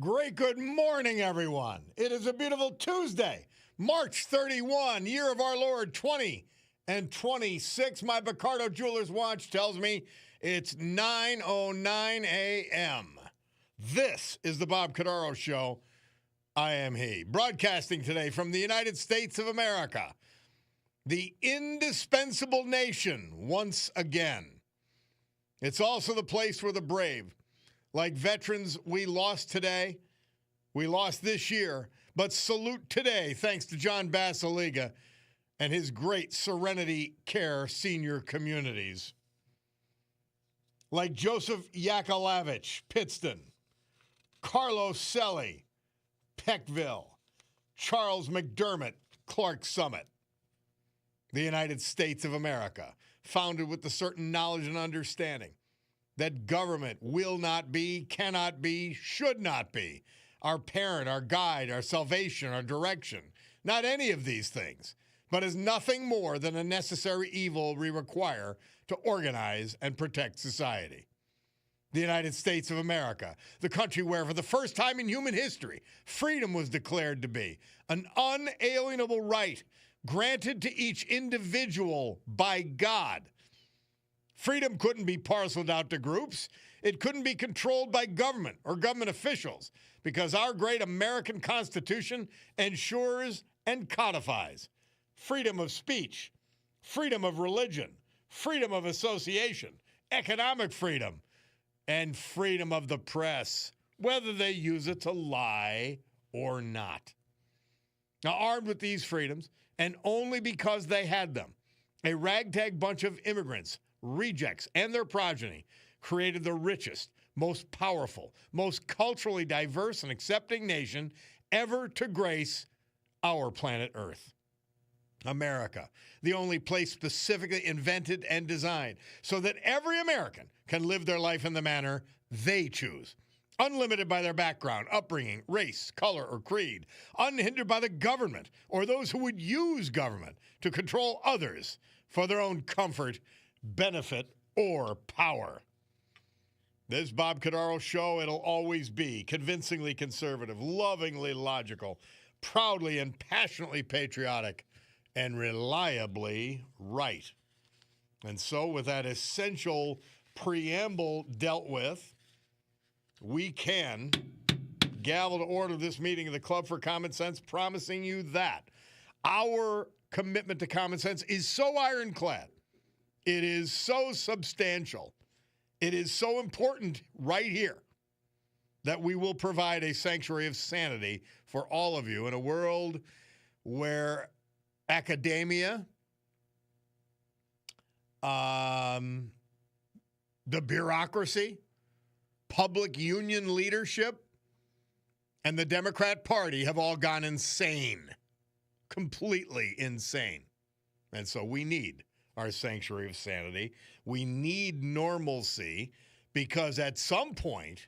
Great good morning, everyone. It is a beautiful Tuesday, March 31, year of our Lord 2026. My Cordaro Jewelers watch tells me it's 9:09 a.m. This is the Bob Cordaro Show. I am he. Broadcasting today from the United States of America, the indispensable nation once again. It's also the place where the brave, like veterans we lost today, we lost this year, but salute today thanks to John Basiliga and his great Serenity Care senior communities. Like Joseph Yakelavich, Pittston, Carlos Selly, Peckville, Charles McDermott, Clark Summit. The United States of America, founded with the certain knowledge and understanding that government will not be, cannot be, should not be our parent, our guide, our salvation, our direction. Not any of these things, but is nothing more than a necessary evil we require to organize and protect society. The United States of America, the country where for the first time in human history, freedom was declared to be an unalienable right granted to each individual by God. Freedom couldn't be parceled out to groups. It couldn't be controlled by government or government officials because our great American Constitution ensures and codifies freedom of speech, freedom of religion, freedom of association, economic freedom, and freedom of the press, whether they use it to lie or not. Now, armed with these freedoms, and only because they had them, a ragtag bunch of immigrants, rejects, and their progeny created the richest, most powerful, most culturally diverse and accepting nation ever to grace our planet Earth. America, the only place specifically invented and designed so that every American can live their life in the manner they choose, unlimited by their background, upbringing, race, color, or creed, unhindered by the government or those who would use government to control others for their own comfort, benefit, or power. This Bob Cordaro Show, it'll always be convincingly conservative, lovingly logical, proudly and passionately patriotic, and reliably right. And so with that essential preamble dealt with, we can gavel to order this meeting of the Club for Common Sense, promising you that our commitment to common sense is so ironclad. It is so substantial. It is so important right here that we will provide a sanctuary of sanity for all of you in a world where academia, the bureaucracy, public union leadership, and the Democrat Party have all gone insane, completely insane. And so we need our sanctuary of sanity. We need normalcy because at some point,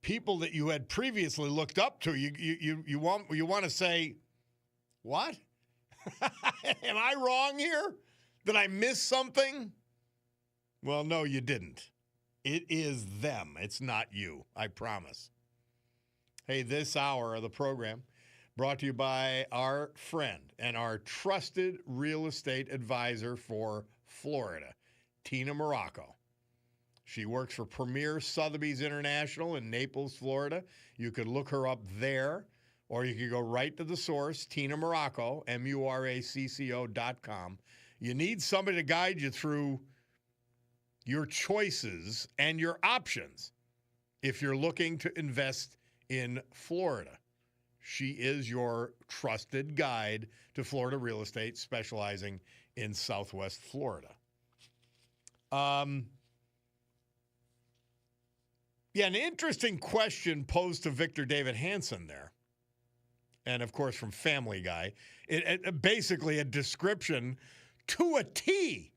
people that you had previously looked up to, you want to say, what? Am I wrong here? Did I miss something? Well, no, you didn't. It is them. It's not you. I promise. Hey, this hour of the program brought to you by our friend and our trusted real estate advisor for Florida, Tina Morocco. She works for Premier Sotheby's International in Naples, Florida. You could look her up there, or you could go right to the source, Tina Morocco, MURACCO.com. You need somebody to guide you through your choices and your options if you're looking to invest in Florida. She is your trusted guide to Florida real estate, specializing in Southwest Florida. An interesting question posed to Victor David Hansen there. And, of course, from Family Guy. It basically a description to a T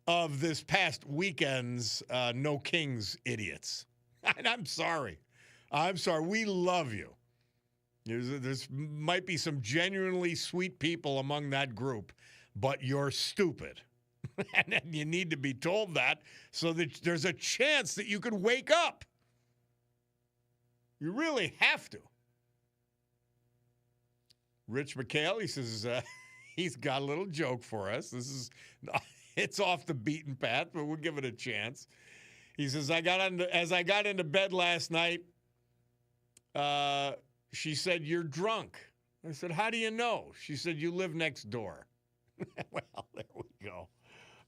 of this past weekend's No Kings idiots. And I'm sorry. We love you. There's might be some genuinely sweet people among that group, but you're stupid. And you need to be told that so that there's a chance that you could wake up. You really have to. Rich McHale, he says he's got a little joke for us. It's off the beaten path, but we'll give it a chance. He says, as I got into bed last night, she said, "You're drunk." I said, "How do you know?" She said, "You live next door." Well, there we go.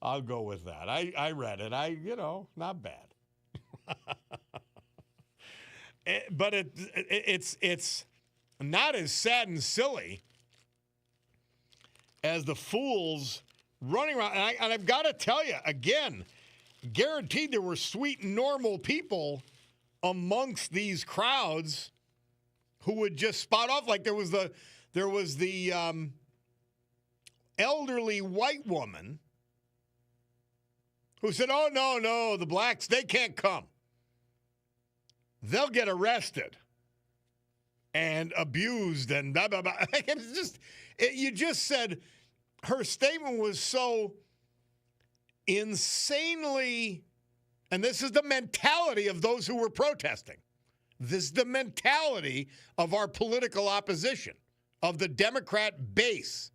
I'll go with that. I read it. Not bad. But it's not as sad and silly as the fools running around. And I've got to tell you, again, guaranteed there were sweet, normal people amongst these crowds who would just spot off. Like there was the elderly white woman who said, "Oh, no, the blacks, they can't come. They'll get arrested and abused and blah, blah, blah." You just said her statement was so insanely, and this is the mentality of those who were protesting. This is the mentality of our political opposition, of the Democrat base.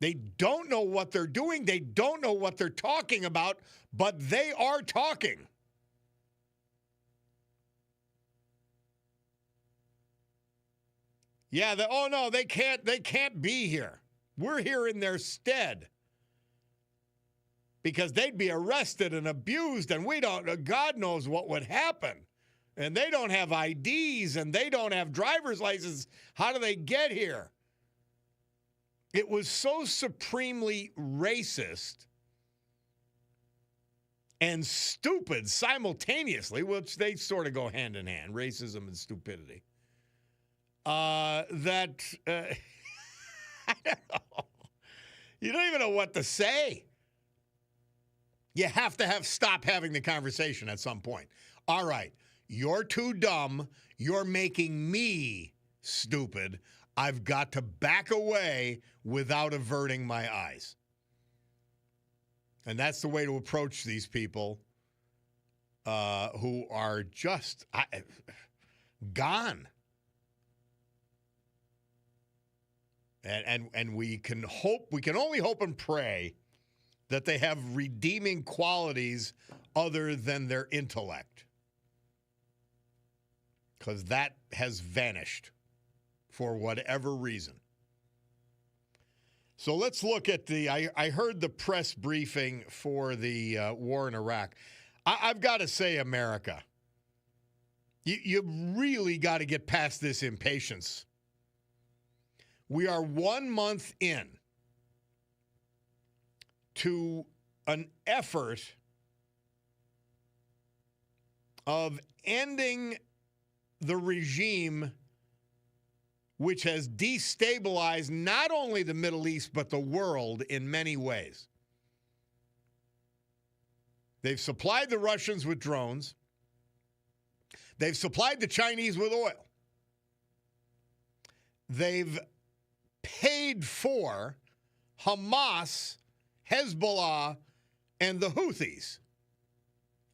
They don't know what they're doing. They don't know what they're talking about, but they are talking. Yeah, they can't be here. We're here in their stead. Because they'd be arrested and abused, and God knows what would happen. And they don't have IDs, and they don't have driver's licenses. How do they get here? It was so supremely racist and stupid simultaneously, which they sort of go hand in hand, racism and stupidity, that I don't know. You don't even know what to say. You have to stop having the conversation at some point. All right, you're too dumb. You're making me stupid. I've got to back away without averting my eyes. And that's the way to approach these people who are just gone. And we can only hope and pray that they have redeeming qualities other than their intellect. Because that has vanished for whatever reason. So let's look at I heard the press briefing for the war in Iraq. I've got to say, America, you really got to get past this impatience. We are 1 month in to an effort of ending the regime which has destabilized not only the Middle East, but the world in many ways. They've supplied the Russians with drones. They've supplied the Chinese with oil. They've paid for Hamas, Hezbollah, and the Houthis.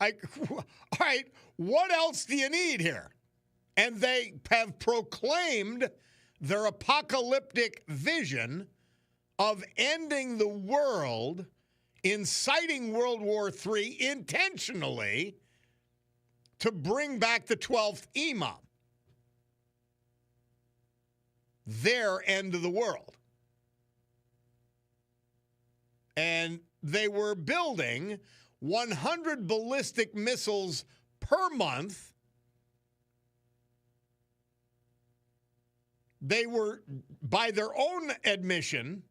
All right, what else do you need here? And they have proclaimed their apocalyptic vision of ending the world, inciting World War III intentionally to bring back the 12th Imam. Their end of the world. And they were building 100 ballistic missiles per month. They were, by their own admission,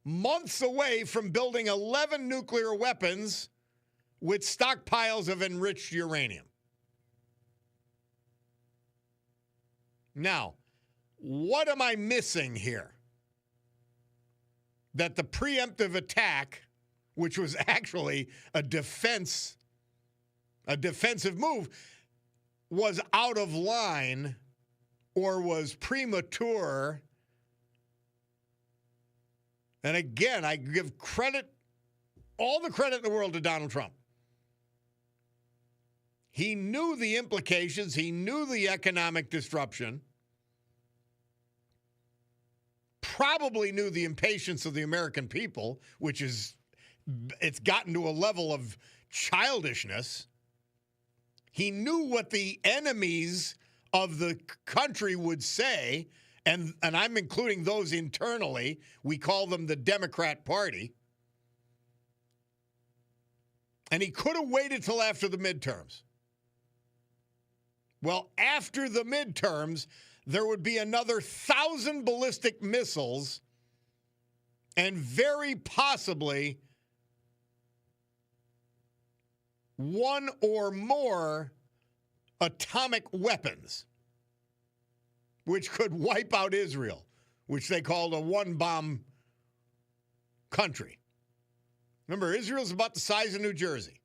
months away from building 11 nuclear weapons with stockpiles of enriched uranium. Now, what am I missing here? That the preemptive attack, which was actually a defensive move, was out of line or was premature. And again, I give all the credit in the world to Donald Trump. He knew the implications. He knew the economic disruption. Probably knew the impatience of the American people, which is, it's gotten to a level of childishness. He knew what the enemies of the country would say, and I'm including those internally. We call them the Democrat Party. And he could have waited till after the midterms. Well, after the midterms, there would be another 1,000 ballistic missiles and very possibly one or more atomic weapons, which could wipe out Israel, which they called a one-bomb country. Remember, Israel's about the size of New Jersey.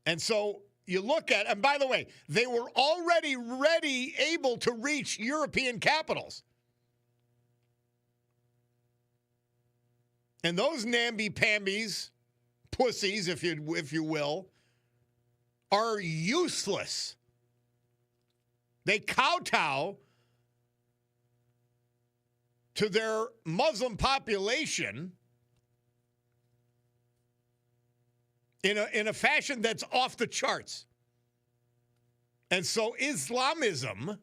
And so you look at, and by the way, they were already able to reach European capitals. And those namby-pambies, pussies, if you will, are useless. They kowtow to their Muslim population in a fashion that's off the charts. And so Islamism,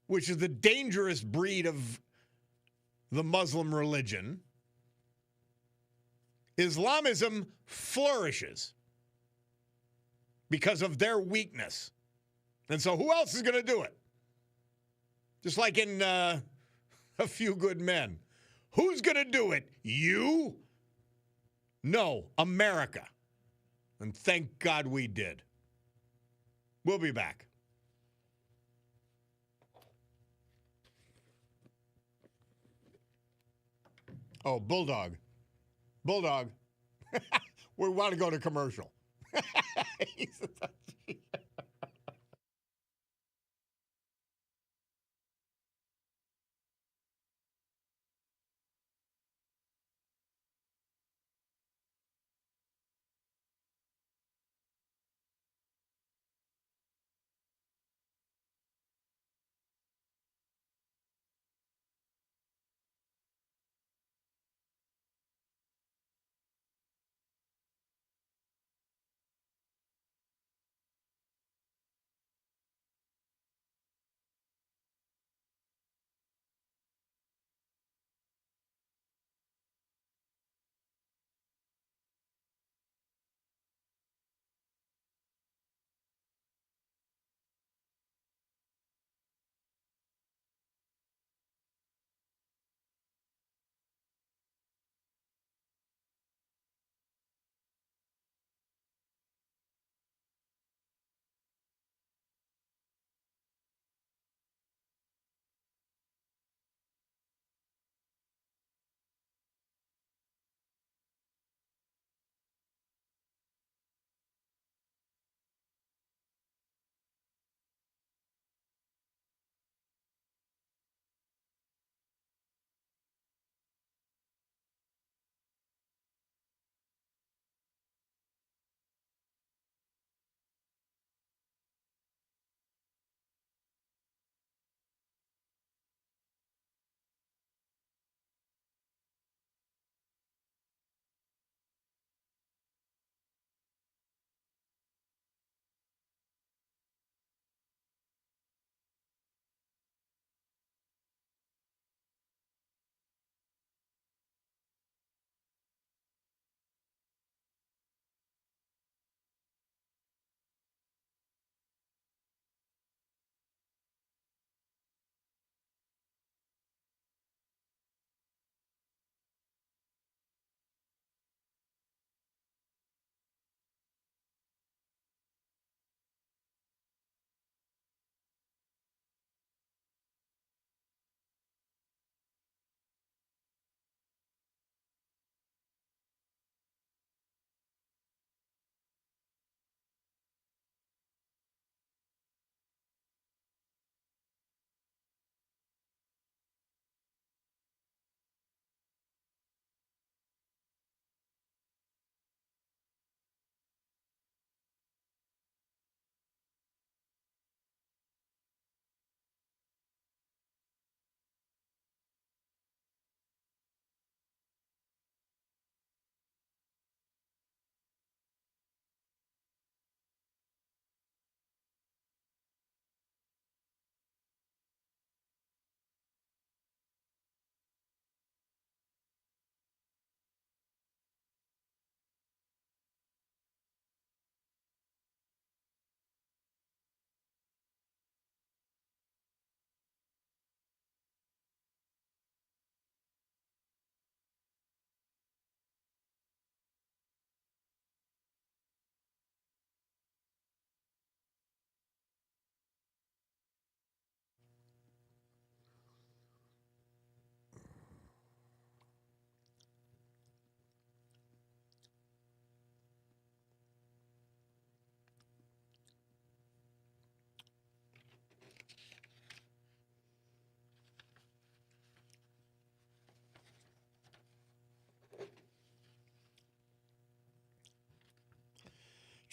which is the dangerous breed of the Muslim religion, Islamism flourishes because of their weakness. And so who else is going to do it? Just like in A Few Good Men. Who's going to do it? You? No, America. And thank God we did. We'll be back. Oh, Bulldog. Bulldog. We want to go to commercial.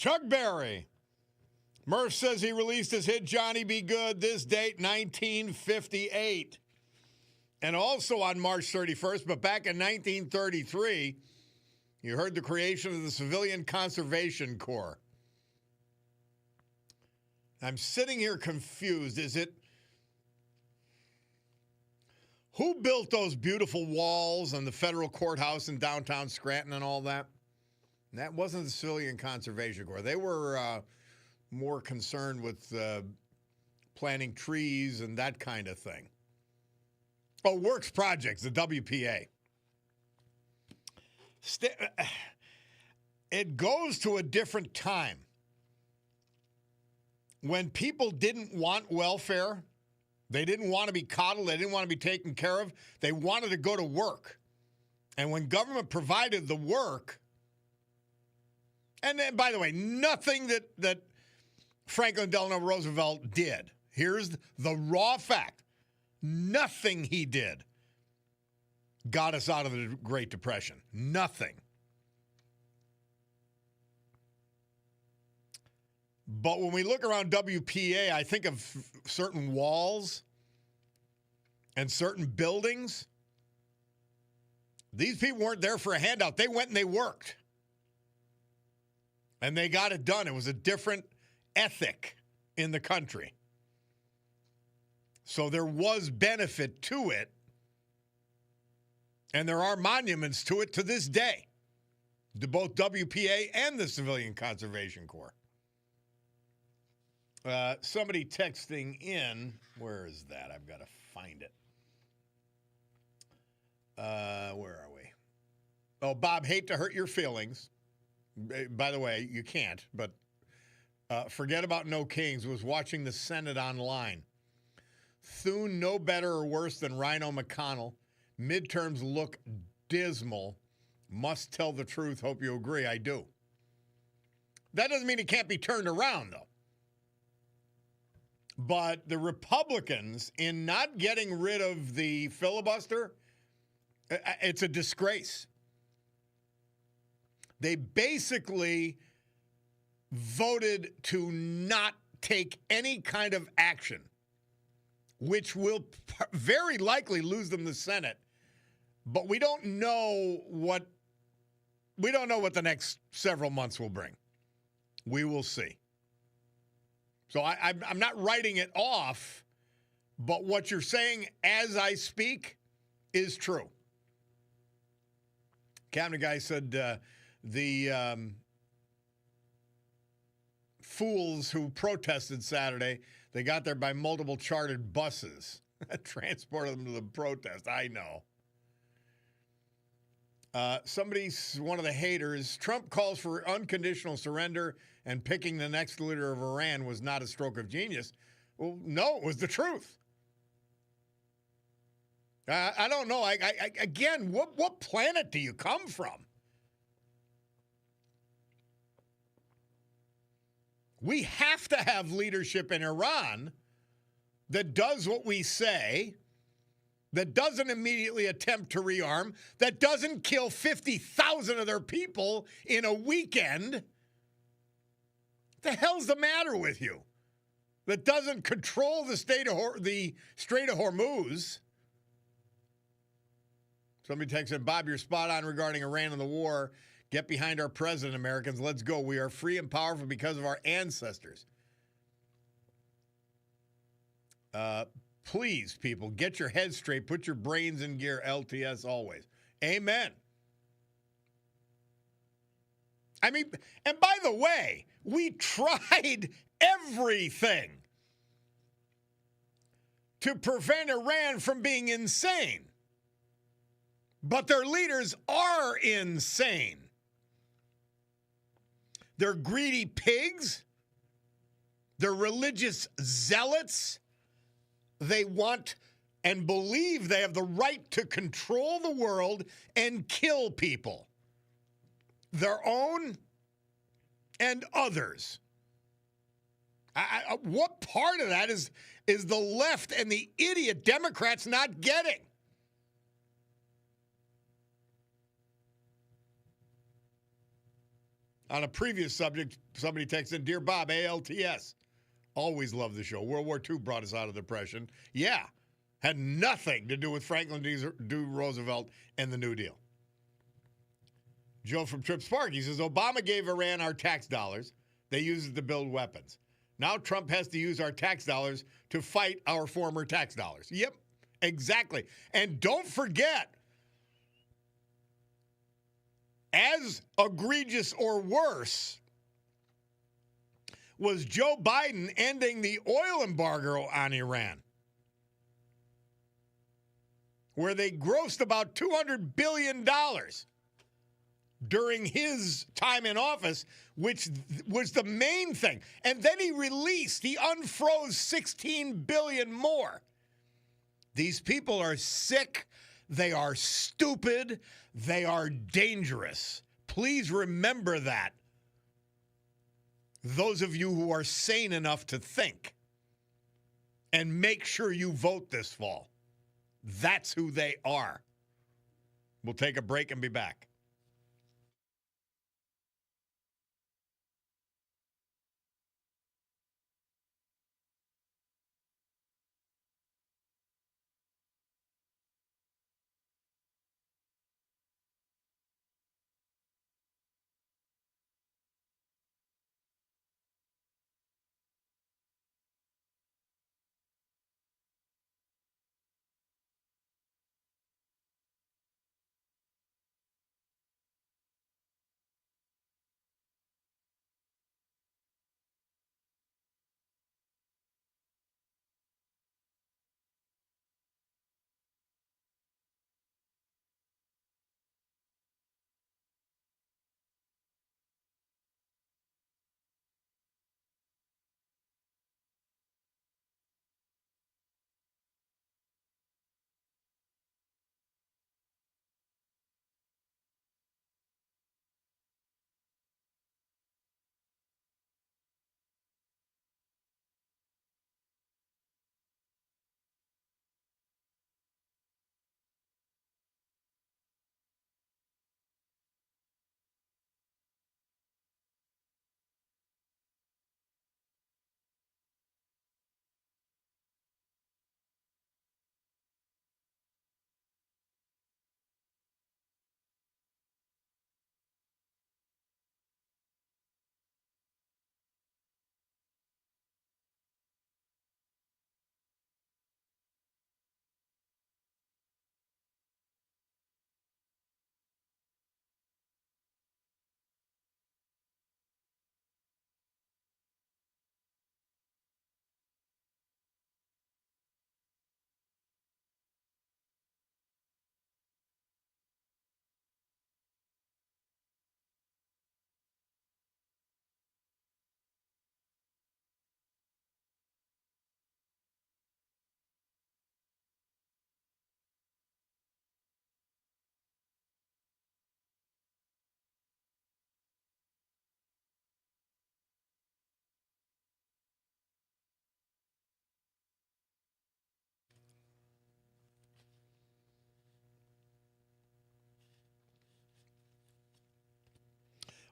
Chuck Berry. Murph says he released his hit Johnny Be Good this date, 1958. And also on March 31st, but back in 1933, you heard the creation of the Civilian Conservation Corps. I'm sitting here confused. Who built those beautiful walls and the federal courthouse in downtown Scranton and all that? That wasn't the Civilian Conservation Corps. They were more concerned with planting trees and that kind of thing. Oh, Works Projects, the WPA. It goes to a different time. When people didn't want welfare, they didn't want to be coddled, they didn't want to be taken care of, they wanted to go to work. And when government provided the work, and then, by the way, nothing that Franklin Delano Roosevelt did, here's the raw fact, nothing he did got us out of the Great Depression. Nothing. But when we look around WPA, I think of certain walls and certain buildings. These people weren't there for a handout. They went and they worked. And they got it done. It was a different ethic in the country. So there was benefit to it. And there are monuments to it to this day, to both WPA and the Civilian Conservation Corps. Somebody texting in, where is that? I've got to find it. Where are we? Oh, Bob, hate to hurt your feelings. By the way, you can't, but forget about No Kings. Was watching the Senate online. Thune no better or worse than Rhino McConnell. Midterms look dismal. Must tell the truth. Hope you agree. I do. That doesn't mean it can't be turned around, though. But the Republicans, in not getting rid of the filibuster, it's a disgrace. They basically voted to not take any kind of action, which will very likely lose them the Senate. But we don't know what the next several months will bring. We will see. So I'm not writing it off, but what you're saying as I speak is true. Cabinet guy said the fools who protested Saturday, they got there by multiple chartered buses that transported them to the protest. I know. One of the haters, Trump calls for unconditional surrender and picking the next leader of Iran was not a stroke of genius. Well, no, it was the truth. I don't know. Again, what planet do you come from? We have to have leadership in Iran that does what we say, that doesn't immediately attempt to rearm, that doesn't kill 50,000 of their people in a weekend. What the hell's the matter with you? That doesn't control the Strait of Hormuz. Somebody texted, Bob, you're spot on regarding Iran and the war. Get behind our president, Americans. Let's go. We are free and powerful because of our ancestors. Please, people, get your heads straight. Put your brains in gear. LTS always. Amen. I mean, and by the way, we tried everything to prevent Iran from being insane. But their leaders are insane. They're greedy pigs. They're religious zealots. They want and believe they have the right to control the world and kill people, their own and others. What part of that is the left and the idiot Democrats not getting? On a previous subject, somebody texted, Dear Bob, ALTS. Always loved the show. World War II brought us out of the Depression. Yeah, had nothing to do with Franklin D. Roosevelt and the New Deal. Joe from Trips Park, he says, Obama gave Iran our tax dollars. They used it to build weapons. Now Trump has to use our tax dollars to fight our former tax dollars. Yep, exactly. And don't forget, as egregious or worse was Joe Biden ending the oil embargo on Iran, where they grossed about $200 billion during his time in office, which was the main thing. And then he unfroze $16 billion more. These people are sick. They are stupid. They are dangerous. Please remember that. Those of you who are sane enough to think, and make sure you vote this fall. That's who they are. We'll take a break and be back.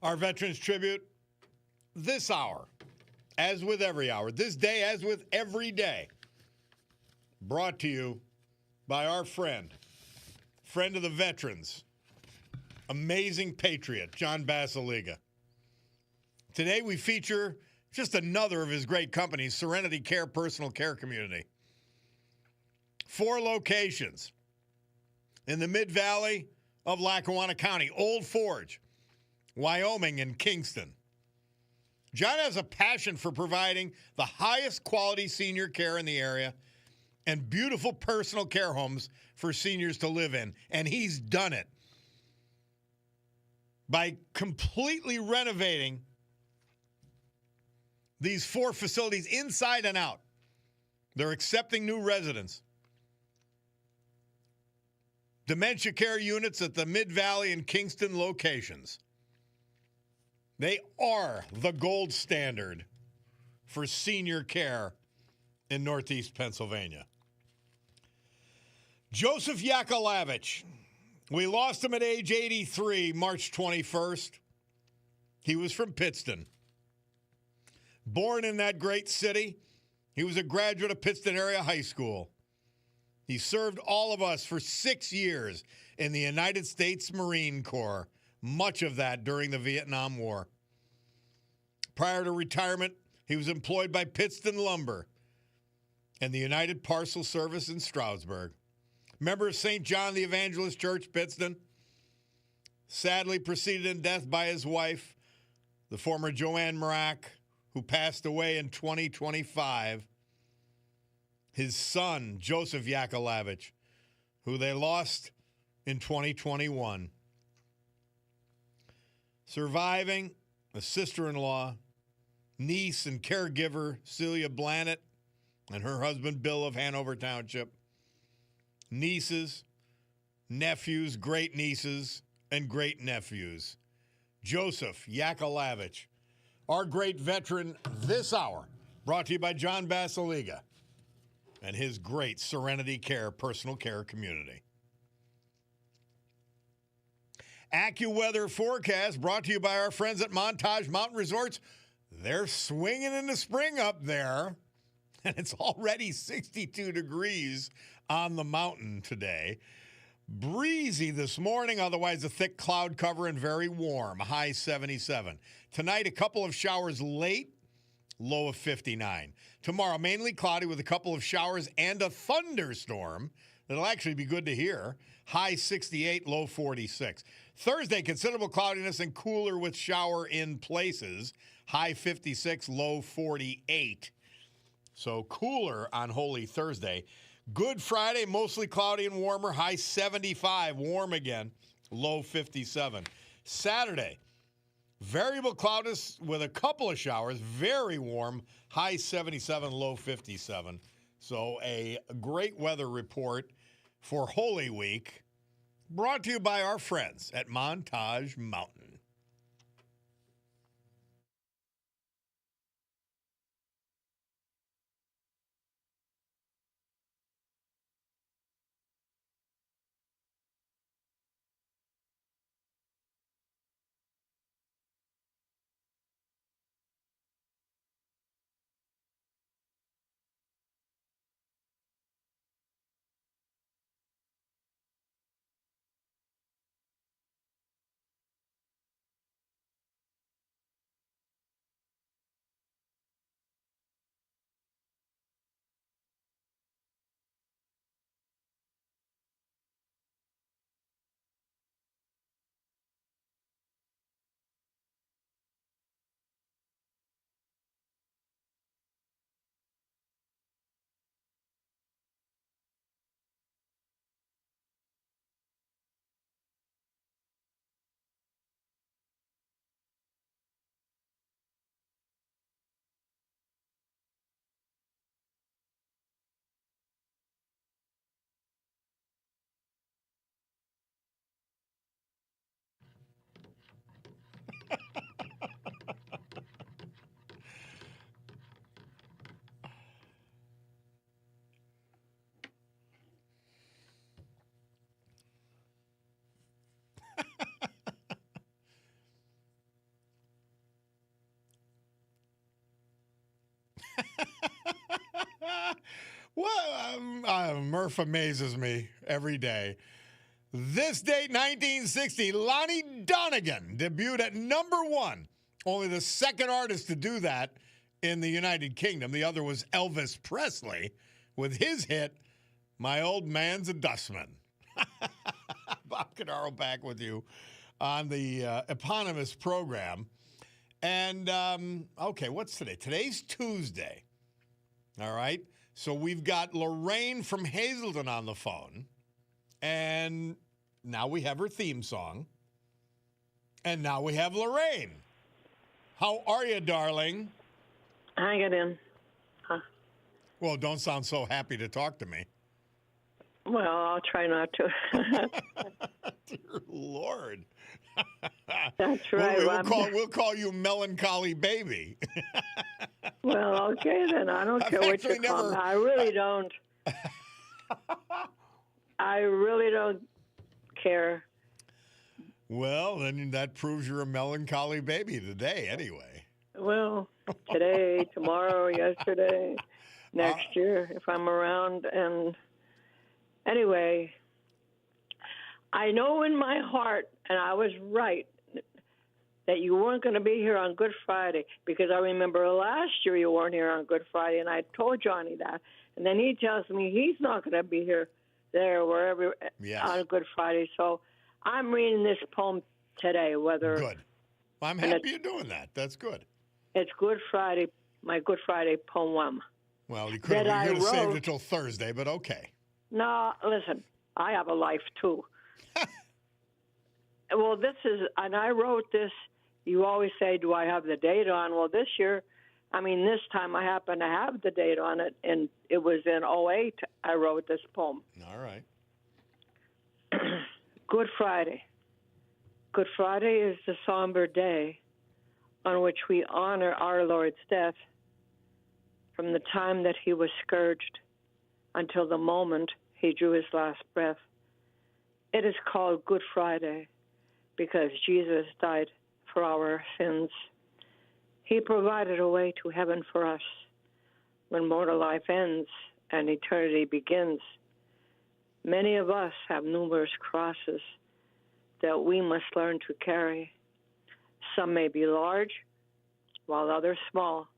Our Veterans Tribute this hour, as with every hour, this day as with every day, brought to you by our friend of the veterans, amazing patriot, John Basiliga. Today we feature just another of his great companies, Serenity Care Personal Care Community. 4 locations in the Mid-Valley of Lackawanna County, Old Forge, Wyoming, and Kingston. John has a passion for providing the highest quality senior care in the area and beautiful personal care homes for seniors to live in. And he's done it by completely renovating these 4 facilities inside and out. They're accepting new residents. Dementia care units at the Mid-Valley and Kingston locations. They are the gold standard for senior care in Northeast Pennsylvania. Joseph Yakelavich. We lost him at age 83, March 21st. He was from Pittston. Born in that great city, he was a graduate of Pittston Area High School. He served all of us for 6 years in the United States Marine Corps, much of that during the Vietnam War. Prior to retirement, he was employed by Pittston Lumber and the United Parcel Service in Stroudsburg. Member of St. John the Evangelist Church, Pittston. Sadly preceded in death by his wife, the former Joanne Marac, who passed away in 2025. His son, Joseph Yakelavich, who they lost in 2021. Surviving, a sister-in-law, niece and caregiver, Celia Blannett, and her husband, Bill of Hanover Township. Nieces, nephews, great-nieces, and great-nephews. Joseph Yakelavich, our great veteran this hour, brought to you by John Basiliga and his great Serenity Care personal care community. AccuWeather forecast brought to you by our friends at Montage Mountain Resorts. They're swinging into spring up there, and it's already 62 degrees on the mountain today. Breezy this morning, otherwise a thick cloud cover and very warm, high 77. Tonight, a couple of showers late, low of 59. Tomorrow, mainly cloudy with a couple of showers and a thunderstorm. That'll actually be good to hear. High 68, low 46. Thursday, considerable cloudiness and cooler with shower in places. High 56, low 48. So cooler on Holy Thursday. Good Friday, mostly cloudy and warmer. High 75, warm again, low 57. Saturday, variable cloudiness with a couple of showers, very warm, high 77, low 57. So a great weather report for Holy Week, brought to you by our friends at Montage Mountain. Well, Murph amazes me every day. This date, 1960, Lonnie Donegan debuted at #1. Only the second artist to do that in the United Kingdom. The other was Elvis Presley with his hit, My Old Man's a Dustman. Bob Cordaro back with you on the eponymous program. And, okay, what's today? Today's Tuesday. All right. So we've got Lorraine from Hazleton on the phone. And now we have her theme song. And now we have Lorraine. How are you, darling? Hang it in. Huh. Well, don't sound so happy to talk to me. Well, I'll try not to. Dear Lord. That's right. We'll call you Melancholy Baby. Well, okay then. I don't care what you call me. I really don't. I really don't care. Well, then that proves you're a melancholy baby today, anyway. Well, today, tomorrow, yesterday, next year, if I'm around. And anyway, I know in my heart, and I was right, that you weren't going to be here on Good Friday, because I remember last year you weren't here on Good Friday, and I told Johnny that. And then he tells me he's not going to be here, there, wherever, on Good Friday. So I'm reading this poem today, whether... Good. I'm happy you're doing that. That's good. It's Good Friday, my Good Friday poem. Well, you could have saved it till Thursday, but okay. No, listen, I have a life too. Well, and I wrote this, you always say, do I have the date on? Well, this time I happen to have the date on it, and it was in '08 I wrote this poem. All right. Good Friday. Good Friday is the somber day on which we honor our Lord's death, from the time that he was scourged until the moment he drew his last breath. It is called Good Friday because Jesus died for our sins. He provided a way to heaven for us when mortal life ends and eternity begins. Many of us have numerous crosses that we must learn to carry. Some may be large, while others small,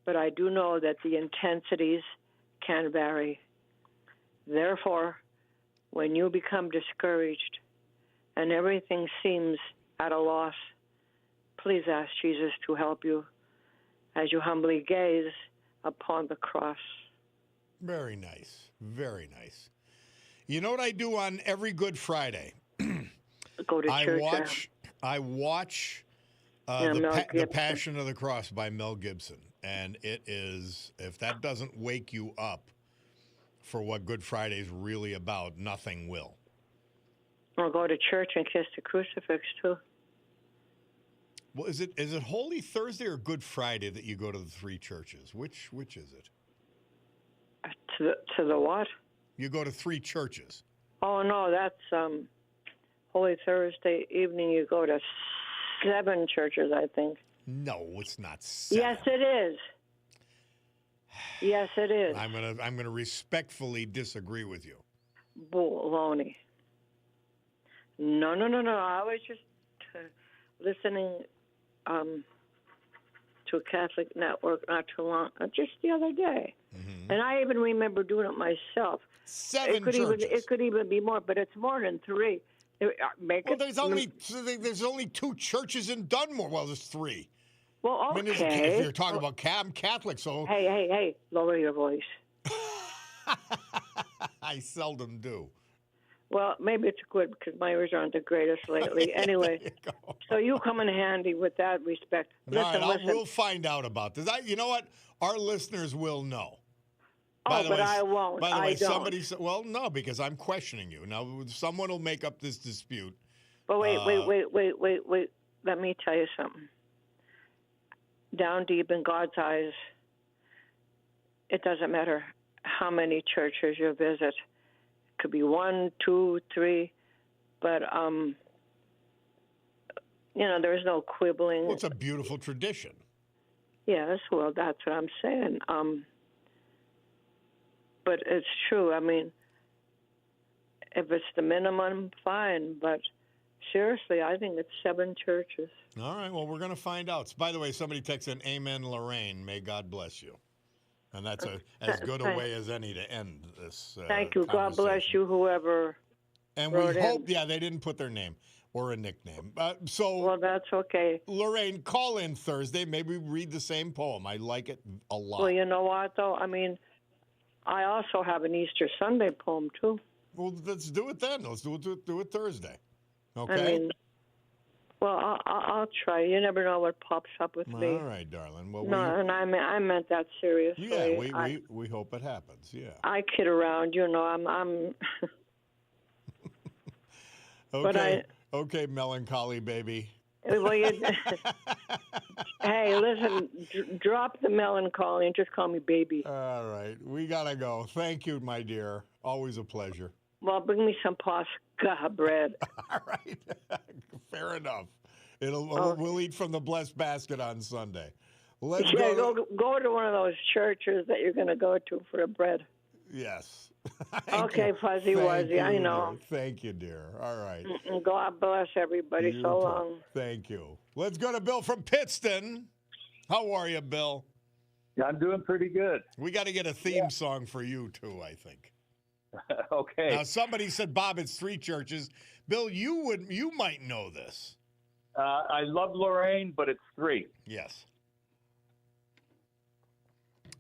but I do know that the intensities can vary. Therefore, when you become discouraged and everything seems at a loss, please ask Jesus to help you as you humbly gaze upon the cross. Very nice. Very nice. You know what I do on every Good Friday? Go to church. I watch The Passion of the Cross by Mel Gibson. And it is, if that doesn't wake you up for what Good Friday is really about, nothing will. Or go to church and kiss the crucifix, too. Well, is it Holy Thursday or Good Friday that you go to the three churches? Which is it? To the what? You go to three churches. Oh, no, that's Holy Thursday evening. You go to 7 churches, I think. No, it's not 7. Yes, it is. Yes, it is. I'm gonna respectfully disagree with you. Baloney. No. I was just listening to a Catholic network not too long, just the other day. Mm-hmm. And I even remember doing it myself. 7 churches. It could even be more, but it's more than 3. There's only 2 churches in Dunmore. Well, there's 3. Well, okay. If you're talking about I'm Catholic, so... Hey, lower your voice. I seldom do. Well, maybe it's good because my ears aren't the greatest lately. Anyway, so you come in handy with that respect. Listen. We'll find out about this. You know what? Our listeners will know. I won't. By the way, don't. somebody said, well, no, because I'm questioning you. Now, someone will make up this dispute. But wait. Let me tell you something. Down deep in God's eyes, it doesn't matter how many churches you visit. It could be 1, 2, 3, but there's no quibbling. Well, it's a beautiful tradition. Yes, well, that's what I'm saying. But it's true. I mean, if it's the minimum, fine. But seriously, I think it's 7 churches. All right. Well, we're going to find out. By the way, somebody texted in, Amen, Lorraine. May God bless you. And that's as good a way as any to end this Thank you. God bless you, whoever. And we hope, they didn't put their name or a nickname. Well, that's okay. Lorraine, call in Thursday. Maybe read the same poem. I like it a lot. Well, you know what, though? I mean, I also have an Easter Sunday poem, too. Well, let's do it then. Let's do it Thursday. Okay? I mean, well, I'll try. You never know what pops up with me. All right, darling. Well, and I meant that seriously. Yeah, we hope it happens, yeah. I kid around, I'm... Okay, okay, melancholy baby. Well, hey, listen, drop the melancholy and just call me baby. All right, we got to go. Thank you, my dear. Always a pleasure. Well, bring me some Pascha bread. All right. Fair enough. Okay. We'll eat from the blessed basket on Sunday. Let's Yeah, go. go to one of those churches that you're going to go to for the bread. Yes. Okay, Fuzzy Wuzzy, I know. Dear. Thank you, dear. All right. God bless everybody. You So too. long. Thank you. Let's go to Bill from Pittston. How are you, Bill? I'm doing pretty good. We got to get a theme song for you, too, I think. Okay. Now, somebody said, Bob, it's 3 churches. Bill, you might know this. I love Lorraine, but it's 3. Yes.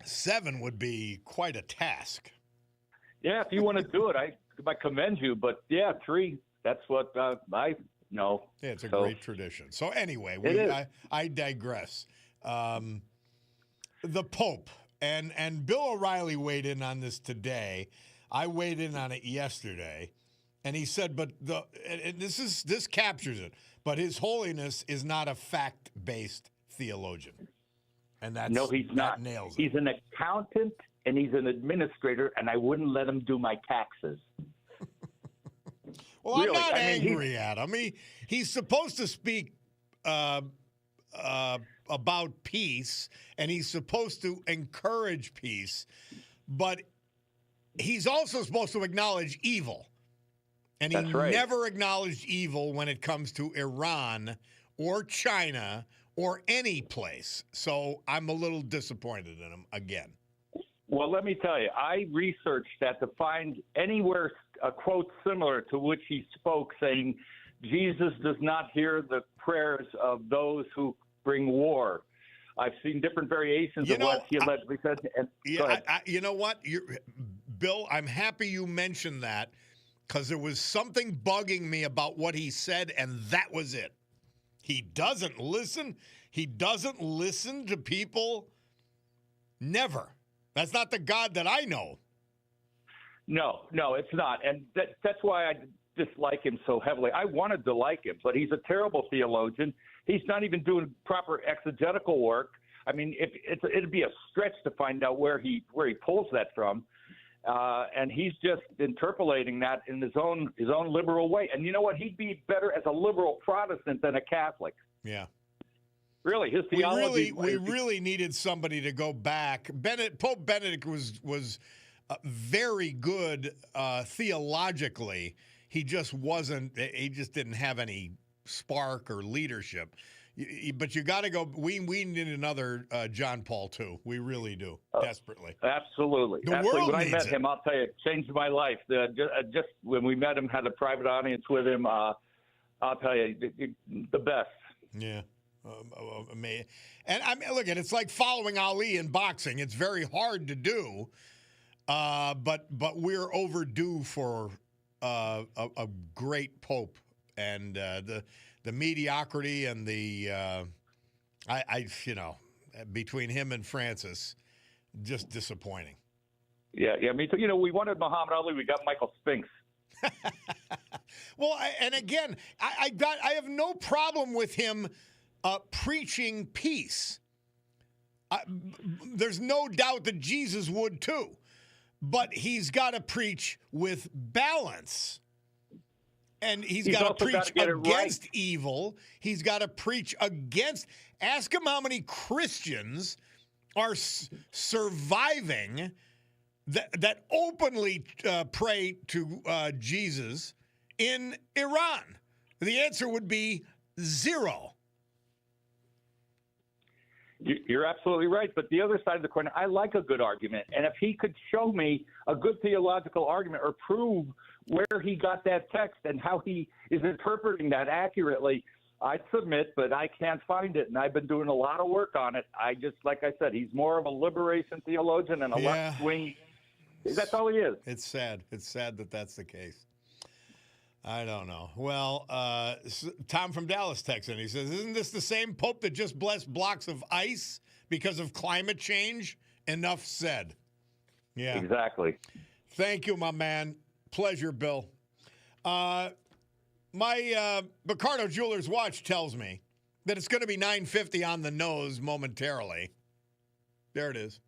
7 would be quite a task. Yeah, if you want to do it, I commend you. But yeah, 3. That's what I know. Yeah, it's a great tradition. So anyway, I digress. The Pope and Bill O'Reilly weighed in on this today. I weighed in on it yesterday, and he said, "But this captures it. But His Holiness is not a fact-based theologian." And No, he's not. Nails it. He's an accountant and he's an administrator, and I wouldn't let him do my taxes. Well, really? I'm not angry at him. He's supposed to speak about peace, and he's supposed to encourage peace, but he's also supposed to acknowledge evil. And he never acknowledged evil when it comes to Iran or China or any place. So I'm a little disappointed in him again. Well, let me tell you, I researched that to find anywhere a quote similar to which he spoke, saying, Jesus does not hear the prayers of those who bring war. I've seen different variations of what he allegedly said. You know what? Bill, I'm happy you mentioned that because there was something bugging me about what he said, and that was it. He doesn't listen. He doesn't listen to people. Never. That's not the God that I know. No, it's not. And that's why I dislike him so heavily. I wanted to like him, but he's a terrible theologian. He's not even doing proper exegetical work. I mean, it'd be a stretch to find out where he pulls that from. And he's just interpolating that in his own liberal way. And you know what? He'd be better as a liberal Protestant than a Catholic. Yeah. Really, his theology. We really needed somebody to go back. Pope Benedict was very good theologically. He just wasn't. He just didn't have any spark or leadership. But you got to go. We need another John Paul II. We really do, desperately. Absolutely. The world when I needs met it. him, I'll tell you, it changed my life. Just when we met him, had a private audience with him. I'll tell you, the best. Yeah. And I mean, look, it's like following Ali in boxing. It's very hard to do, but we're overdue for a great pope, and the mediocrity and the between him and Francis, just disappointing. Yeah. Me too. We wanted Muhammad Ali. We got Michael Spinks. Well, and again, I have no problem with him preaching peace. There's no doubt that Jesus would too, but he's got to preach with balance. And he's got to preach against evil. He's got to preach against. Ask him how many Christians are surviving that openly pray to Jesus in Iran. The answer would be 0. You're absolutely right. But the other side of the coin, I like a good argument. And if he could show me a good theological argument or prove where he got that text and how he is interpreting that accurately, I'd submit, but I can't find it. And I've been doing a lot of work on it. Like I said, he's more of a liberation theologian and a left wing. That's all he is. It's sad. It's sad that that's the case. I don't know. Well, Tom from Dallas texts in. He says, isn't this the same Pope that just blessed blocks of ice because of climate change? Enough said. Yeah. Exactly. Thank you, my man. Pleasure, Bill. My Ricardo Jewelers watch tells me that it's going to be 9:50 on the nose momentarily. There it is.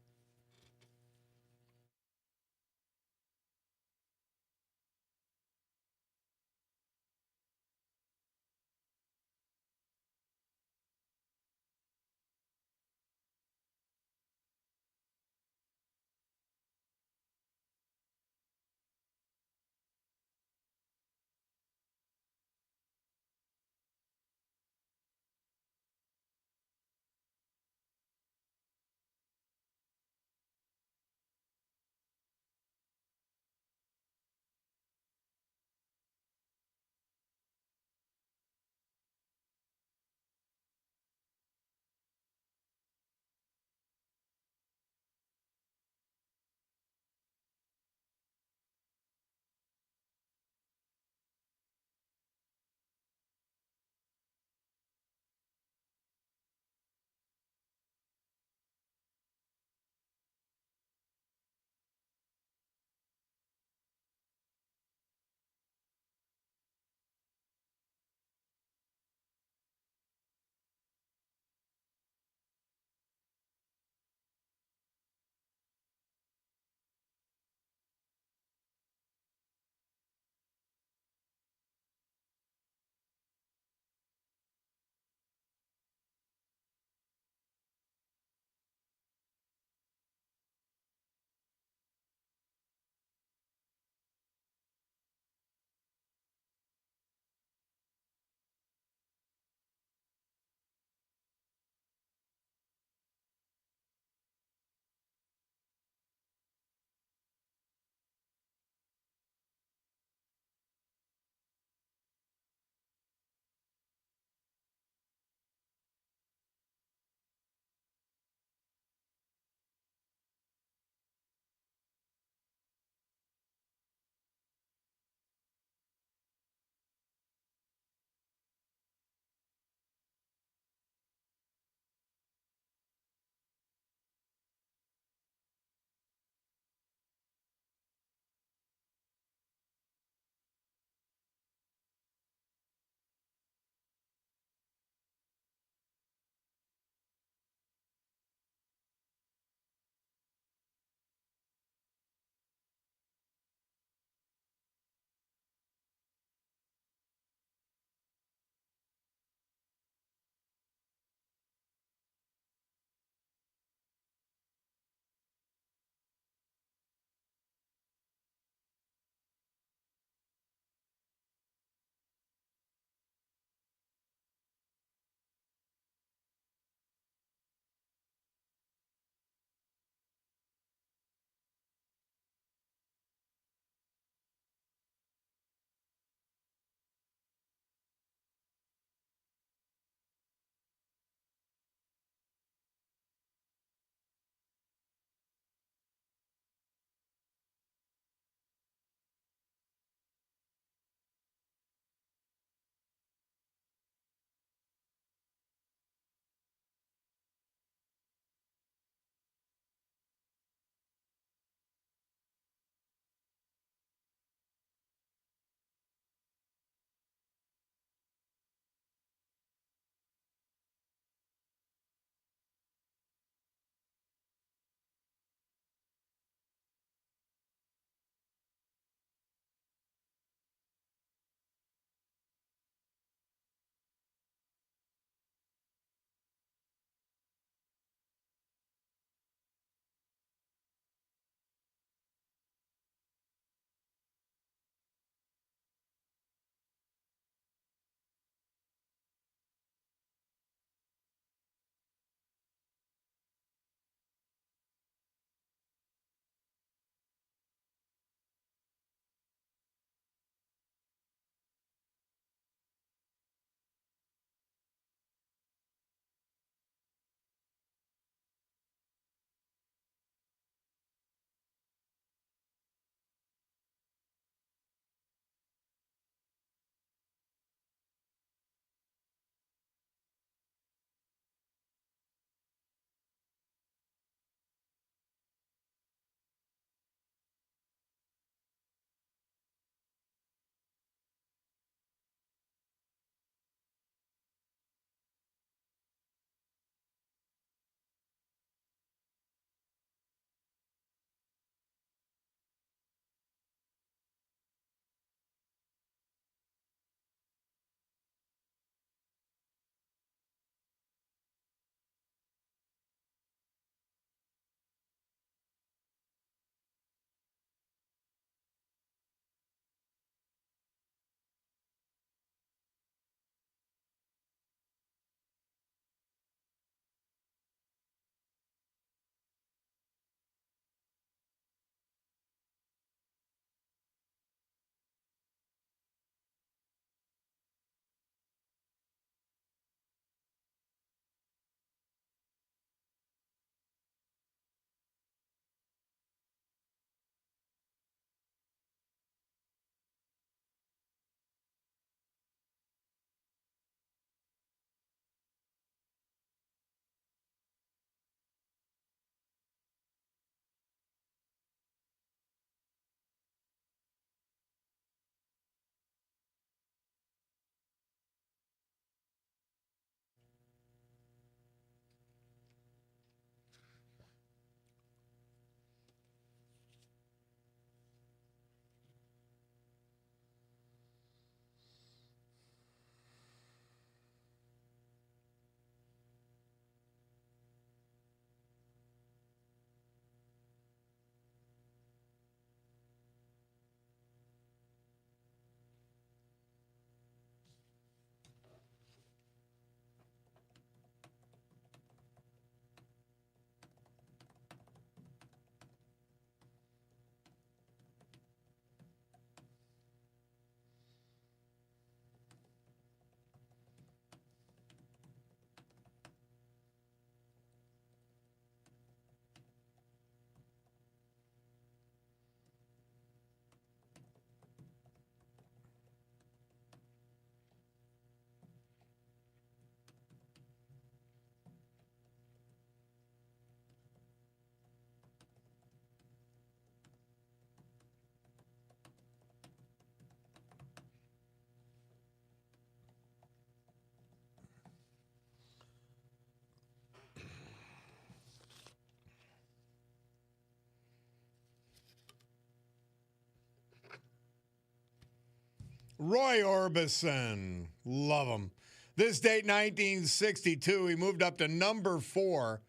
Roy Orbison. Love him. This date, 1962, he moved up to number 4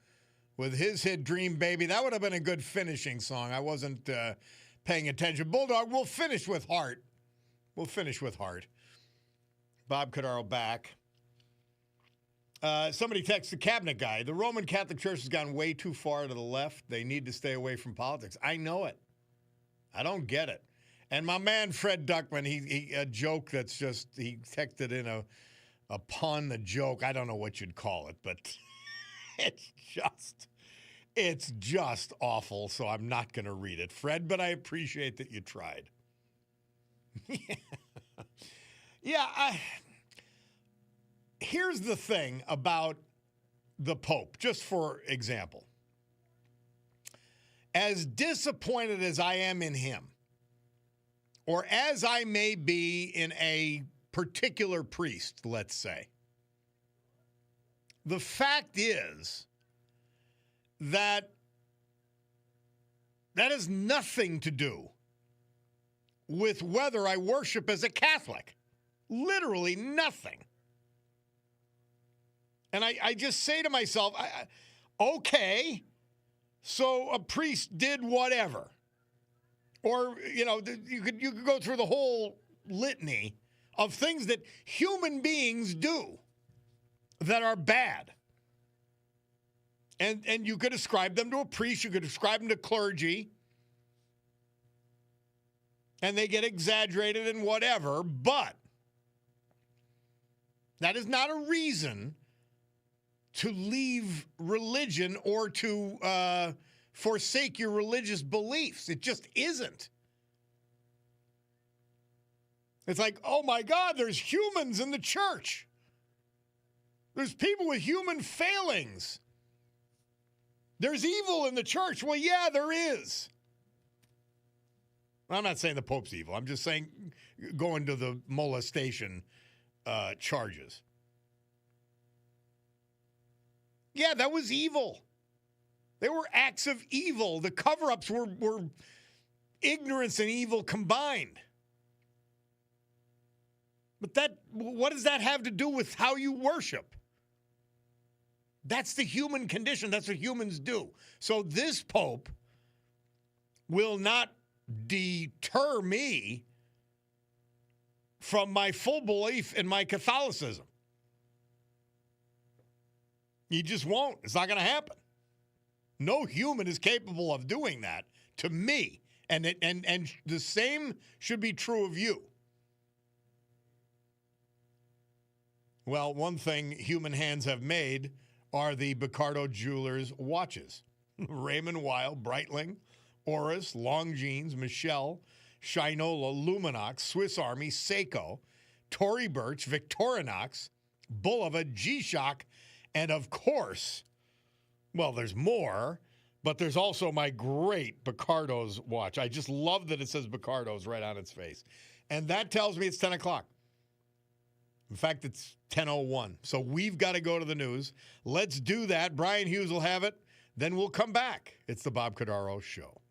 with his hit Dream Baby. That would have been a good finishing song. I wasn't paying attention. Bulldog, we'll finish with Heart. We'll finish with Heart. Bob Cordaro back. Somebody texts the cabinet guy. The Roman Catholic Church has gone way too far to the left. They need to stay away from politics. I know it. I don't get it. And my man Fred Duckman, he a joke that's just, he texted in a pun, a joke. I don't know what you'd call it, but it's just awful, so I'm not going to read it, Fred, but I appreciate that you tried. Here's the thing about the Pope, just for example. As disappointed as I am in him, or as I may be in a particular priest, let's say, the fact is that has nothing to do with whether I worship as a Catholic. Literally nothing. And I just say to myself, okay, so a priest did whatever. Or, you could go through the whole litany of things that human beings do that are bad. And you could ascribe them to a priest, you could ascribe them to clergy, and they get exaggerated and whatever, but that is not a reason to leave religion or to forsake your religious beliefs. It just isn't. It's like, oh my God, there's humans in the church. There's people with human failings. There's evil in the church. Well, yeah, there is. I'm not saying the Pope's evil. I'm just saying going to the molestation charges. Yeah, that was evil. They were acts of evil. The cover-ups were ignorance and evil combined. But what does that have to do with how you worship? That's the human condition. That's what humans do. So this Pope will not deter me from my full belief in my Catholicism. He just won't. It's not going to happen. No human is capable of doing that to me. And the same should be true of you. Well, one thing human hands have made are the Picardo Jewelers watches. Raymond Weil, Breitling, Oris, Longines, Michelle, Shinola, Luminox, Swiss Army, Seiko, Tory Burch, Victorinox, Bulova, G-Shock, and of course, well, there's more, but there's also my great Picardo's watch. I just love that it says Picardo's right on its face. And that tells me it's 10 o'clock. In fact, it's 10:01. So we've got to go to the news. Let's do that. Brian Hughes will have it. Then we'll come back. It's the Bob Cordaro Show.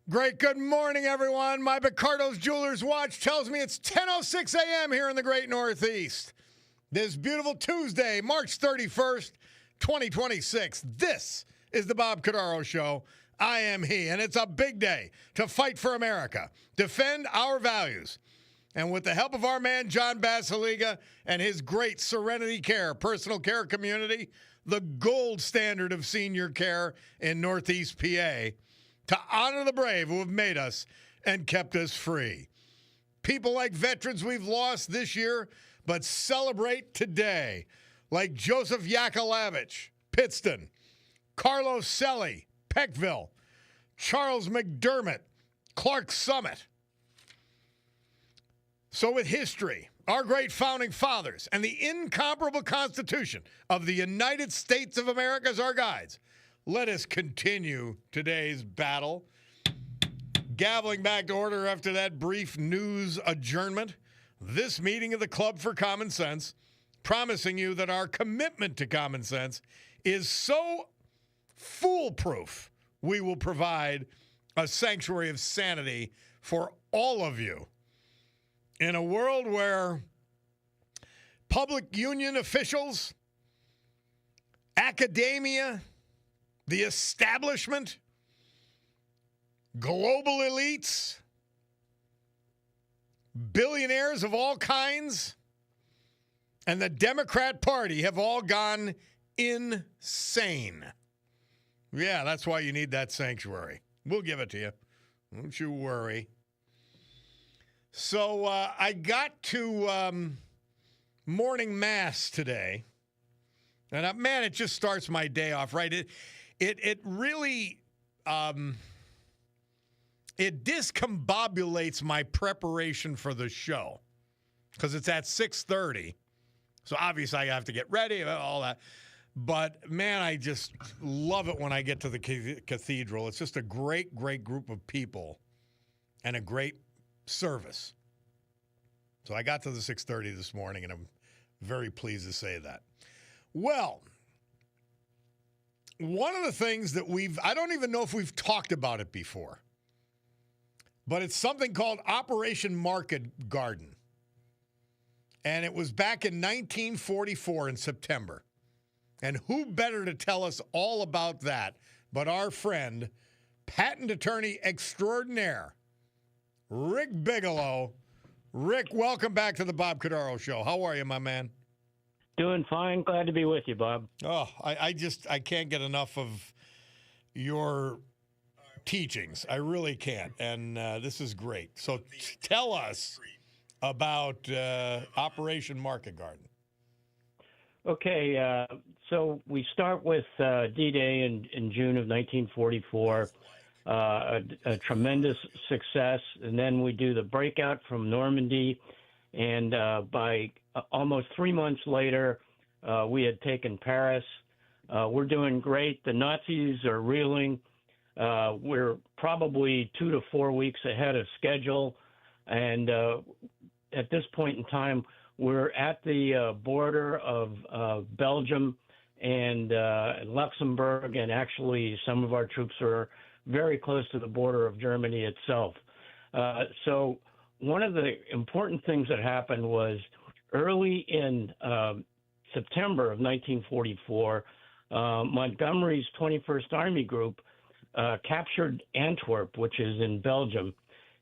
Great good morning, everyone. My Picardo's Jewelers watch tells me it's 10:06 a.m. here in the great Northeast. This beautiful Tuesday, March 31st, 2026. This is the Bob Cordaro Show. I am he, and it's a big day to fight for America, defend our values. And with the help of our man, John Basiliga, and his great Serenity Care personal care community, the gold standard of senior care in Northeast PA, to honor the brave who have made us and kept us free. People like veterans we've lost this year, but celebrate today, like Joseph Yakelavich, Pittston, Carlos Selly, Peckville, Charles McDermott, Clark Summit. So with history, our great founding fathers, and the incomparable Constitution of the United States of America as our guides, let us continue today's battle. Gaveling back to order after that brief news adjournment, this meeting of the Club for Common Sense, promising you that our commitment to common sense is so foolproof, we will provide a sanctuary of sanity for all of you. In a world where public union officials, academia, the establishment, global elites, billionaires of all kinds, and the Democrat Party have all gone insane. Yeah, that's why you need that sanctuary. We'll give it to you. Don't you worry. So I got to morning mass today, and man, it just starts my day off right. It really it discombobulates my preparation for the show because it's at 6:30. So obviously I have to get ready, all that. But, man, I just love it when I get to the cathedral. It's just a great, great group of people and a great service. So I got to the 6:30 this morning, and I'm very pleased to say that. Well, one of the things that I don't even know if we've talked about it before, but it's something called Operation Market Garden. And it was back in 1944 in September. And who better to tell us all about that but our friend, patent attorney extraordinaire, Rick Bigelow. Rick, welcome back to the Bob Cordaro Show. How are you, my man? Doing fine. Glad to be with you, Bob. Oh, I can't get enough of your teachings. I really can't. And this is great. So tell us about Operation Market Garden. Okay, so we start with D-Day in June of 1944, a tremendous success, and then we do the breakout from Normandy, and by almost 3 months later, we had taken Paris. We're doing great. The Nazis are reeling. We're probably 2 to 4 weeks ahead of schedule, and at this point in time, we're at the border of Belgium and Luxembourg, and actually some of our troops are very close to the border of Germany itself. So one of the important things that happened was early in September of 1944, Montgomery's 21st Army Group captured Antwerp, which is in Belgium.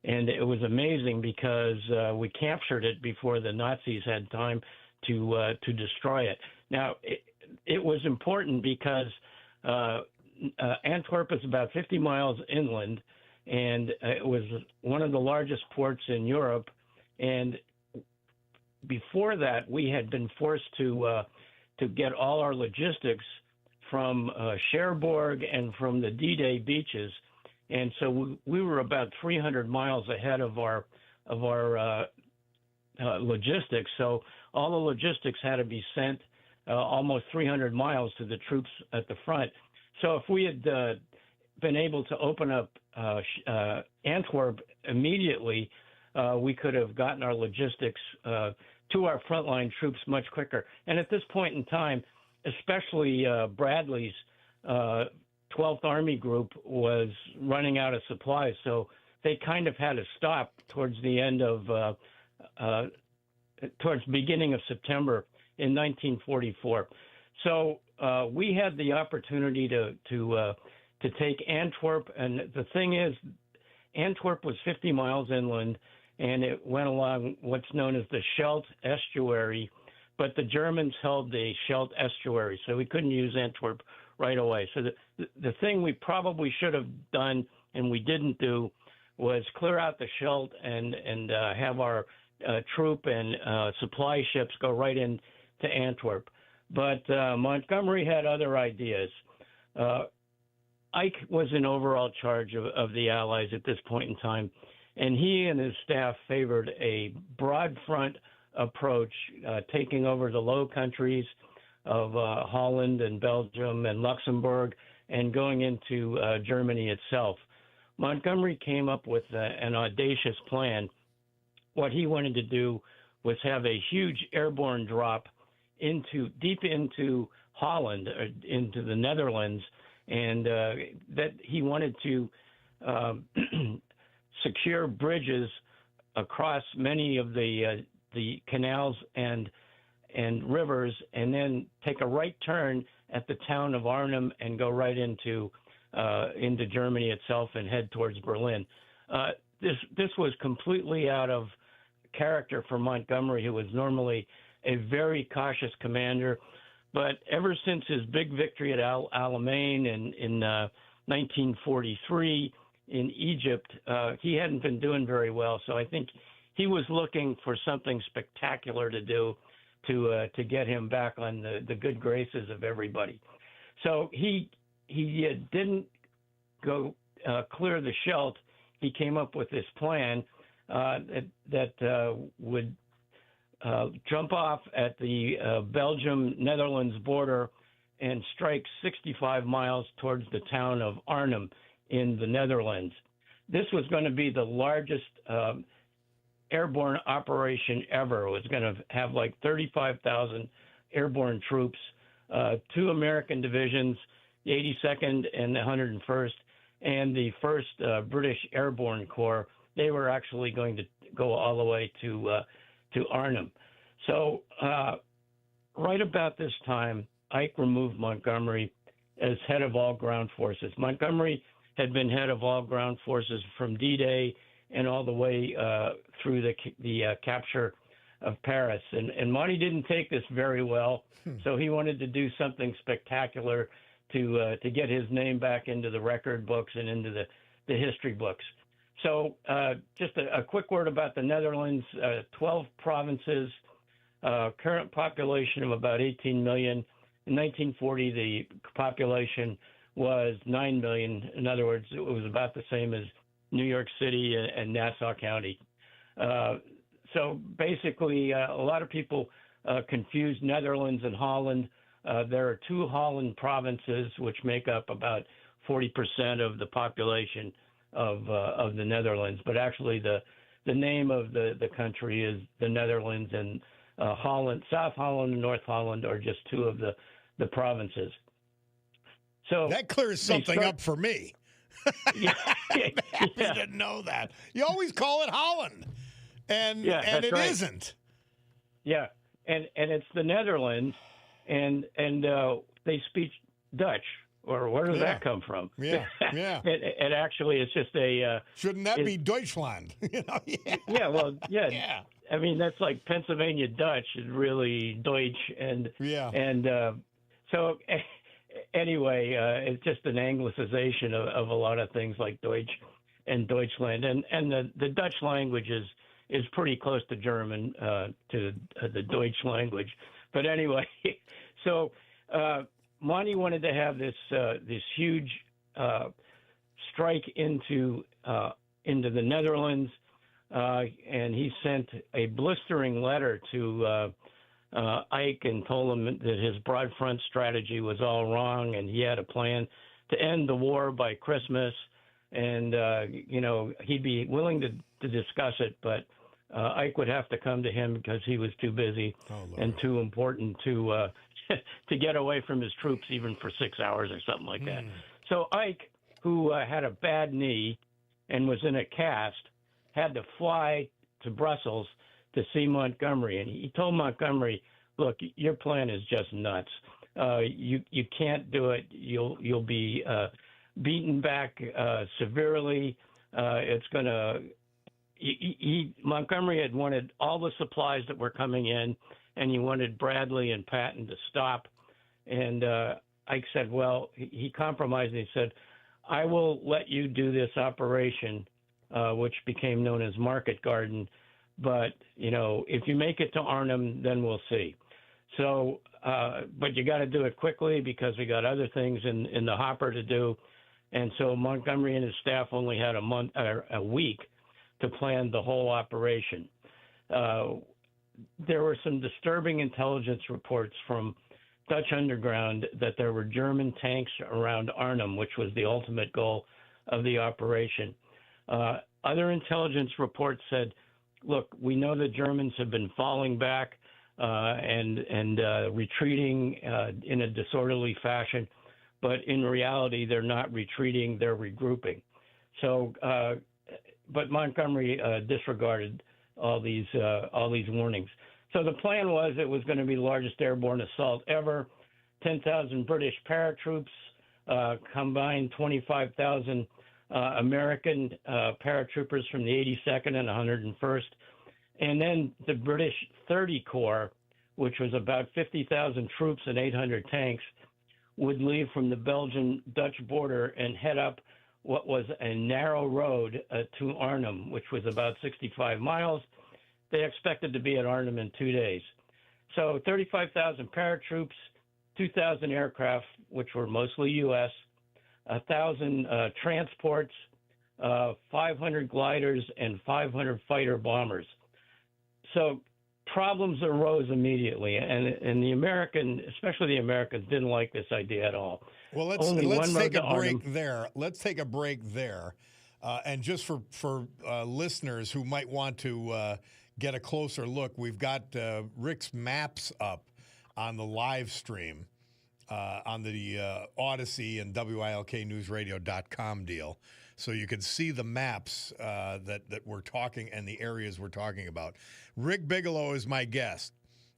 And it was amazing because we captured it before the Nazis had time to destroy it. Now, it was important because Antwerp is about 50 miles inland, and it was one of the largest ports in Europe. And before that, we had been forced to get all our logistics from Cherbourg and from the D-Day beaches. And so we were about 300 miles ahead of our logistics. So all the logistics had to be sent almost 300 miles to the troops at the front. So if we had been able to open up Antwerp immediately, we could have gotten our logistics to our frontline troops much quicker. And at this point in time, especially Bradley's 12th Army Group was running out of supplies, so they kind of had to stop towards the end of towards beginning of September in 1944. So we had the opportunity to take Antwerp, and the thing is, Antwerp was 50 miles inland, and it went along what's known as the Scheldt Estuary, but the Germans held the Scheldt Estuary, so we couldn't use Antwerp right away. So the thing we probably should have done, and we didn't do, was clear out the Scheldt and have our troop and supply ships go right into Antwerp. But Montgomery had other ideas. Ike was in overall charge of the Allies at this point in time, and he and his staff favored a broad front approach, taking over the Low Countries of Holland and Belgium and Luxembourg and going into Germany itself. Montgomery came up with an audacious plan. What he wanted to do was have a huge airborne drop deep into Holland, or into the Netherlands, and that he wanted to secure bridges across many of the canals and rivers, and then take a right turn at the town of Arnhem and go right into Germany itself and head towards Berlin. This was completely out of character for Montgomery, who was normally a very cautious commander. But ever since his big victory at Alamein in 1943 in Egypt, he hadn't been doing very well. So I think he was looking for something spectacular to do to get him back on the good graces of everybody. So he didn't go clear the Scheldt. He came up with this plan that would jump off at the Belgium-Netherlands border and strike 65 miles towards the town of Arnhem in the Netherlands. This was going to be the largest airborne operation ever. It was going to have like 35,000 airborne troops, 2 American divisions, the 82nd and the 101st, and the 1st British Airborne Corps. They were actually going to go all the way to Arnhem. So right about this time, Ike removed Montgomery as head of all ground forces. Montgomery had been head of all ground forces from D-Day and all the way through the capture of Paris. And Monty didn't take this very well, so he wanted to do something spectacular to get his name back into the record books and into the history books. So just a quick word about the Netherlands, 12 provinces, current population of about 18 million. In 1940, the population was 9 million. In other words, it was about the same as New York City and Nassau County. So basically, a lot of people confuse Netherlands and Holland. There are 2 Holland provinces, which make up about 40% of the population of the Netherlands. But actually, the name of the country is the Netherlands, and Holland, South Holland and North Holland are just 2 of the provinces. So that clears something up for me. Yeah, I didn't know that. You always call it Holland, and it right. isn't. Yeah, and it's the Netherlands, and they speak Dutch. Or where does that come from? Yeah, yeah. It actually is just a. Shouldn't that be Deutschland? Yeah, well, yeah. I mean, that's like Pennsylvania Dutch is really Deutsch, and so anyway, it's just an anglicization of a lot of things like Deutsch and Deutschland, and the Dutch language is pretty close to German, to the Deutsch language. But anyway, so Monty wanted to have this huge strike into the Netherlands, and he sent a blistering letter to Ike and told him that his broad front strategy was all wrong, and he had a plan to end the war by Christmas, and he'd be willing to discuss it, but Ike would have to come to him because he was too busy and too important to get away from his troops even for 6 hours or something like that. So Ike, who had a bad knee and was in a cast, had to fly to Brussels to see Montgomery, and he told Montgomery, "Look, your plan is just nuts. You can't do it. You'll be beaten back severely. It's going to." Montgomery had wanted all the supplies that were coming in, and he wanted Bradley and Patton to stop. And Ike said, "Well," he compromised. And he said, "I will let you do this operation," which became known as Market Garden. "But if you make it to Arnhem, then we'll see." So, but you got to do it quickly because we got other things in the hopper to do. And so Montgomery and his staff only had a week to plan the whole operation. There were some disturbing intelligence reports from Dutch underground that there were German tanks around Arnhem, which was the ultimate goal of the operation. Other intelligence reports said, "Look, we know the Germans have been falling back and retreating in a disorderly fashion, but in reality, they're not retreating; they're regrouping." So, but Montgomery disregarded all these warnings. So the plan was it was going to be the largest airborne assault ever. 10,000 British paratroops, combined 25,000 American paratroopers from the 82nd and 101st. And then the British 30 Corps, which was about 50,000 troops and 800 tanks, would leave from the Belgian-Dutch border and head up what was a narrow road to Arnhem, which was about 65 miles. They expected to be at Arnhem in 2 days. So 35,000 paratroops, 2,000 aircraft, which were mostly U.S., 1,000 transports, 500 gliders, and 500 fighter bombers. So problems arose immediately, and the especially the Americans, didn't like this idea at all. Well, let's take a break there. Let's take a break there. And just for listeners who might want to get a closer look, we've got Rick's maps up on the live stream on the Odyssey and WILKnewsradio.com deal. So you can see the maps that we're talking and the areas we're talking about. Rick Bigelow is my guest.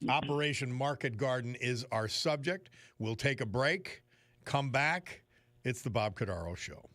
Operation Market Garden is our subject. We'll take a break. Come back. It's the Bob Cordaro Show.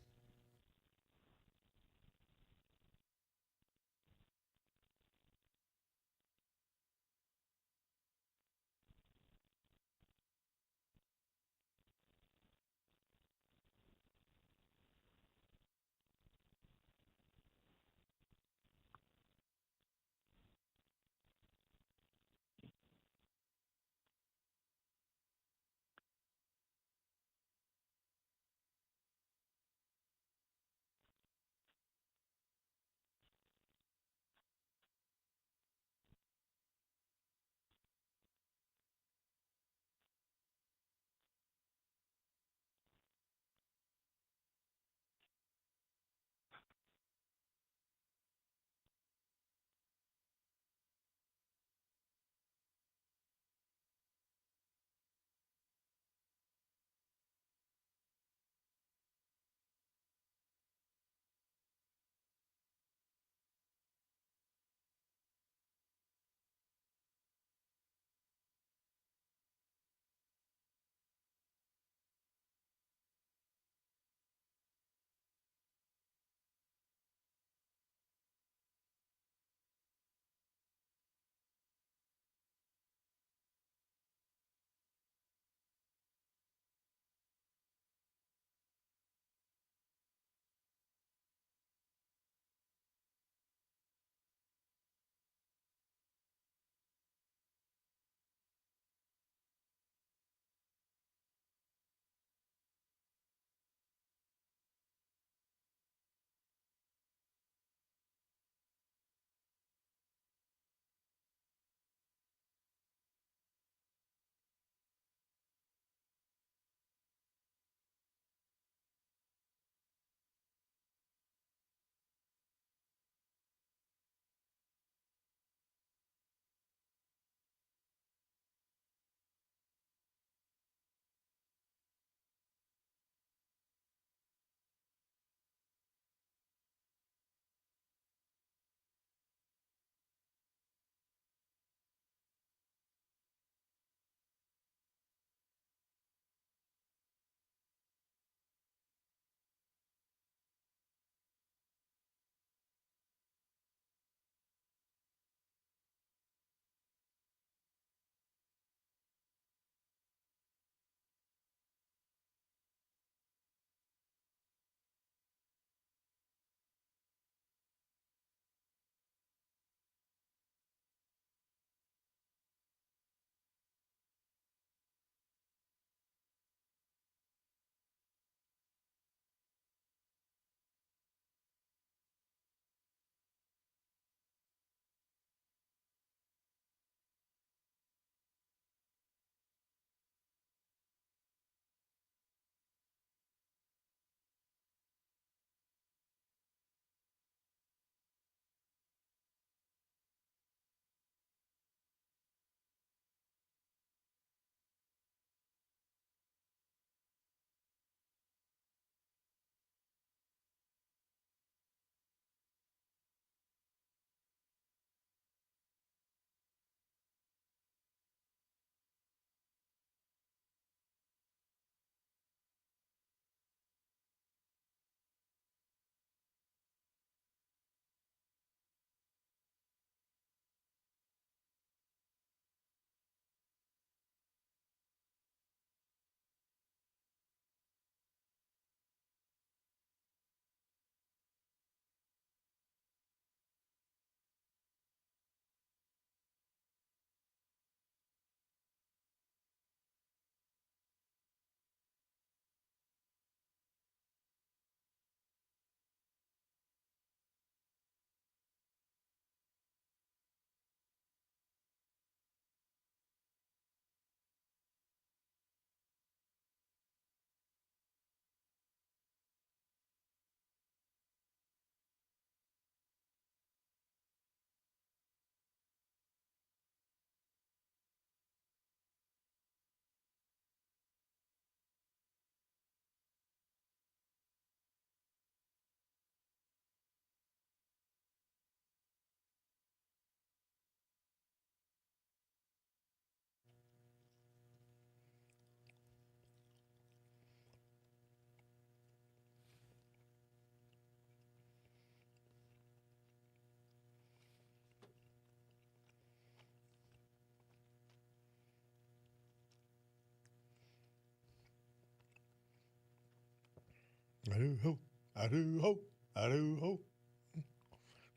I-do-ho, I-do-ho, I-do-ho.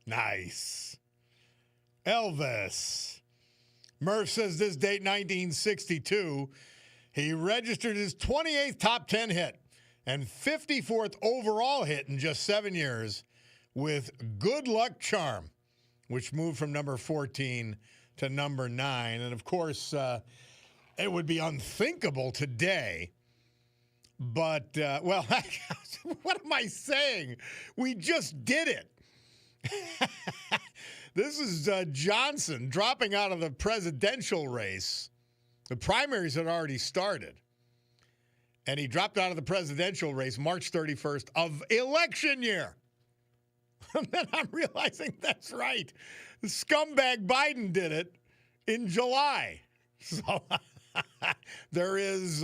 Nice. Elvis. Murph says this date, 1962, he registered his 28th top 10 hit and 54th overall hit in just 7 years with Good Luck Charm, which moved from number 14 to number 9. And, of course, it would be unthinkable today. But, well, what am I saying? We just did it. This is Johnson dropping out of the presidential race. The primaries had already started. And he dropped out of the presidential race March 31st of election year. And then I'm realizing that's right. The scumbag Biden did it in July. So there is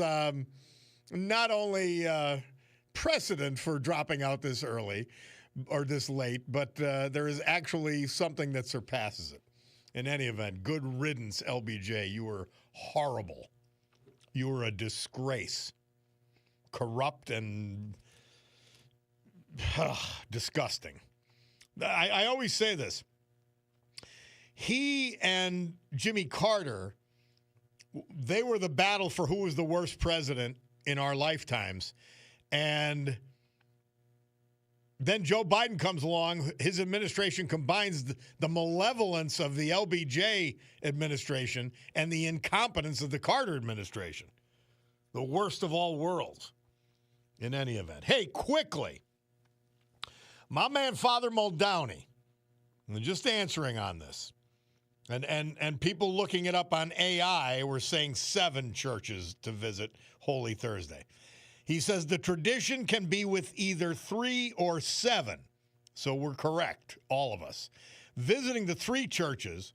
not only precedent for dropping out this early or this late, but there is actually something that surpasses it. In any event, good riddance, LBJ. You were horrible. You were a disgrace. Corrupt and disgusting. I always say this. He and Jimmy Carter, they were the battle for who was the worst president in our lifetimes. And then Joe Biden comes along. His administration combines the malevolence of the LBJ administration and the incompetence of the Carter administration. The worst of all worlds, in any event. Hey, quickly, my man Father Muldowney, just answering on this, and people looking it up on AI were saying 7 churches to visit Holy Thursday. He says the tradition can be with either 3 or 7. So we're correct, all of us. Visiting the 3 churches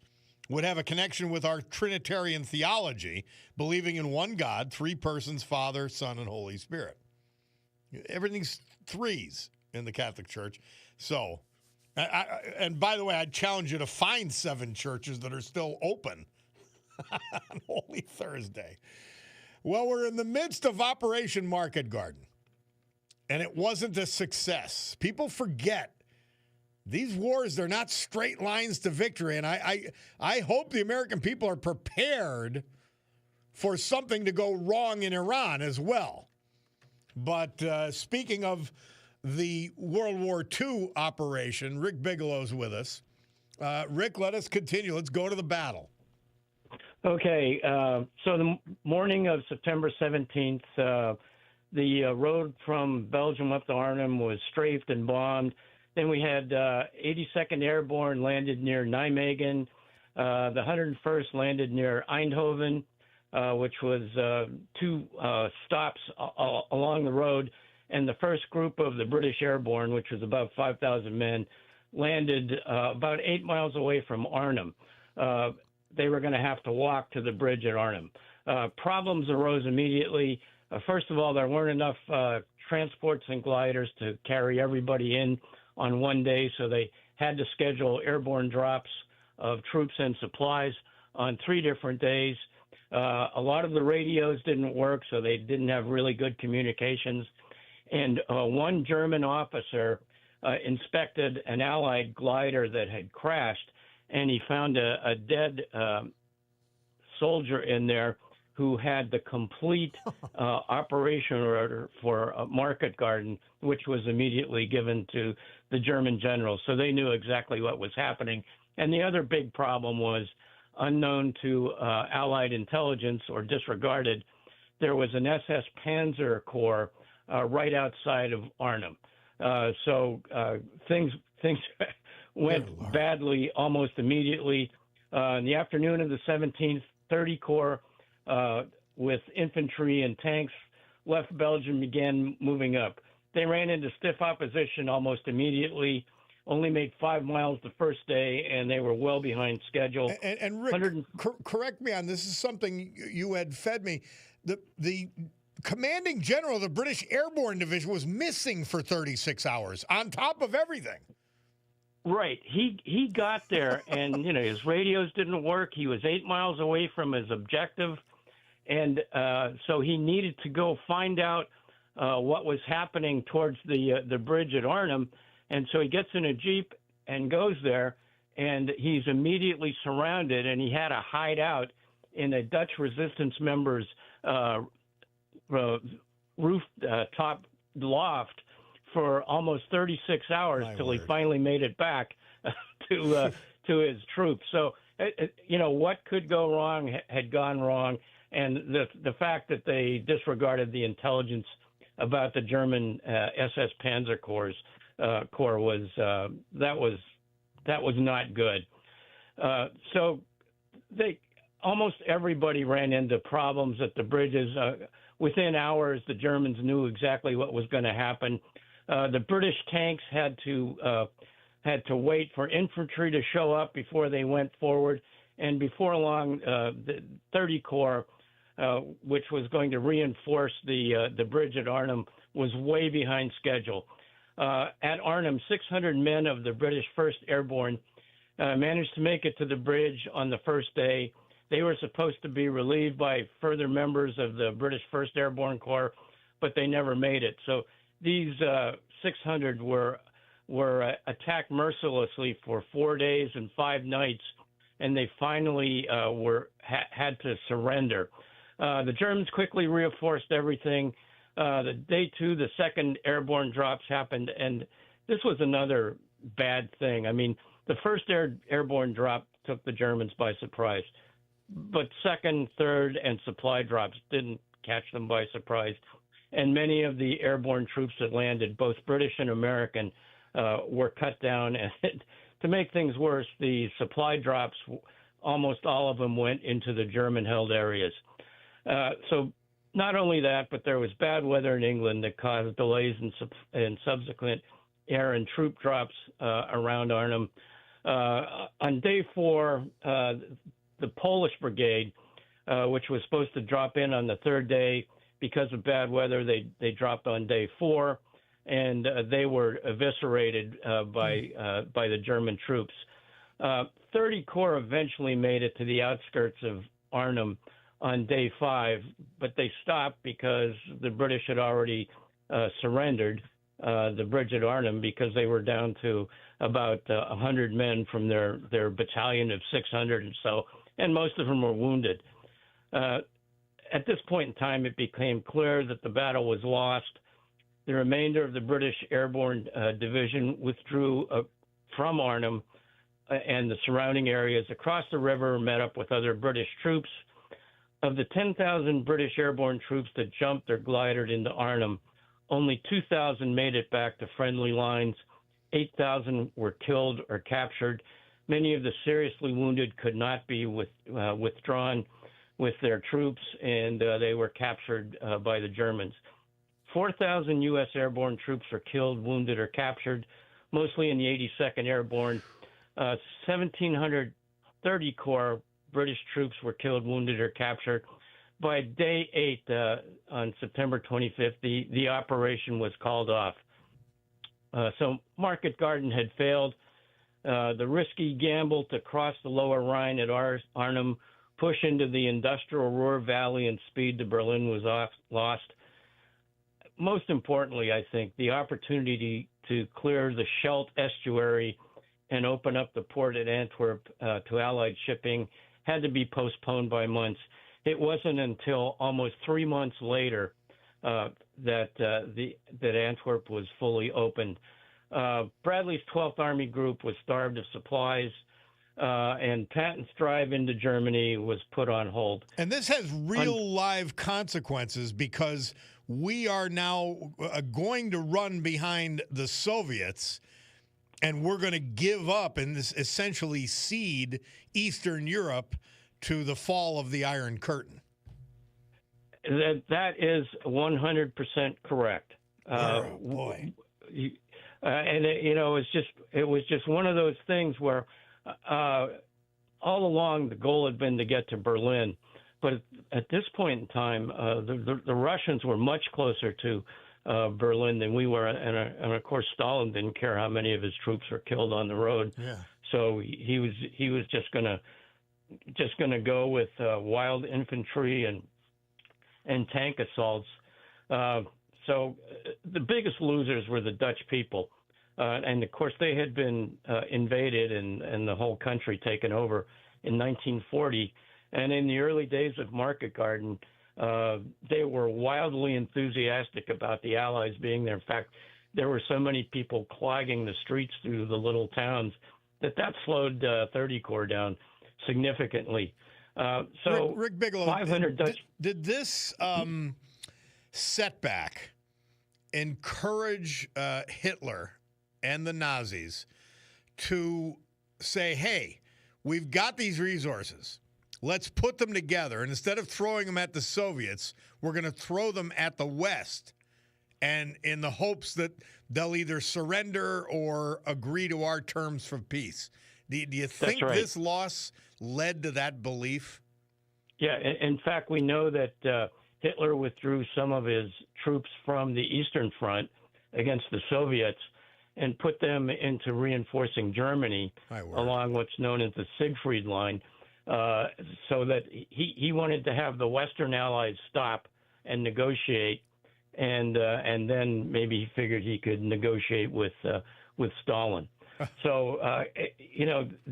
would have a connection with our Trinitarian theology, believing in one God, 3 persons, Father, Son, and Holy Spirit. Everything's 3s in the Catholic Church. So, and by the way, I'd challenge you to find 7 churches that are still open on Holy Thursday. Well, we're in the midst of Operation Market Garden, and it wasn't a success. People forget these wars, they're not straight lines to victory, and I hope the American people are prepared for something to go wrong in Iran as well. But speaking of the World War II operation, Rick Bigelow's with us. Rick, let us continue. Let's go to the battle. Okay, so the morning of September 17th, the road from Belgium up to Arnhem was strafed and bombed. Then we had 82nd Airborne landed near Nijmegen. The 101st landed near Eindhoven, which was 2 stops along the road. And the first group of the British Airborne, which was about 5,000 men, landed about 8 miles away from Arnhem. They were going to have to walk to the bridge at Arnhem. Problems arose immediately. First of all, there weren't enough transports and gliders to carry everybody in on one day, so they had to schedule airborne drops of troops and supplies on 3 different days. A lot of the radios didn't work, so they didn't have really good communications. And one German officer inspected an Allied glider that had crashed, and he found a dead soldier in there who had the complete operation order for Market Garden, which was immediately given to the German generals. So they knew exactly what was happening. And the other big problem was, unknown to Allied intelligence or disregarded, there was an SS Panzer Corps right outside of Arnhem. So things went badly almost immediately. In the afternoon of the 17th, 30 Corps with infantry and tanks left Belgium, began moving up. They ran into stiff opposition almost immediately, only made 5 miles the first day, and they were well behind schedule. And Rick, correct me on this. Is something you had fed me. The commanding general of the British Airborne Division was missing for 36 hours on top of everything. Right. He got there, and his radios didn't work. He was 8 miles away from his objective, and so he needed to go find out what was happening towards the bridge at Arnhem, and so he gets in a jeep and goes there, and he's immediately surrounded, and he had to hide out in a Dutch resistance member's roof top loft for almost 36 hours till he finally made it back to his troops. So, what could go wrong had gone wrong, and the fact that they disregarded the intelligence about the German SS Panzer Corps was that was not good. So almost everybody ran into problems at the bridges. Within hours, the Germans knew exactly what was going to happen. The British tanks had to wait for infantry to show up before they went forward, and before long, the 30 Corps, which was going to reinforce the bridge at Arnhem, was way behind schedule. At Arnhem, 600 men of the British 1st Airborne managed to make it to the bridge on the first day. They were supposed to be relieved by further members of the British 1st Airborne Corps, but they never made it. So these 600 were attacked mercilessly for 4 days and 5 nights, and they finally had to surrender. The Germans quickly reinforced everything. The day 2, the 2nd Airborne drops happened, and this was another bad thing. I mean, the 1st Airborne drop took the Germans by surprise, but 2nd, 3rd, and supply drops didn't catch them by surprise. And many of the airborne troops that landed, both British and American, were cut down. And to make things worse, the supply drops, almost all of them went into the German-held areas. So not only that, but there was bad weather in England that caused delays in subsequent air and troop drops around Arnhem. On day 4, the Polish brigade, which was supposed to drop in on the 3rd day, because of bad weather, they dropped on day 4, and they were eviscerated by the German troops. 30 Corps eventually made it to the outskirts of Arnhem on day 5, but they stopped because the British had already surrendered the bridge at Arnhem, because they were down to about 100 men from their battalion of 600 and so, and most of them were wounded. At this point in time, it became clear that the battle was lost. The remainder of the British Airborne Division withdrew from Arnhem and the surrounding areas across the river, met up with other British troops. Of the 10,000 British airborne troops that jumped or glided into Arnhem, only 2,000 made it back to friendly lines. 8,000 were killed or captured. Many of the seriously wounded could not be withdrawn with their troops, and they were captured by the Germans. 4,000 U.S. airborne troops were killed, wounded, or captured, mostly in the 82nd Airborne. 1,730 Corps British troops were killed, wounded, or captured. By day 8, on September 25th, the operation was called off. So Market Garden had failed. The risky gamble to cross the lower Rhine at Arnhem, push into the industrial Ruhr Valley, and speed to Berlin was lost. Most importantly, I think, the opportunity to clear the Scheldt estuary and open up the port at Antwerp to Allied shipping had to be postponed by months. It wasn't until almost 3 months later that Antwerp was fully opened. Bradley's 12th Army Group was starved of supplies, and Patton's drive into Germany was put on hold. And this has real live consequences, because we are now going to run behind the Soviets, and we're going to give up and essentially cede Eastern Europe to the fall of the Iron Curtain. That is 100% correct. Oh, boy. And it was just one of those things where all along the goal had been to get to Berlin, but at this point in time, the Russians were much closer to Berlin than we were, and of course Stalin didn't care how many of his troops were killed on the road. Yeah. So he was just gonna go with wild infantry and tank assaults. So the biggest losers were the Dutch people. And of course, they had been invaded and the whole country taken over in 1940. And in the early days of Market Garden, they were wildly enthusiastic about the Allies being there. In fact, there were so many people clogging the streets through the little towns that slowed 30 Corps down significantly. So Rick Bigelow, 500 Dutch. Did this setback encourage Hitler and the Nazis to say, hey, we've got these resources. Let's put them together. And instead of throwing them at the Soviets, we're going to throw them at the West, and in the hopes that they'll either surrender or agree to our terms for peace. Do you think this loss led to that belief? Yeah. In fact, we know that Hitler withdrew some of his troops from the Eastern Front against the Soviets and put them into reinforcing Germany along what's known as the Siegfried Line, so that he wanted to have the Western Allies stop and negotiate, and then maybe he figured he could negotiate with Stalin. So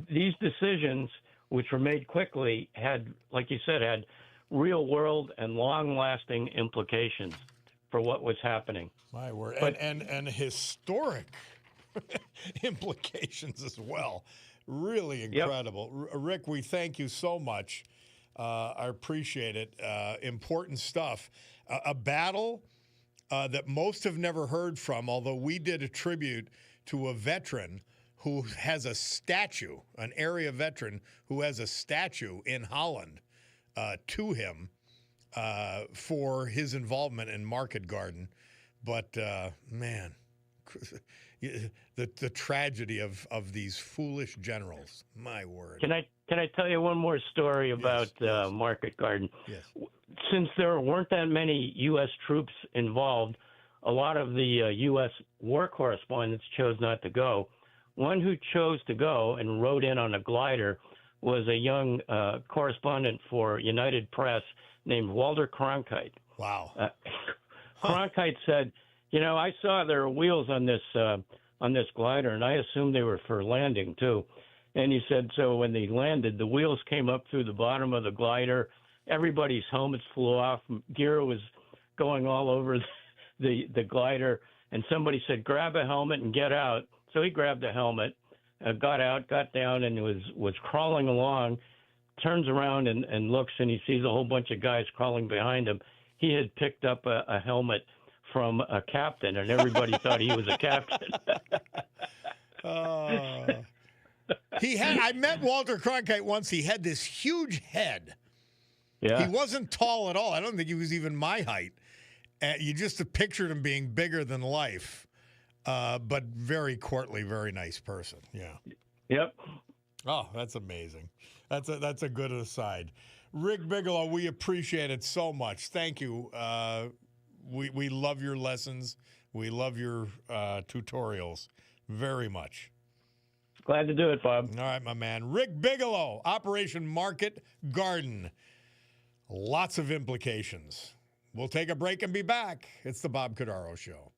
these decisions, which were made quickly, had, like you said, had real world and long lasting implications for what was happening. My word, but, and historic implications as well. Really incredible. Yep. Rick, we thank you so much. I appreciate it. Important stuff. A battle that most have never heard from, although we did a tribute to a veteran who has a statue, an area veteran who has a statue in Holland to him for his involvement in Market Garden. But, man, the tragedy of these foolish generals, my word. Can I tell you one more story about Market Garden? Yes. Since there weren't that many U.S. troops involved, a lot of the U.S. war correspondents chose not to go. One who chose to go and rode in on a glider was a young correspondent for United Press named Walter Cronkite. Wow. Cronkite said, I saw there were wheels on this glider, and I assumed they were for landing too. And he said, so when they landed, the wheels came up through the bottom of the glider. Everybody's helmets flew off. Gear was going all over the glider. And somebody said, grab a helmet and get out. So he grabbed a helmet, got out, got down, and was crawling along, turns around and looks, and he sees a whole bunch of guys crawling behind him. He had picked up a helmet from a captain, and everybody thought he was a captain. I met Walter Cronkite once. He had this huge head. Yeah. He wasn't tall at all. I don't think he was even my height. You just pictured him being bigger than life, but very courtly, very nice person. Yeah. Yep. Oh, that's amazing. That's a good aside. Rick Bigelow, we appreciate it so much. Thank you. We love your lessons. We love your tutorials very much. Glad to do it, Bob. All right, my man. Rick Bigelow, Operation Market Garden. Lots of implications. We'll take a break and be back. It's the Bob Cordaro Show.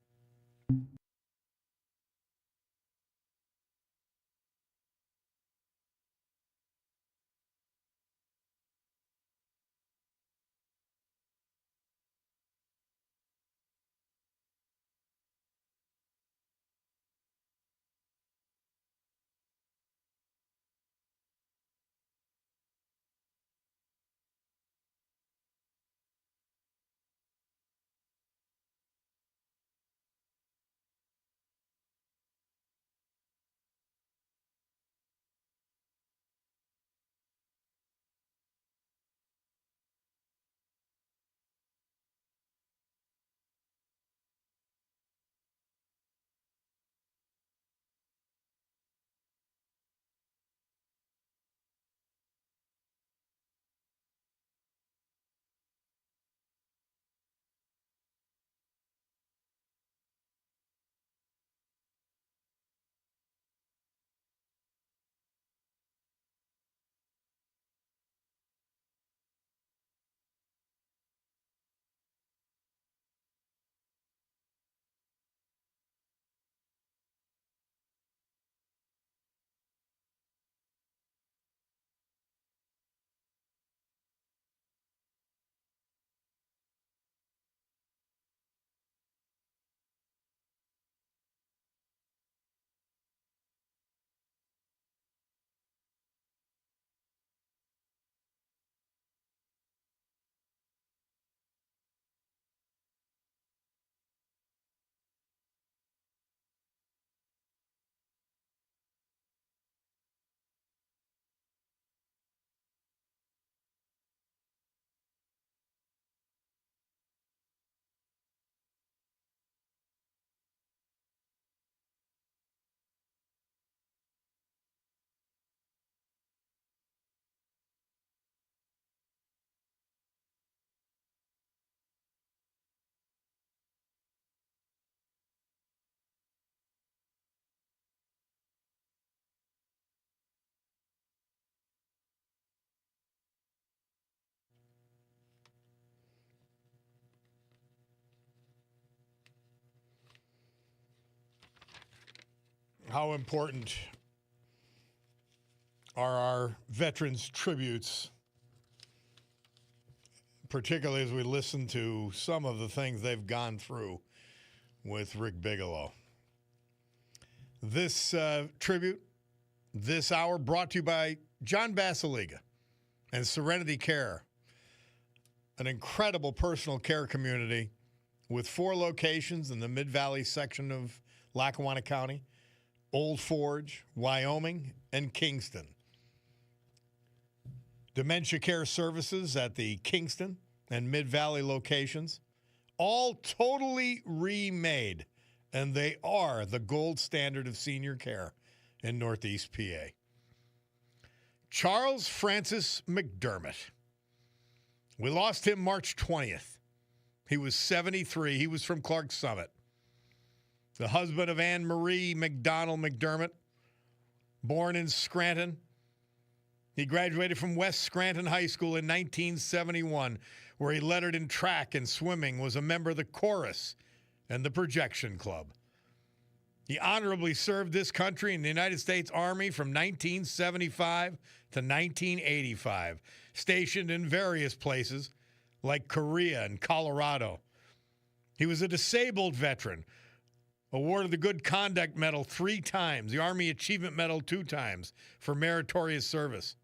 how important are our veterans' tributes, particularly as we listen to some of the things they've gone through with Rick Bigelow. This tribute, this hour, brought to you by John Basiliga and Serenity Care, an incredible personal care community with 4 locations in the Mid-Valley section of Lackawanna County, Old Forge, Wyoming, and Kingston. Dementia care services at the Kingston and Mid-Valley locations, all totally remade, and they are the gold standard of senior care in Northeast PA. Charles Francis McDermott. We lost him March 20th. He was 73. He was from Clark Summit. The husband of Anne Marie McDonald McDermott, born in Scranton. He graduated from West Scranton High School in 1971, where he lettered in track and swimming, was a member of the chorus and the projection club. He honorably served this country in the United States Army from 1975 to 1985, stationed in various places like Korea and Colorado. He was a disabled veteran, awarded the Good Conduct Medal 3 times, the Army Achievement Medal 2 times for meritorious service.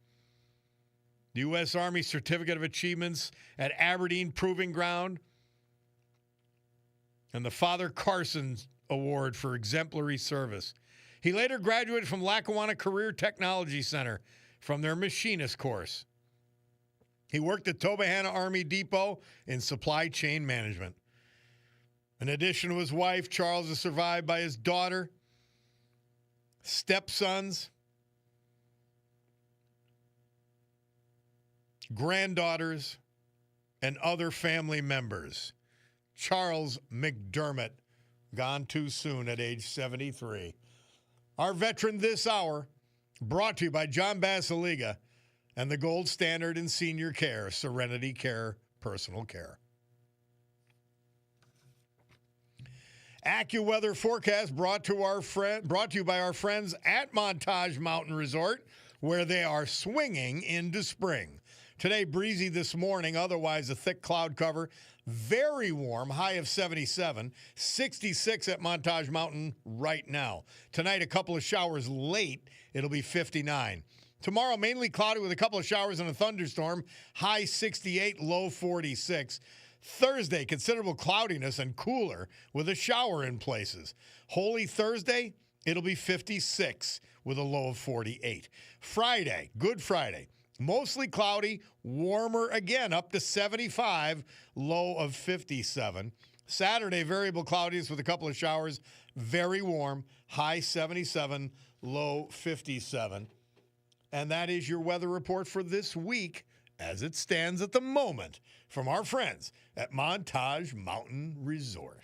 The U.S. Army Certificate of Achievements at Aberdeen Proving Ground, and the Father Carson Award for exemplary service. He later graduated from Lackawanna Career Technology Center from their machinist course. He worked at Tobyhanna Army Depot in supply chain management. In addition to his wife, Charles is survived by his daughter, stepsons, granddaughters, and other family members. Charles McDermott, gone too soon at age 73. Our veteran this hour, brought to you by John Basiliga and the gold standard in senior care, Serenity Care Personal Care. AccuWeather forecast brought to you by our friends at Montage Mountain Resort, where they are swinging into spring. Today, breezy this morning, otherwise a thick cloud cover. Very warm, high of 77, 66 at Montage Mountain right now. Tonight, a couple of showers late, it'll be 59. Tomorrow, mainly cloudy with a couple of showers and a thunderstorm, high 68, low 46. Thursday, considerable cloudiness and cooler with a shower in places. Holy Thursday, it'll be 56 with a low of 48. Friday, Good Friday, mostly cloudy, warmer again, up to 75, low of 57. Saturday, variable cloudiness with a couple of showers, very warm, high 77, low 57. And that is your weather report for this week as it stands at the moment from our friends at Montage Mountain Resort.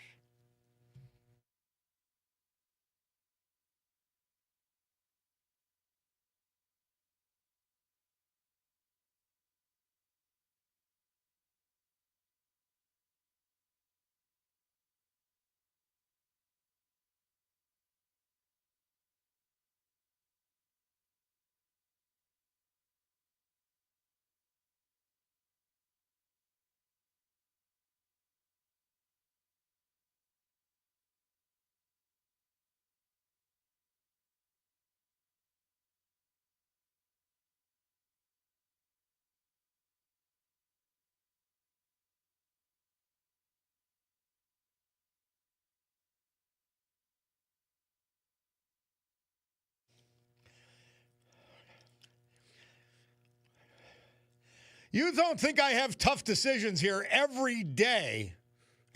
You don't think I have tough decisions here every day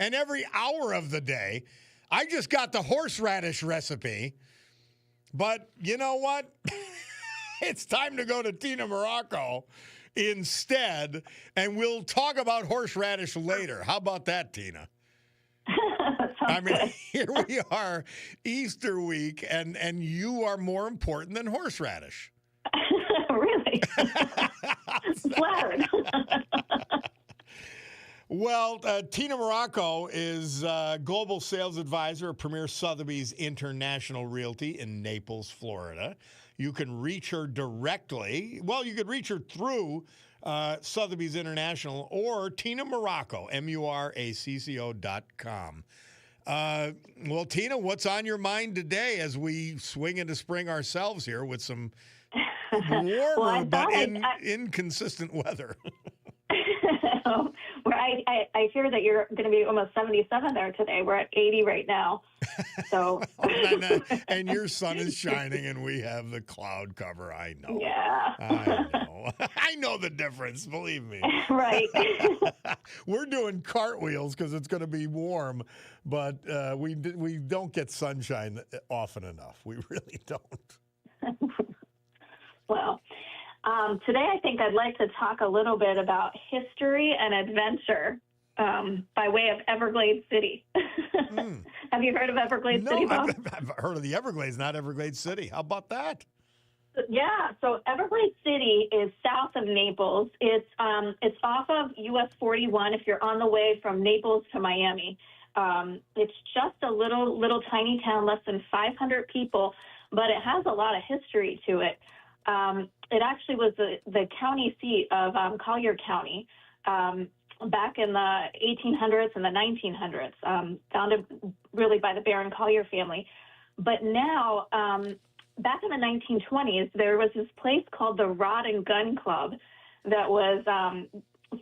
and every hour of the day. I just got the horseradish recipe. But you know what? It's time to go to Tina Morocco instead, and we'll talk about horseradish later. How about that, Tina? I mean, here we are, Easter week, and you are more important than horseradish. Really? Flattered. Well, Tina Morocco is Global Sales Advisor at Premier Sotheby's International Realty in Naples, Florida. You can reach her directly. Well, you could reach her through Sotheby's International or Tina Morocco, MURACCO.com. Well, Tina, what's on your mind today as we swing into spring ourselves here with some warmer but inconsistent weather? Where I hear that you're going to be almost 77 there today. We're at 80 right now. So and your sun is shining and we have the cloud cover. I know. Yeah. I know. I know the difference, believe me. Right. We're doing cartwheels because it's going to be warm, but we don't get sunshine often enough. We really don't. Well, today I think I'd like to talk a little bit about history and adventure by way of Everglades City. Have you heard of Everglades City, Bob? I've heard of the Everglades, not Everglades City. How about that? Yeah, so Everglades City is south of Naples. It's off of US 41 if you're on the way from Naples to Miami. It's just a little tiny town, less than 500 people, but it has a lot of history to it. It actually was the county seat of Collier County back in the 1800s and the 1900s, founded really by the Baron Collier family. But now, back in the 1920s, there was this place called the Rod and Gun Club that was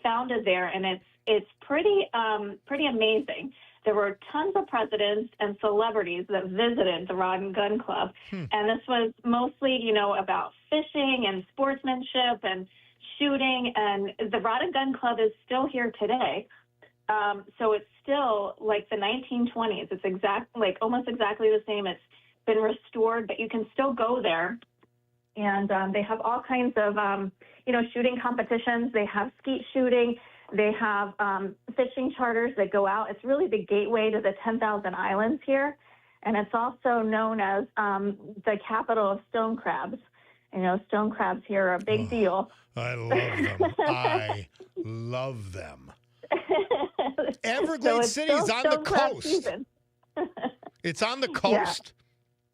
founded there, and it's pretty amazing. There were tons of presidents and celebrities that visited the Rod and Gun Club. And this was mostly, about fishing and sportsmanship and shooting. And the Rod and Gun Club is still here today. So it's still like the 1920s. It's almost exactly the same. It's been restored, but you can still go there. And they have all kinds of, shooting competitions. They have skeet shooting. They have fishing charters that go out. It's really the gateway to the 10,000 islands here. And it's also known as the capital of stone crabs. Stone crabs here are a big deal. I love them. I love them. Everglades City is on the coast. It's on the coast.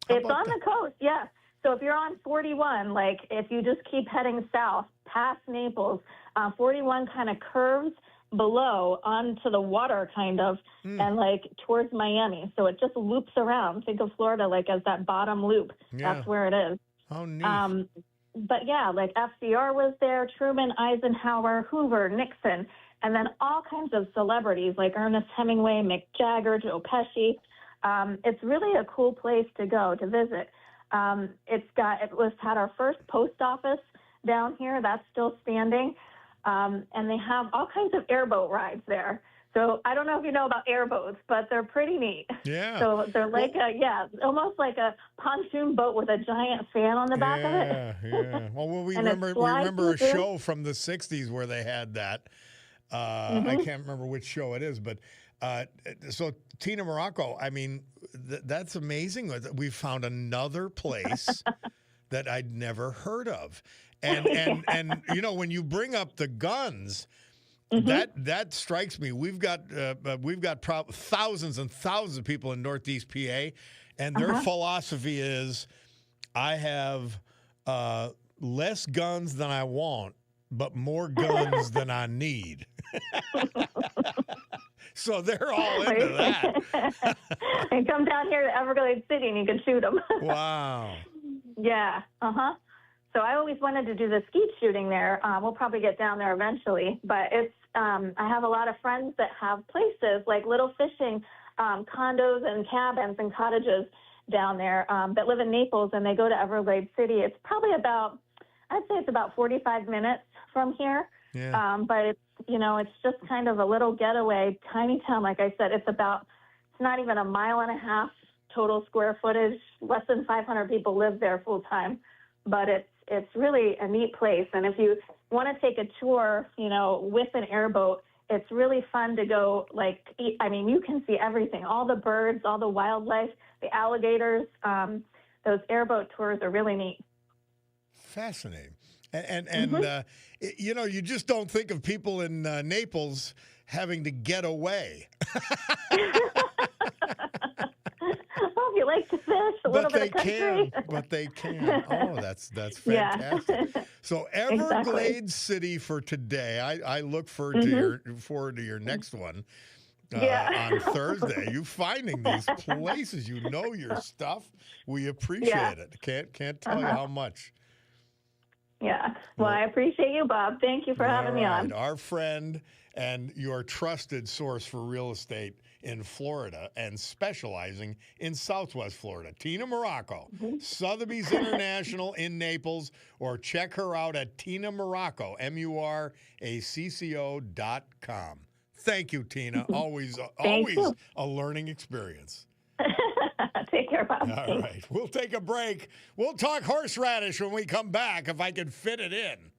Yeah. It's on the coast, yeah. So if you're on 41, if you just keep heading south past Naples, 41 kind of curves below onto the water kind of and towards Miami. So it just loops around. Think of Florida as that bottom loop. Yeah. That's where it is. Oh, neat. But yeah, FDR was there, Truman, Eisenhower, Hoover, Nixon, and then all kinds of celebrities like Ernest Hemingway, Mick Jagger, Joe Pesci. It's really a cool place to go to visit. Had our first post office down here. That's still standing. And they have all kinds of airboat rides there. So I don't know if you know about airboats, but they're pretty neat. Yeah. So they're almost like a pontoon boat with a giant fan on the back of it. Yeah. Well, we remember a show from the 60s where they had that. I can't remember which show it is, but so Tina Morocco, I mean, that's amazing. We found another place that I'd never heard of. And when you bring up the guns, that strikes me. We've got thousands and thousands of people in Northeast PA, and their philosophy is, I have less guns than I want, but more guns than I need. So they're all into that. And come down here to Everglades City and you can shoot them. Wow. Yeah. So I always wanted to do the skeet shooting there. We'll probably get down there eventually, but it's I have a lot of friends that have places like little fishing condos and cabins and cottages down there that live in Naples, and they go to Everglades City. It's probably I'd say it's about 45 minutes from here. Yeah. But it's just kind of a little getaway, tiny town. Like I said, it's not even a mile and a half total square footage. Less than 500 people live there full time, but it's really a neat place. And if you want to take a tour, with an airboat, it's really fun to go. You can see everything, all the birds, all the wildlife, the alligators. Those airboat tours are really neat. Fascinating. You know, you just don't think of people in Naples having to get away. Well, if you like to fish, a little bit of country. But they can. Oh, that's fantastic. Yeah. So Everglades City for today. I look forward to your next one. On Thursday. You finding these places, you know your stuff. We appreciate it. Can't tell you how much. Yeah. Well, I appreciate you, Bob. Thank you for having me on. Our friend and your trusted source for real estate in Florida and specializing in Southwest Florida, Tina Morocco, Sotheby's International in Naples, or check her out at Tina Morocco, MURACCO.com. Thank you, Tina. Always a learning experience. Take care, Bob. All right. We'll take a break. We'll talk horseradish when we come back, if I can fit it in.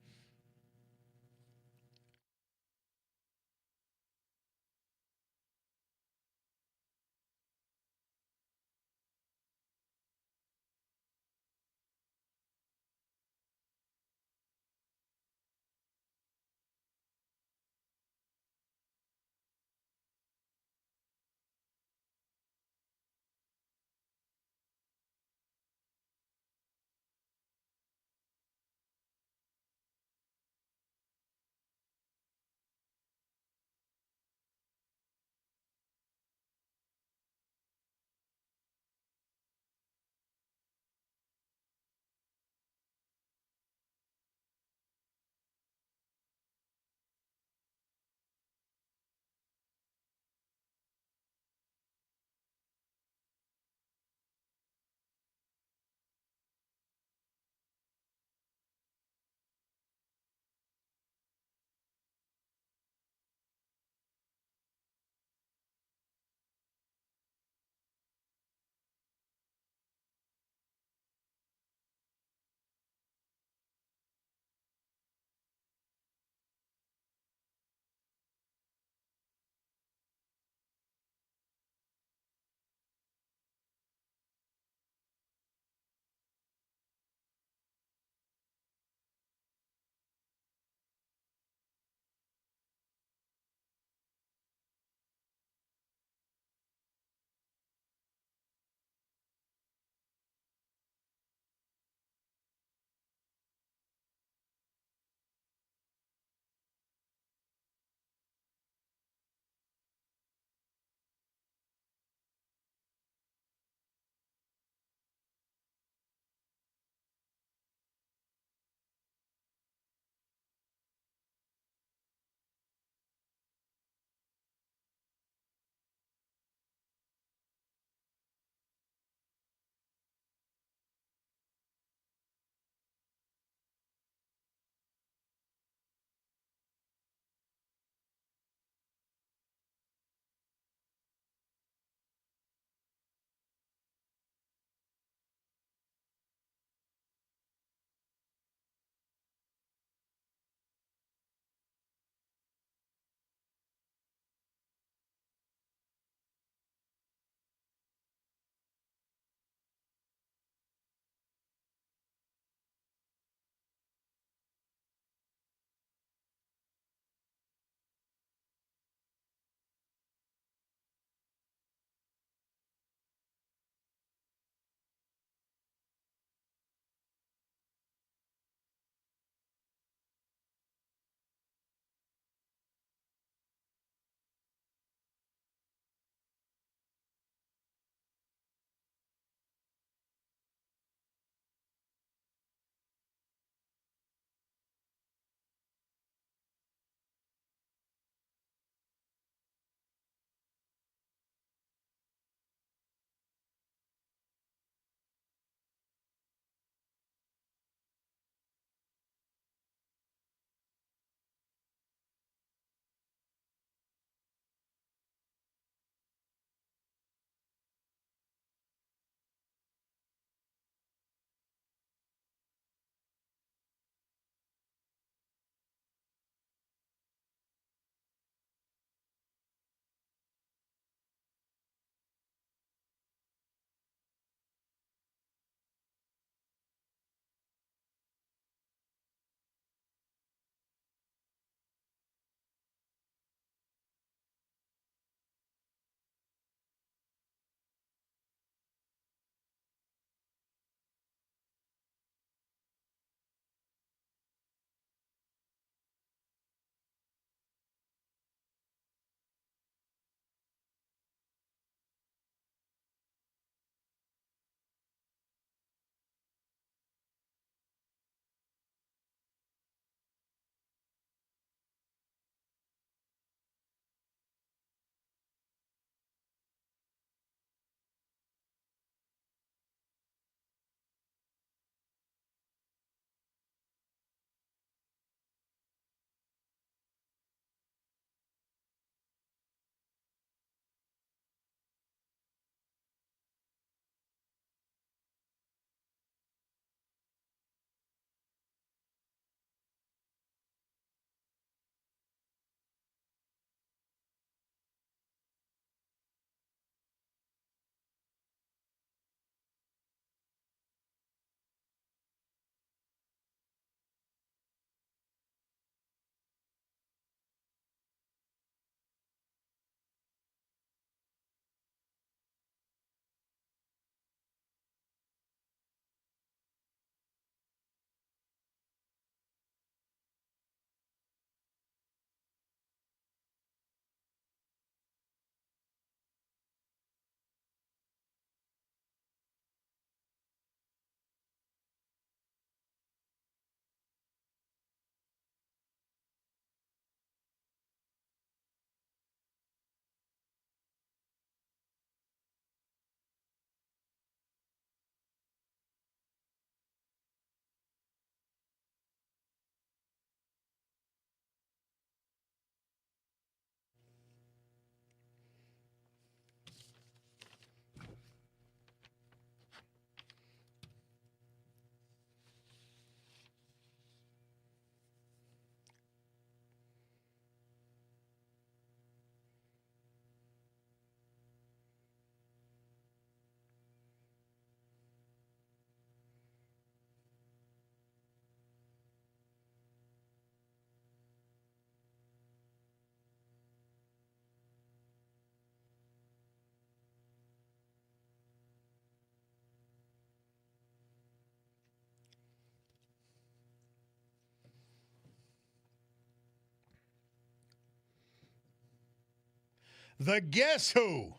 The Guess Who.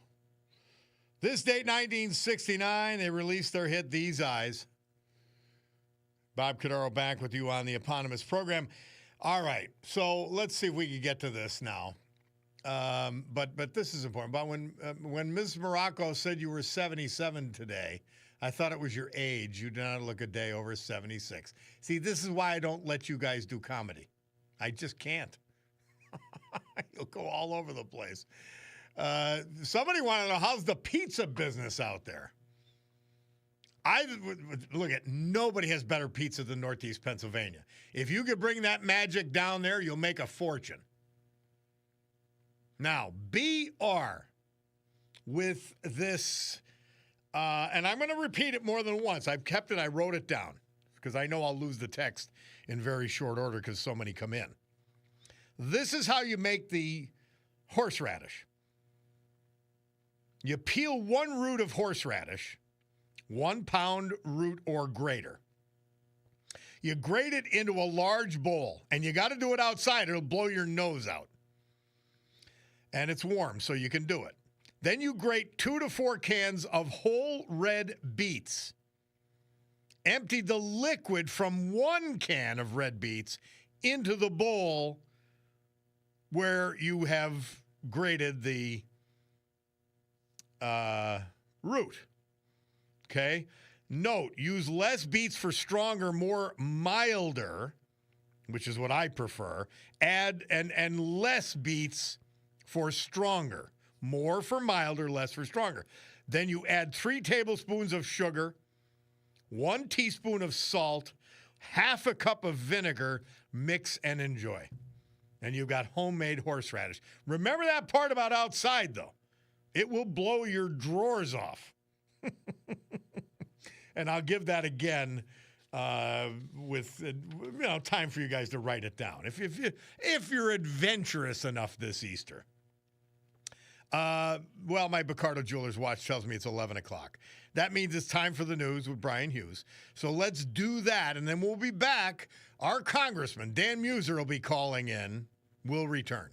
This date, 1969, they released their hit, These Eyes. Bob Cordaro back with you on the eponymous program. All right, so let's see if we can get to this now. But this is important. But when Ms. Morocco said you were 77 today, I thought it was your age. You do not look a day over 76. See, this is why I don't let you guys do comedy. I just can't. You'll go all over the place. Somebody wanted to know, how's the pizza business out there? Look at, nobody has better pizza than Northeast Pennsylvania. If you could bring that magic down there, you'll make a fortune. Now, BR with this, and I'm going to repeat it more than once. I've kept it, I wrote it down because I know I'll lose the text in very short order because so many come in. This is how you make the horseradish. You peel one root of horseradish, 1 pound root or greater. You grate it into a large bowl, and you got to do it outside. It'll blow your nose out. And it's warm, so you can do it. Then you grate 2 to 4 cans of whole red beets. Empty the liquid from 1 can of red beets into the bowl where you have grated the root. Okay? Note, use less beets for stronger, more milder, which is what I prefer. Add and less beets for stronger. More for milder, less for stronger. Then you add 3 tablespoons of sugar, 1 teaspoon of salt, half a cup of vinegar, mix and enjoy. And you've got homemade horseradish. Remember that part about outside, though. It will blow your drawers off. And I'll give that again with time for you guys to write it down. If you're adventurous enough this Easter. Well, my Bacardo Jewelers watch tells me it's 11 o'clock. That means it's time for the news with Brian Hughes. So let's do that, and then we'll be back. Our congressman, Dan Muser, will be calling in. We'll return.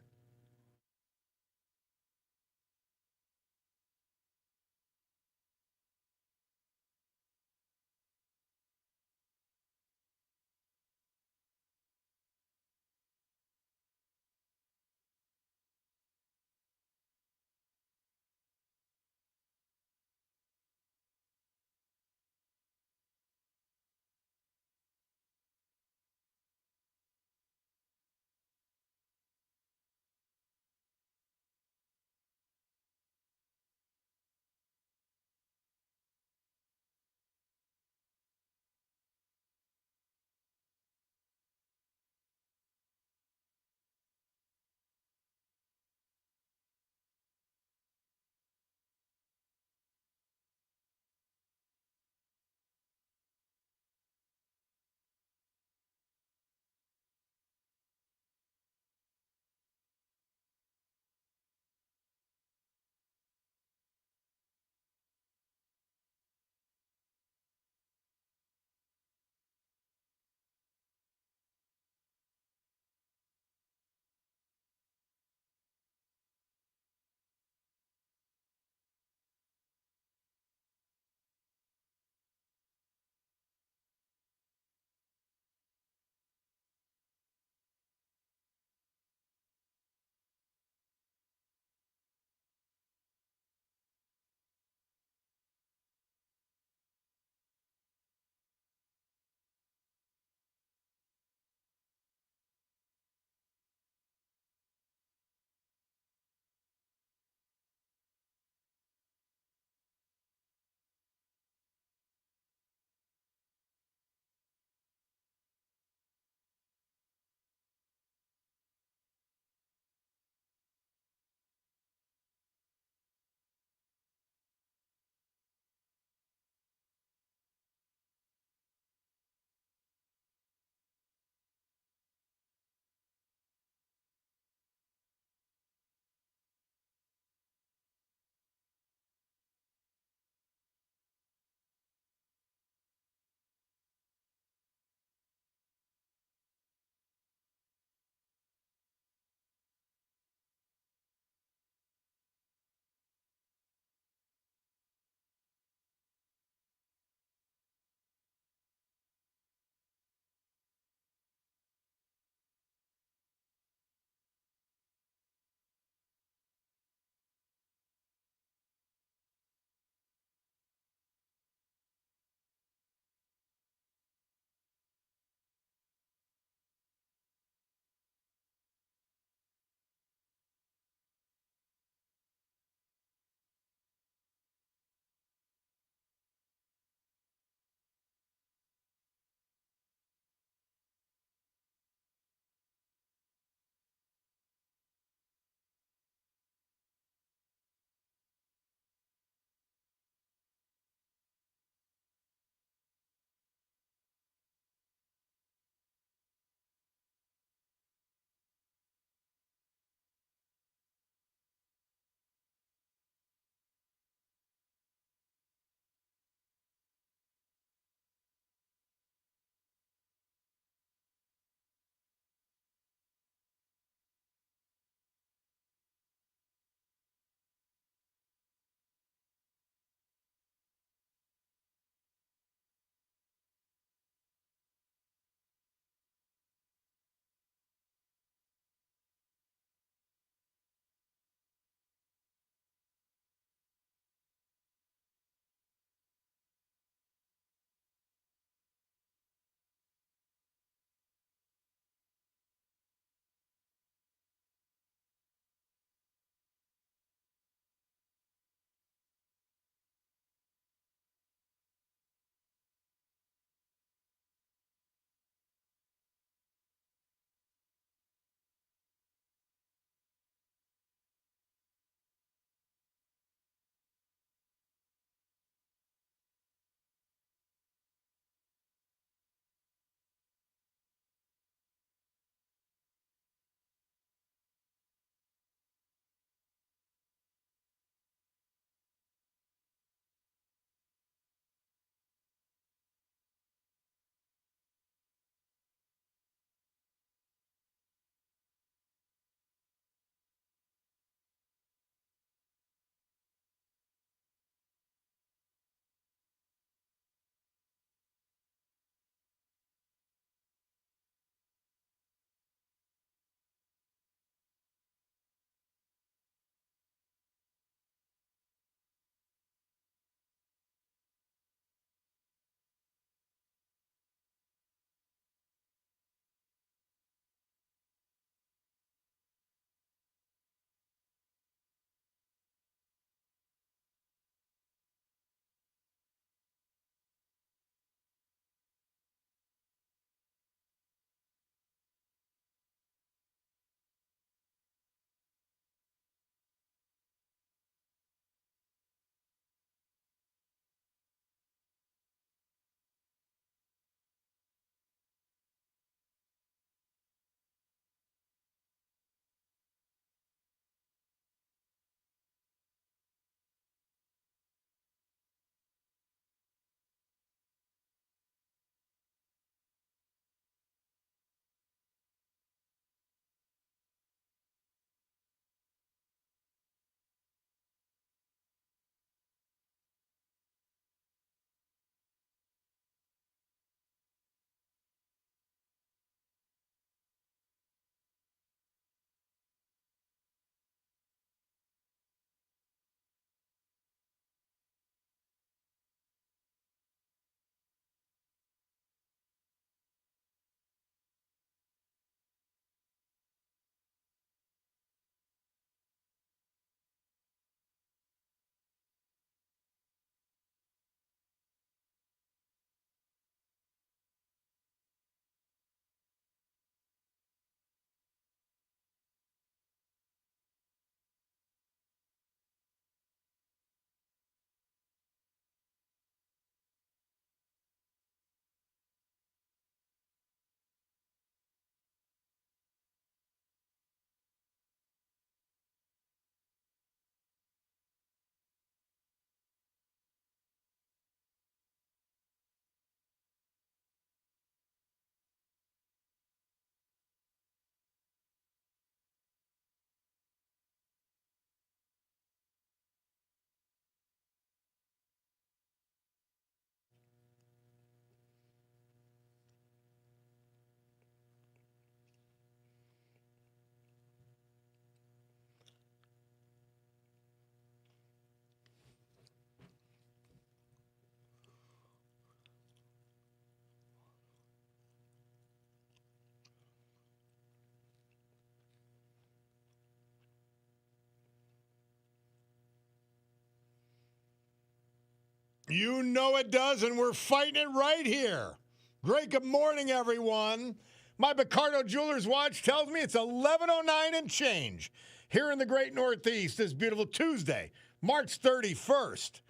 You know it does, and we're fighting it right here. Great good morning, everyone. My Cordaro Jewelers watch tells me it's 11:09 and change here in the great Northeast this beautiful Tuesday, March 31st,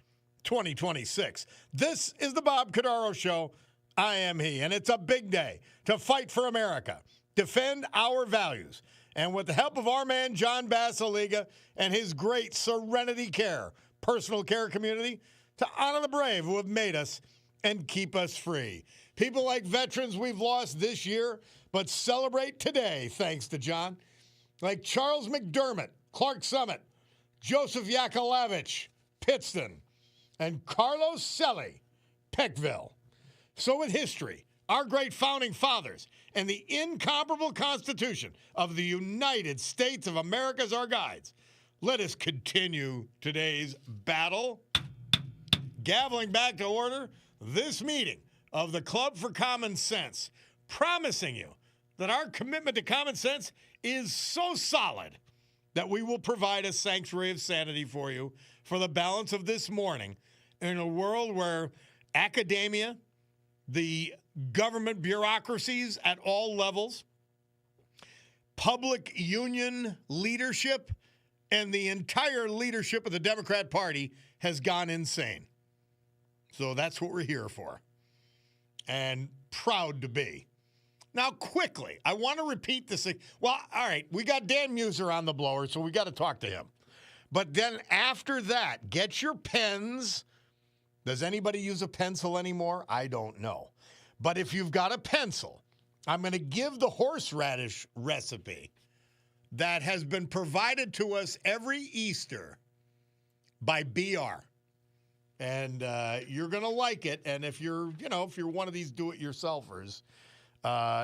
2026. This is the Bob Cordaro Show. I am he, and it's a big day to fight for America, defend our values, and with the help of our man John Basiliga and his great Serenity Care personal care community, to honor the brave who have made us and keep us free. People like veterans we've lost this year, but celebrate today, thanks to John, like Charles McDermott, Clark Summit, Joseph Yakovlevich, Pittston, and Carlos Selly, Peckville. So with history, our great founding fathers, and the incomparable Constitution of the United States of America as our guides, let us continue today's battle. Gaveling back to order this meeting of the Club for Common Sense, promising you that our commitment to common sense is so solid that we will provide a sanctuary of sanity for you for the balance of this morning in a world where academia, the government bureaucracies at all levels, public union leadership, and the entire leadership of the Democrat Party has gone insane. So that's what we're here for, and proud to be. Now, quickly, I want to repeat this. Well, all right, we got Dan Muser on the blower, so we got to talk to him. But then after that, get your pens. Does anybody use a pencil anymore? I don't know. But if you've got a pencil, I'm going to give the horseradish recipe that has been provided to us every Easter by BR. And you're going to like it. And if you're one of these do-it-yourselfers,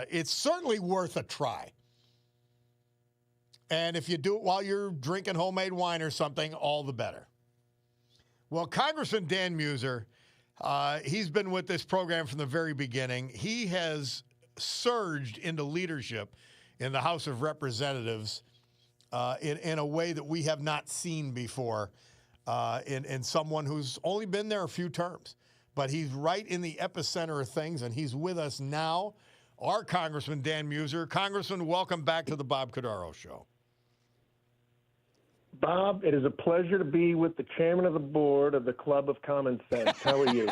it's certainly worth a try. And if you do it while you're drinking homemade wine or something, all the better. Well, Congressman Dan Muser, he's been with this program from the very beginning. He has surged into leadership in the House of Representatives in a way that we have not seen before. In someone who's only been there a few terms. But he's right in the epicenter of things, and he's with us now. Our Congressman, Dan Muser. Congressman, welcome back to the Bob Cordaro Show. Bob, it is a pleasure to be with the chairman of the board of the Club of Common Sense. How are you?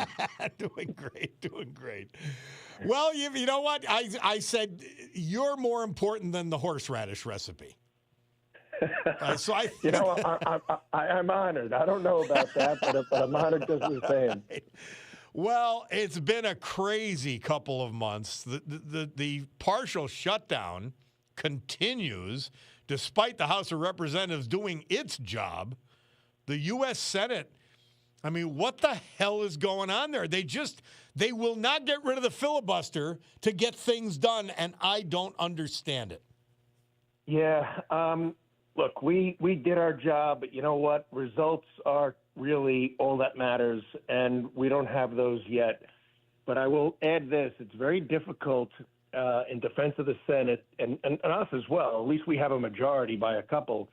Doing great. Well, you know what? I said you're more important than the horseradish recipe. So I'm honored. I don't know about that, but I'm honored just the same. Well, it's been a crazy couple of months. The partial shutdown continues despite the House of Representatives doing its job. The U.S. Senate, I mean, what the hell is going on there? They will not get rid of the filibuster to get things done, and I don't understand it. Yeah, look, we did our job, but you know what? Results are really all that matters, and we don't have those yet. But I will add this. It's very difficult in defense of the Senate, and us as well, at least we have a majority by a couple,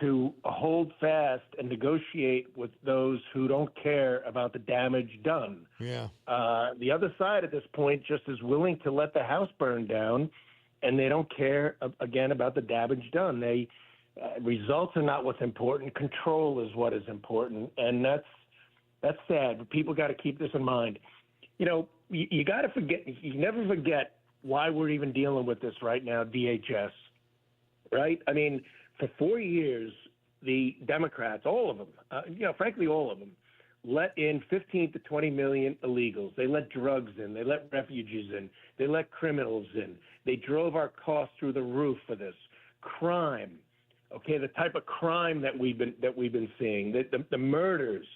to hold fast and negotiate with those who don't care about the damage done. Yeah. The other side at this point just is willing to let the house burn down, and they don't care, again, about the damage done. Results are not what's important. Control is what is important, and that's sad. People got to keep this in mind. You know, you got to forget. You never forget why we're even dealing with this right now. DHS, right? I mean, for 4 years, the Democrats, all of them, frankly, all of them, let in 15 to 20 million illegals. They let drugs in. They let refugees in. They let criminals in. They drove our costs through the roof for this. Crime, okay, the type of crime that we've been seeing, the murders,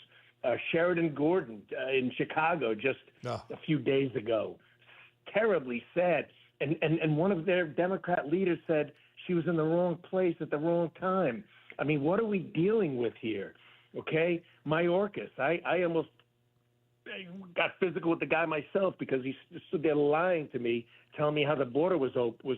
Sheridan Gordon in Chicago just a few days ago, terribly sad. And one of their Democrat leaders said she was in the wrong place at the wrong time. I mean, what are we dealing with here? Okay, Mayorkas. I almost got physical with the guy myself because he stood there lying to me, telling me how the border was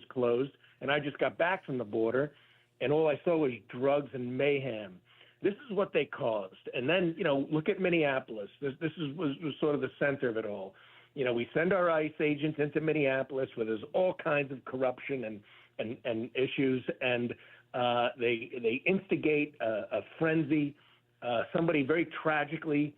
closed, and I just got back from the border, and all I saw was drugs and mayhem. this is what they caused. And then, look at Minneapolis. This was sort of the center of it all. We send our ICE agents into Minneapolis where there's all kinds of corruption and issues, and they instigate a frenzy. Somebody very tragically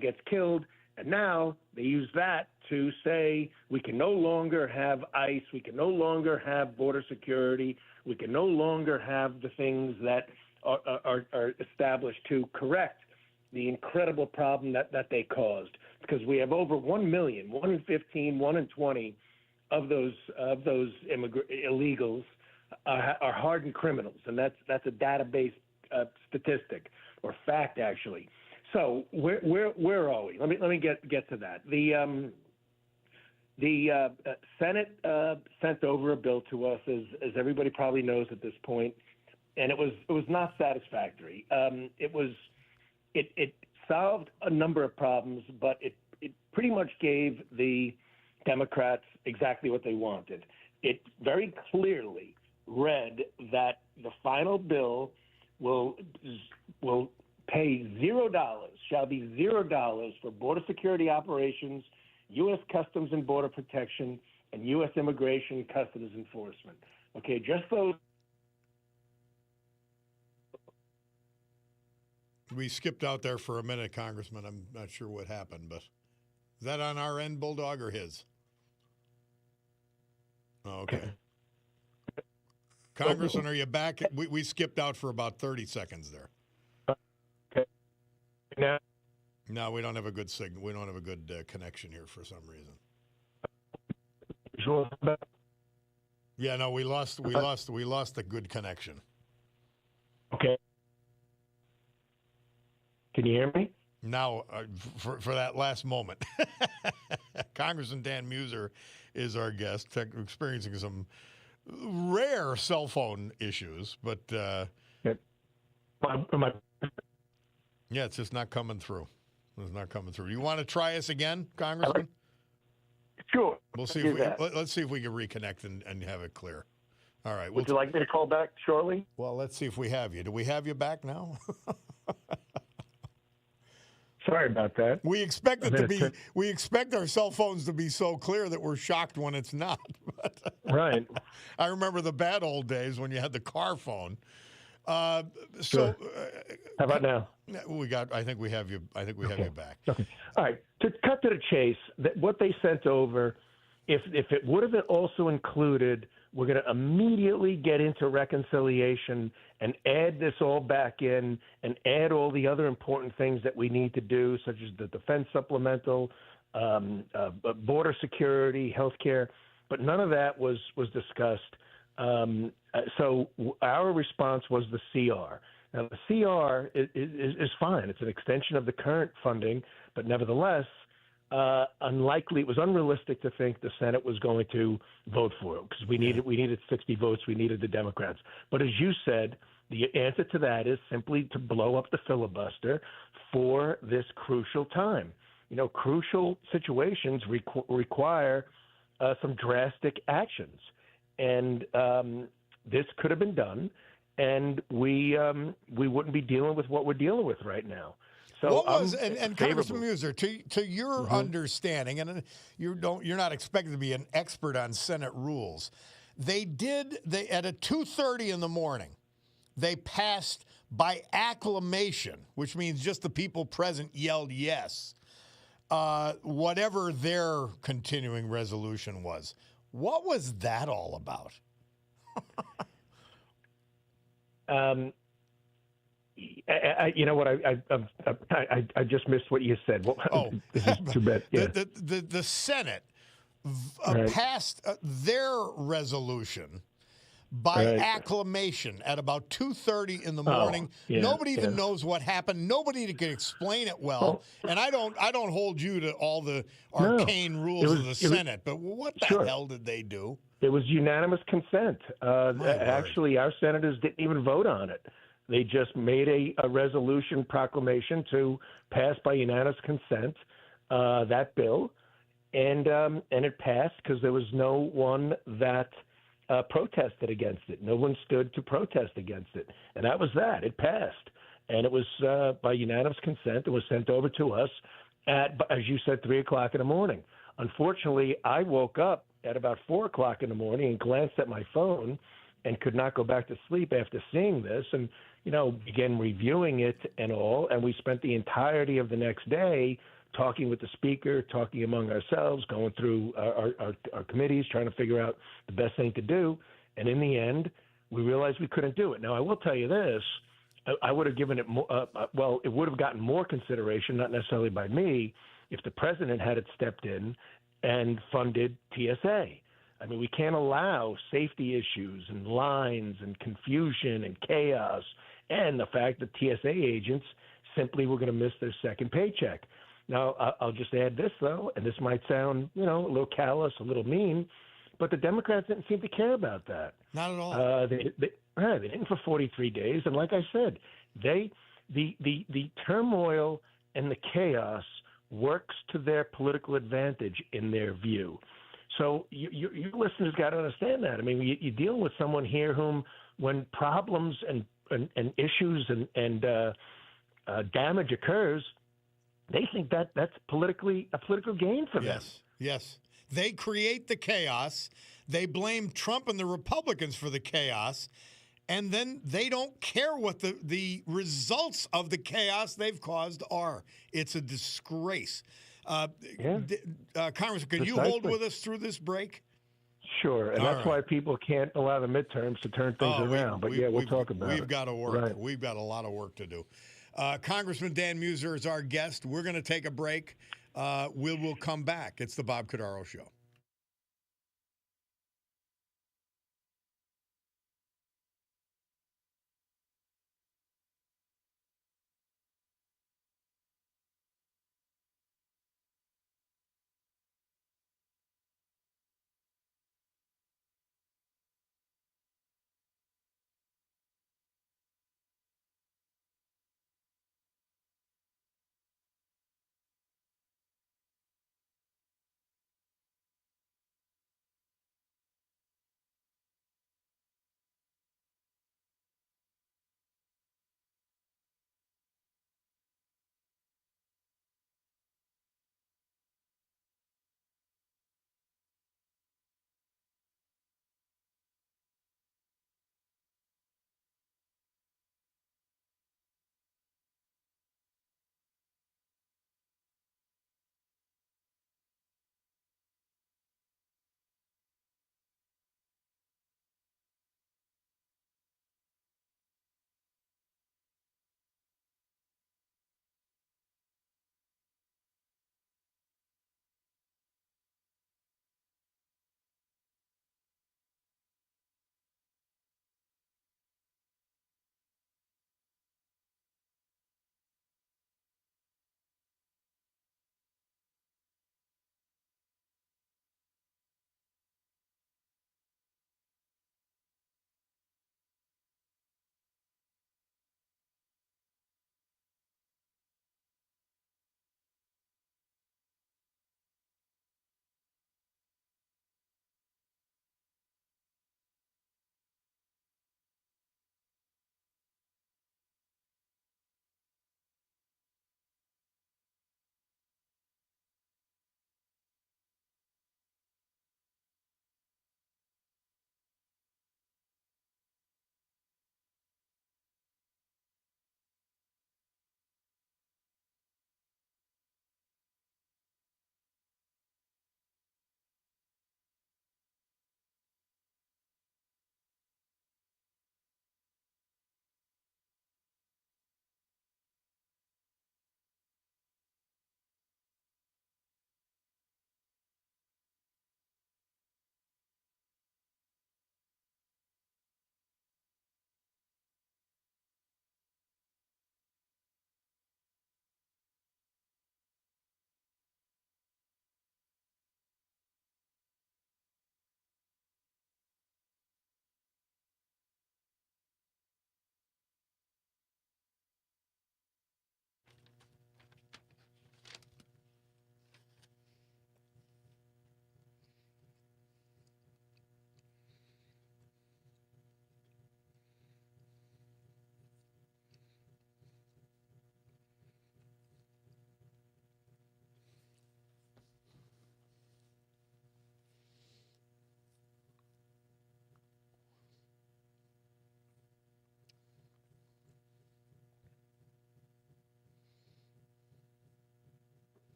gets killed, and now they use that to say we can no longer have ICE, we can no longer have border security, we can no longer have the things that are established to correct the incredible problem that they caused. Because we have over 1 million, 1 in 15, 1 in 20 of those illegals are hardened criminals, and that's a database statistic or fact, actually. So where are we? Let me get to that. The Senate sent over a bill to us, as everybody probably knows at this point, and it was not satisfactory. It solved a number of problems, but it pretty much gave the Democrats exactly what they wanted. It very clearly read that the final bill will pay $0, shall be $0 for border security operations, U.S. Customs and Border Protection, and U.S. Immigration and Customs Enforcement. Okay, just those. We skipped out there for a minute, Congressman. I'm not sure what happened, but is that on our end, Bulldog, or his? Oh, okay. Congressman, are you back? We skipped out for about 30 seconds there. Okay. Now, no, we don't have a good signal. We don't have a good connection here for some reason. Yeah, no, we lost a good connection. Okay. Can you hear me? Now, for that last moment, Congressman Dan Muser is our guest, experiencing some rare cell phone issues, but yeah, it's just not coming through. It's not coming through. You want to try us again, Congressman? Sure. We'll see let's see if we can reconnect and have it clear. All right. Would you like me to call back shortly? Well, let's see if we have you. Do we have you back now? Sorry about that. We expect it to be. We expect our cell phones to be so clear that we're shocked when it's not. Right. I remember the bad old days when you had the car phone. Sure. How about now? I think we have you. I think we have you back. Okay. All right. To cut to the chase, what they sent over, if it would have also included, we're going to immediately get into reconciliation and add this all back in and add all the other important things that we need to do, such as the defense supplemental, border security, healthcare. But none of that was discussed. So our response was the CR. Now, the CR is fine. It's an extension of the current funding, but nevertheless, it was unrealistic to think the Senate was going to vote for it because we needed 60 votes. We needed the Democrats. But as you said, the answer to that is simply to blow up the filibuster for this crucial time. Crucial situations require some drastic actions. And this could have been done, and we wouldn't be dealing with what we're dealing with right now. So what was and Congressman Muser, to your understanding, and you're not expected to be an expert on Senate rules. They at 2:30 in the morning, they passed by acclamation, which means just the people present yelled yes. Whatever their continuing resolution was. What was that all about? You know what? I just missed what you said. This is too bad. Yeah. The Senate passed their resolution by acclamation at about 2:30 in the morning. Nobody even knows what happened. Nobody can explain it well. And I don't hold you to all the arcane rules of the Senate. But what the hell did they do? It was unanimous consent. Actually, our senators didn't even vote on it. They just made a resolution proclamation to pass by unanimous consent that bill, and it passed because there was no one that protested against it. No one stood to protest against it, and that was that. It passed, and it was by unanimous consent. It was sent over to us at, as you said, 3 o'clock in the morning. Unfortunately, I woke up at about 4 o'clock in the morning and glanced at my phone and could not go back to sleep after seeing this, and began reviewing it and all. And we spent the entirety of the next day talking with the speaker, talking among ourselves, going through our committees, trying to figure out the best thing to do. And in the end, we realized we couldn't do it. Now, I will tell you this. I would have given it more, it would have gotten more consideration, not necessarily by me, if the president had stepped in and funded TSA. I mean, we can't allow safety issues and lines and confusion and chaos and the fact that TSA agents simply were going to miss their second paycheck. Now, I'll just add this, though, and this might sound, a little callous, a little mean, but the Democrats didn't seem to care about that. Not at all. They didn't for 43 days. And like I said, the turmoil and the chaos works to their political advantage in their view. So your listeners got to understand that. I mean, you're dealing with someone here whom, when problems and issues and damage occurs, they think that's a political gain for them. Yes. They create the chaos. They blame Trump and the Republicans for the chaos. And then they don't care what the results of the chaos they've caused are. It's a disgrace. Congressman, can you hold with us through this break? Sure, and that's why people can't allow the midterms to turn things around. We'll talk about it. We've got to work. Right. We've got a lot of work to do. Congressman Dan Muser is our guest. We're going to take a break. We'll come back. It's the Bob Cordaro Show.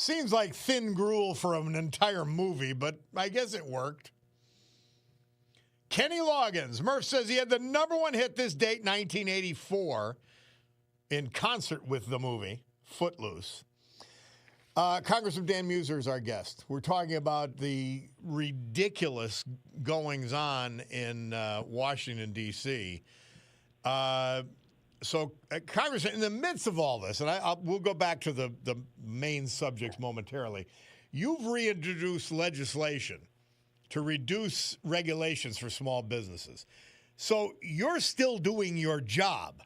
Seems like thin gruel for an entire movie, but I guess it worked. Kenny Loggins. Murph says he had the number one hit this date, 1984, in concert with the movie Footloose. Congressman Dan Muser is our guest. We're talking about the ridiculous goings-on in Washington, D.C. Congressman, in the midst of all this, and we'll go back to the main subjects momentarily, you've reintroduced legislation to reduce regulations for small businesses. So you're still doing your job.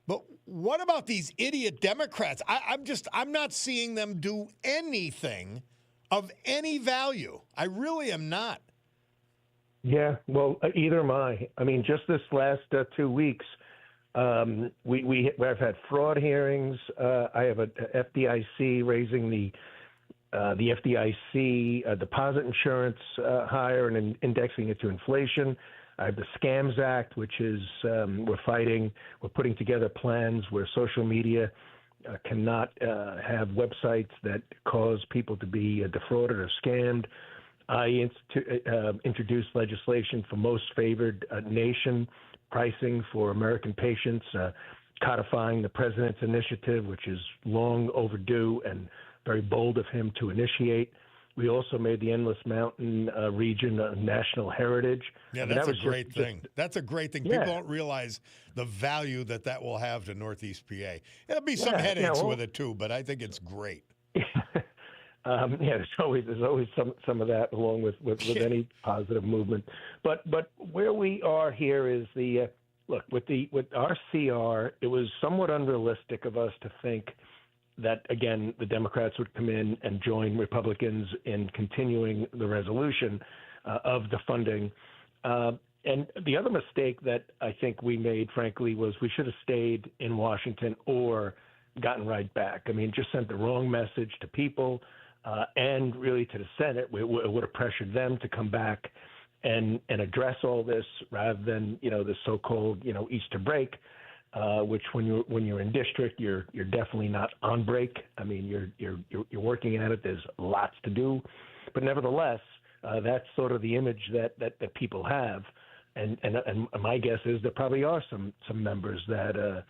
But what about these idiot Democrats? I'm not seeing them do anything of any value. I really am not. Yeah, well, either am I. I mean, just this last 2 weeks, I've had fraud hearings. I have a FDIC raising the FDIC deposit insurance higher and indexing it to inflation. I have the Scams Act, which is we're putting together plans where social media cannot have websites that cause people to be defrauded or scammed. I introduced legislation for most favored nation pricing for American patients, codifying the president's initiative, which is long overdue and very bold of him to initiate. We also made the Endless Mountain region a national heritage. Yeah, that's a great thing. That's a great thing. Yeah. People don't realize the value that will have to Northeast PA. There'll be some headaches with it too, but I think it's great. There's always some of that along with any positive movement. But where we are here is look with our CR. It was somewhat unrealistic of us to think that, again, the Democrats would come in and join Republicans in continuing the resolution of the funding. And the other mistake that I think we made, frankly, was we should have stayed in Washington or gotten right back. I mean, just sent the wrong message to people and really to the Senate. It would have pressured them to come back and address all this rather than, the so-called, Easter break. Which when you're in district, you're definitely not on break. I mean, you're working at it. There's lots to do, but nevertheless, that's sort of the image that people have. And my guess is there probably are some members that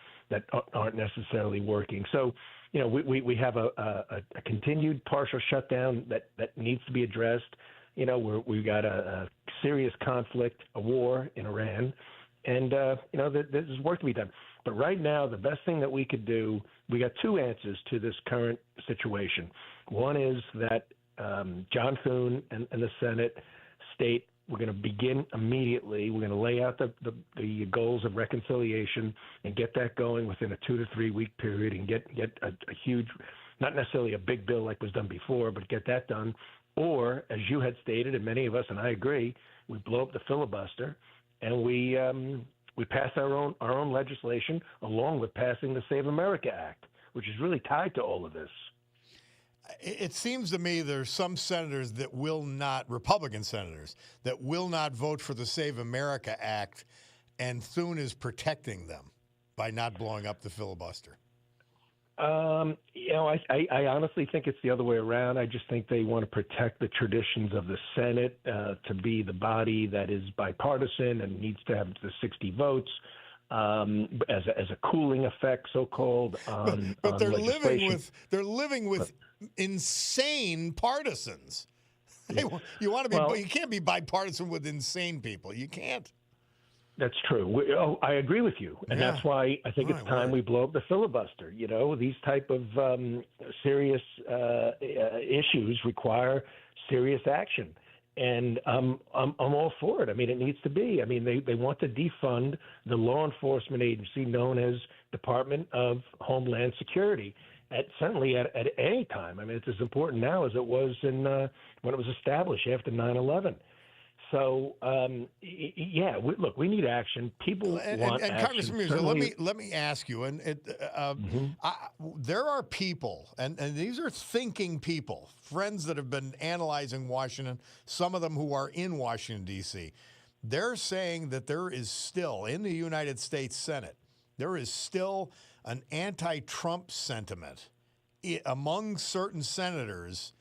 aren't necessarily working. So, we have a continued partial shutdown that needs to be addressed. We've got a serious conflict, a war in Iran. And, there's work to be done. But right now, the best thing that we could do, we got two answers to this current situation. One is that John Thune and the Senate state we're going to begin immediately. We're going to lay out the goals of reconciliation and get that going within a 2 to 3 week period and get a huge, not necessarily a big bill like was done before, but get that done. Or, as you had stated, and many of us, and I agree, we blow up the filibuster and we pass our own legislation along with passing the Save America Act, which is really tied to all of this. It seems to me there's some senators that will not, Republican senators, that will not vote for the Save America Act, and Thune is protecting them by not blowing up the filibuster. I honestly think it's the other way around. I just think they want to protect the traditions of the Senate to be the body that is bipartisan and needs to have the 60 votes as a cooling effect, so-called. But they're living with insane partisans. Hey, you want to be? You can't be bipartisan with insane people. You can't. That's true. I agree with you, and that's why I think it's time we blow up the filibuster. These type of serious issues require serious action, and I'm all for it. I mean, it needs to be. I mean, they want to defund the law enforcement agency known as Department of Homeland Security. Certainly at any time. I mean, it's as important now as it was when it was established after 9/11. So, we need action. People want action. And Congressman Muser, let me ask you, there are people, and these are thinking people, friends that have been analyzing Washington, some of them who are in Washington, D.C. They're saying that there is still, in the United States Senate, there is still an anti-Trump sentiment among certain senators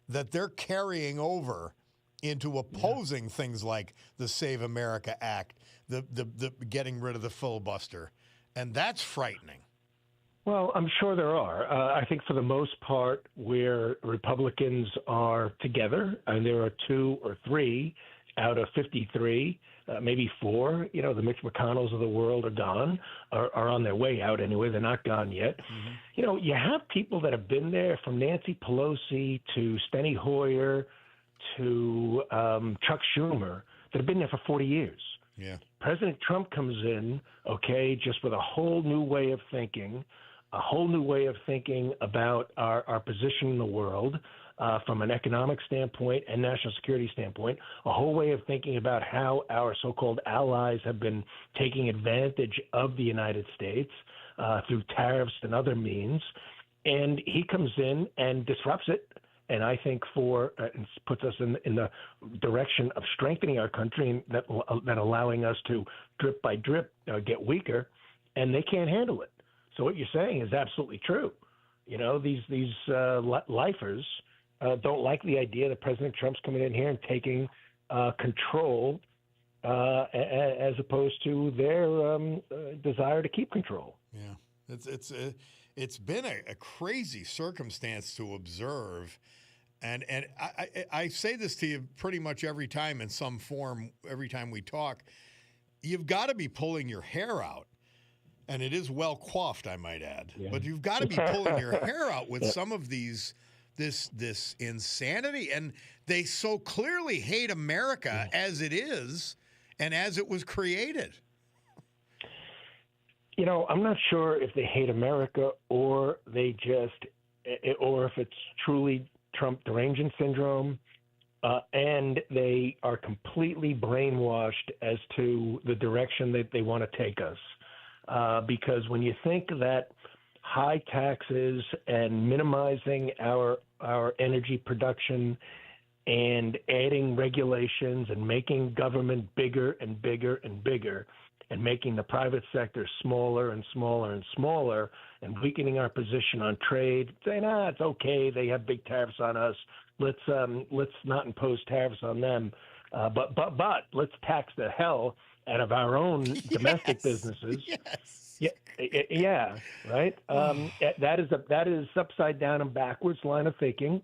that they're carrying over into opposing things like the Save America Act, the getting rid of the filibuster. And that's frightening. Well, I'm sure there are. I think for the most part, where Republicans are together, and there are 2 or 3 out of 53, maybe 4, the Mitch McConnells of the world are gone, are on their way out anyway. They're not gone yet. Mm-hmm. You have people that have been there, from Nancy Pelosi to Steny Hoyer to Chuck Schumer, that have been there for 40 years. Yeah. President Trump comes in, just with a whole new way of thinking, a whole new way of thinking about our position in the world from an economic standpoint and national security standpoint, a whole way of thinking about how our so-called allies have been taking advantage of the United States through tariffs and other means. And he comes in and disrupts it. And I think puts us in the direction of strengthening our country, and that allowing us to drip by drip get weaker, and they can't handle it. So what you're saying is absolutely true. These lifers don't like the idea that President Trump's coming in here and taking control as opposed to their desire to keep control. Yeah, it's been a crazy circumstance to observe. And I say this to you pretty much every time in some form, every time we talk. You've got to be pulling your hair out. And it is well coiffed, I might add. Yeah. But you've got to be pulling your hair out with some of this insanity. And they so clearly hate America as it is and as it was created. I'm not sure if they hate America or or if it's truly Trump derangement syndrome, and they are completely brainwashed as to the direction that they want to take us. Because when you think that high taxes and minimizing our energy production and adding regulations and making government bigger and bigger and bigger and making the private sector smaller and smaller and smaller and weakening our position on trade, saying, it's okay, they have big tariffs on us, let's not impose tariffs on them, but let's tax the hell out of our own domestic businesses. Yes. Yeah, right. That is upside down and backwards line of thinking.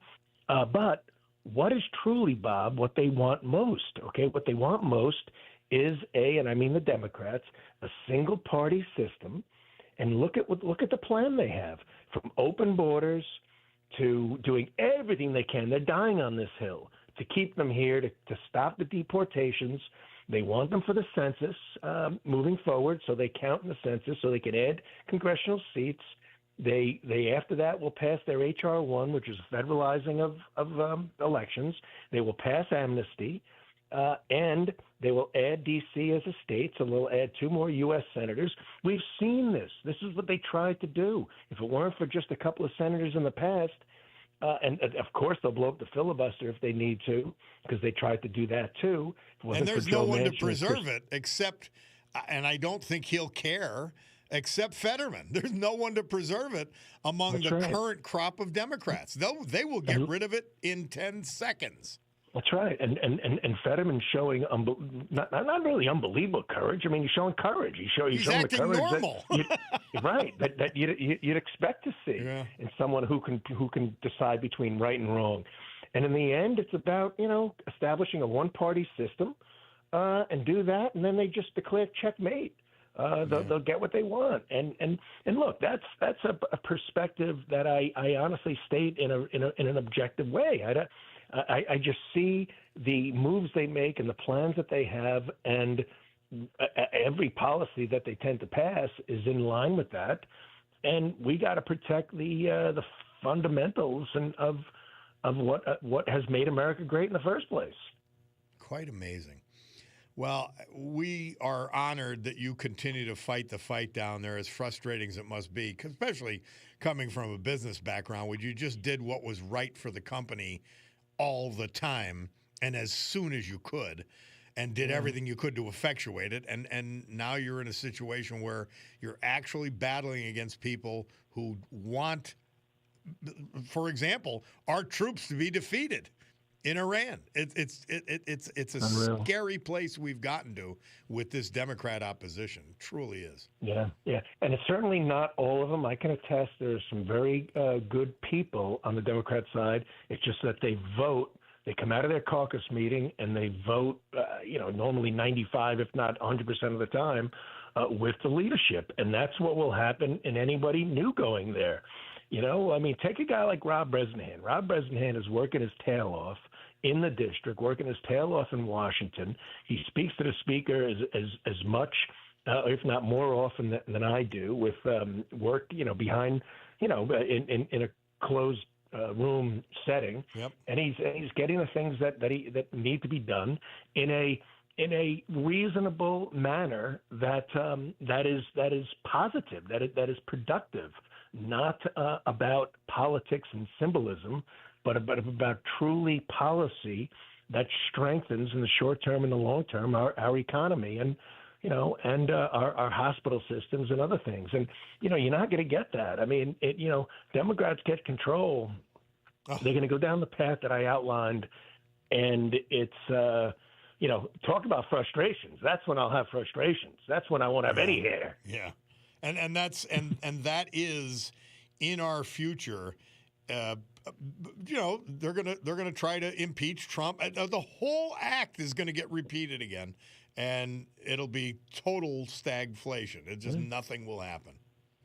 But what is truly, Bob, what they want most? Okay, what they want most is and I mean the Democrats, a single party system. And look at the plan they have, from open borders to doing everything they can. They're dying on this hill to keep them here, to stop the deportations. They want them for the census moving forward, so they count in the census, so they can add congressional seats. They after that will pass their H.R. 1, which is federalizing of elections. They will pass amnesty, and they will add D.C. as a state, so they'll add 2 more U.S. senators. We've seen this. This is what they tried to do. If it weren't for just a couple of senators in the past, and of course they'll blow up the filibuster if they need to, because they tried to do that too. And there's no one to preserve it except, and I don't think he'll care, except Fetterman. There's no one to preserve it among the current crop of Democrats. They will get rid of it in 10 seconds. That's right, and Fetterman's showing not really unbelievable courage. I mean, he's showing courage. He's showing the courage normal. that you'd expect to see in someone who can decide between right and wrong. And in the end, it's about establishing a one-party system and do that, and then they just declare checkmate. They'll get what they want. And look, that's a perspective that I honestly state in an objective way. I just see the moves they make and the plans that they have, and every policy that they tend to pass is in line with that. And we got to protect the fundamentals of what has made America great in the first place. Quite amazing. Well, we are honored that you continue to fight the fight down there, as frustrating as it must be, especially coming from a business background where you just did what was right for the company all the time and as soon as you could, and did everything you could to effectuate it. And now you're in a situation where you're actually battling against people who want for example, our troops to be defeated in Iran. It's a Unreal. scary place we've gotten to with this Democrat opposition. It truly is. Yeah, yeah. And it's certainly not all of them. I can attest there's some very good people on the Democrat side. It's just that they vote. They come out of their caucus meeting and they vote, normally 95, if not 100% of the time, with the leadership. And that's what will happen in anybody new going there. Take a guy like Rob Bresnahan. Rob Bresnahan is working his tail off in the district, working his tail off in Washington. He speaks to the speaker as much, if not more often than I do, with work, behind, in a closed room setting. Yep. And he's getting the things that need to be done in a reasonable manner that is positive, that is productive, not about politics and symbolism, but about truly policy that strengthens in the short term and the long term our economy and our hospital systems and other things. And you're not going to get that. I mean, Democrats get control. They're going to go down the path that I outlined, and it's talk about frustrations. That's when I'll have frustrations. That's when I won't have any hair. Yeah. And that is in our future. They're gonna try to impeach Trump. The whole act is going to get repeated again, and it'll be total stagflation. It just nothing will happen.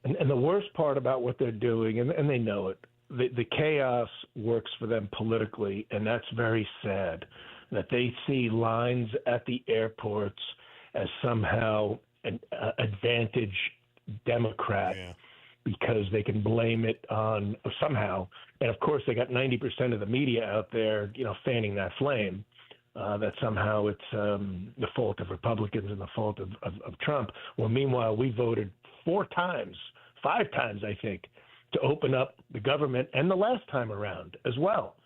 And the worst part about what they're doing, and they know it, the chaos works for them politically, and that's very sad. That they see lines at the airports as somehow an advantage Democrat because they can blame it on somehow. And of course, they got 90% of the media out there, fanning that flame, that somehow it's the fault of Republicans and the fault of Trump. Well, meanwhile, we voted 5 times, I think, to open up the government, and the last time around as well.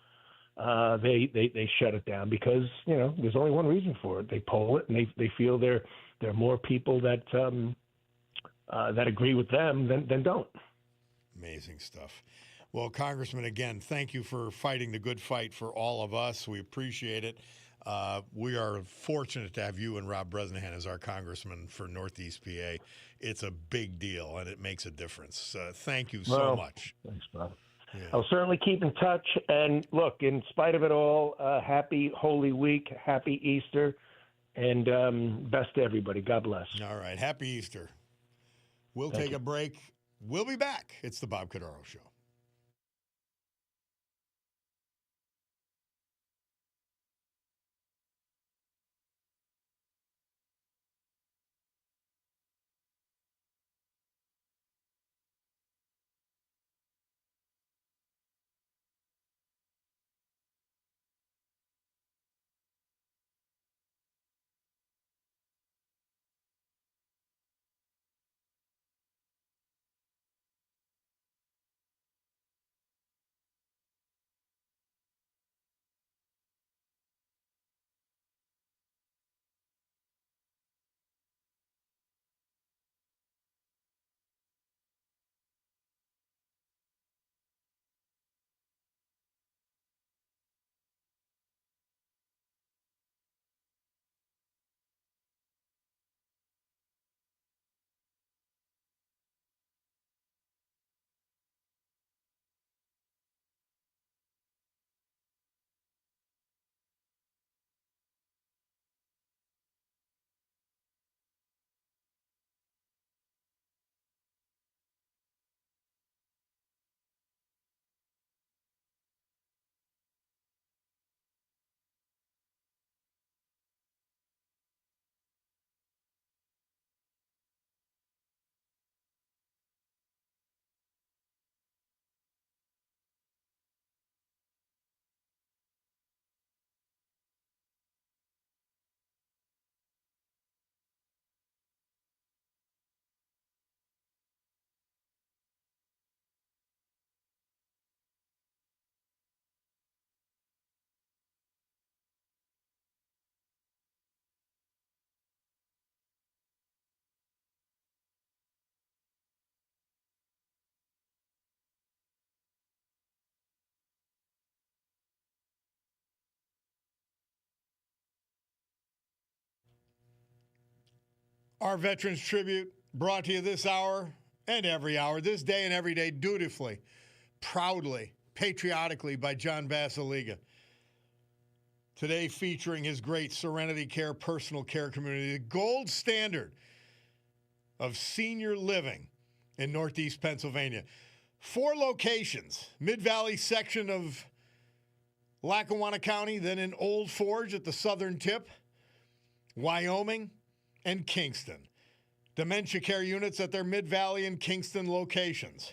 They shut it down because there's only one reason for it. They poll it, and they feel there are more people that agree with them than don't. Amazing stuff. Well, Congressman, again, thank you for fighting the good fight for all of us. We appreciate it. We are fortunate to have you and Rob Bresnahan as our congressman for Northeast PA. It's a big deal, and it makes a difference. Thank you so much. Thanks, Bob. Yeah. I'll certainly keep in touch. And look, in spite of it all, happy Holy Week, happy Easter, and best to everybody. God bless. All right. Happy Easter. We'll take a break. We'll be back. It's the Bob Cordaro Show. Our Veterans Tribute brought to you this hour and every hour, this day and every day, dutifully, proudly, patriotically by John Basiliga. Today featuring his great Serenity Care personal care community, the gold standard of senior living in Northeast Pennsylvania. 4 locations, Mid-Valley section of Lackawanna County, then in Old Forge at the southern tip, Wyoming, and Kingston. Dementia care units at their Mid-Valley and Kingston locations.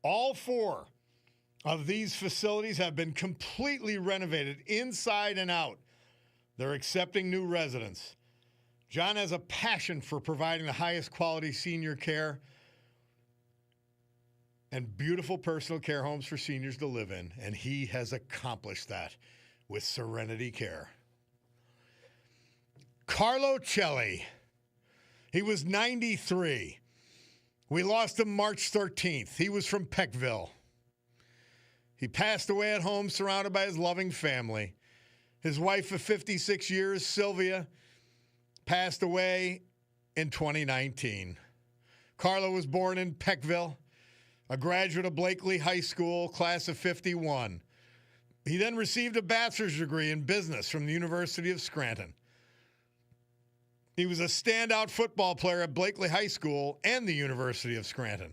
All 4 of these facilities have been completely renovated inside and out. They're accepting new residents. John has a passion for providing the highest quality senior care and beautiful personal care homes for seniors to live in, and he has accomplished that with Serenity Care. Carlo Celli, he was 93. We lost him March 13th. He was from Peckville. He passed away at home surrounded by his loving family. His wife of 56 years, Sylvia, passed away in 2019. Carlo was born in Peckville, a graduate of Blakely High School, class of 51. He then received a bachelor's degree in business from the University of Scranton. He was a standout football player at Blakely High School and the University of Scranton.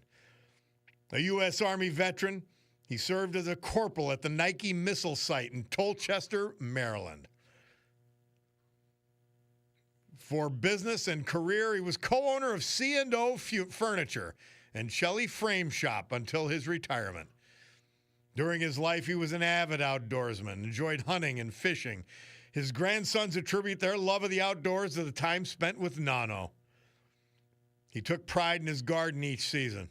A U.S. Army veteran, he served as a corporal at the Nike missile site in Tolchester, Maryland. For business and career, he was co-owner of C&O Furniture and Shelley Frame Shop until his retirement. During his life, he was an avid outdoorsman, enjoyed hunting and fishing. His grandsons attribute their love of the outdoors to the time spent with Nano. He took pride in his garden each season.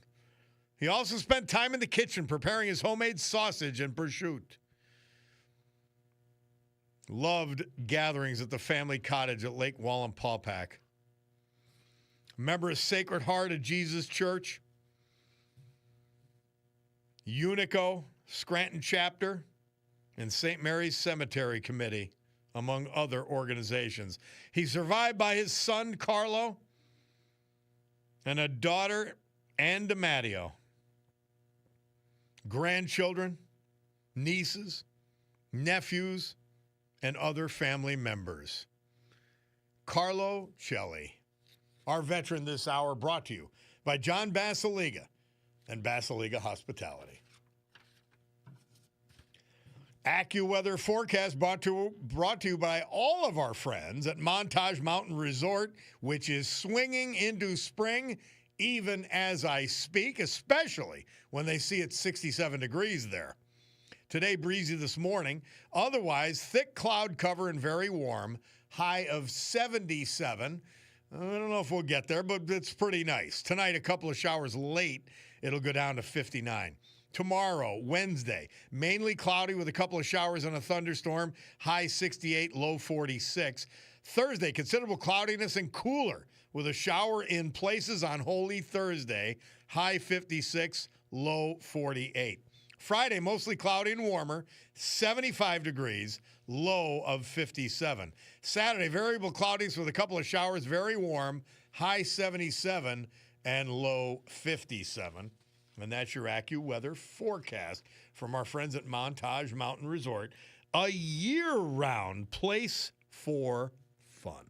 He also spent time in the kitchen preparing his homemade sausage and prosciutto. Loved gatherings at the family cottage at Lake Wallenpaupack. Member of Sacred Heart of Jesus Church, Unico, Scranton Chapter, and St. Mary's Cemetery Committee, among other organizations. He's survived by his son, Carlo, and a daughter, Ann DiMatteo. Grandchildren, nieces, nephews, and other family members. Carlo Celli, our veteran this hour, brought to you by John Basiliga and Basiliga Hospitality. AccuWeather forecast brought to you by all of our friends at Montage Mountain Resort, which is swinging into spring even as I speak, especially when they see it's 67 degrees there. Today, breezy this morning. Otherwise, thick cloud cover and very warm. High of 77. I don't know if we'll get there, but it's pretty nice. Tonight, a couple of showers late. It'll go down to 59. Tomorrow, Wednesday, mainly cloudy with a couple of showers and a thunderstorm. High 68, low 46. Thursday, considerable cloudiness and cooler with a shower in places on Holy Thursday. High 56, low 48. Friday, mostly cloudy and warmer, 75 degrees, low of 57. Saturday, variable cloudiness with a couple of showers, very warm, high 77 and low 57. And that's your AccuWeather forecast from our friends at Montage Mountain Resort, a year-round place for fun.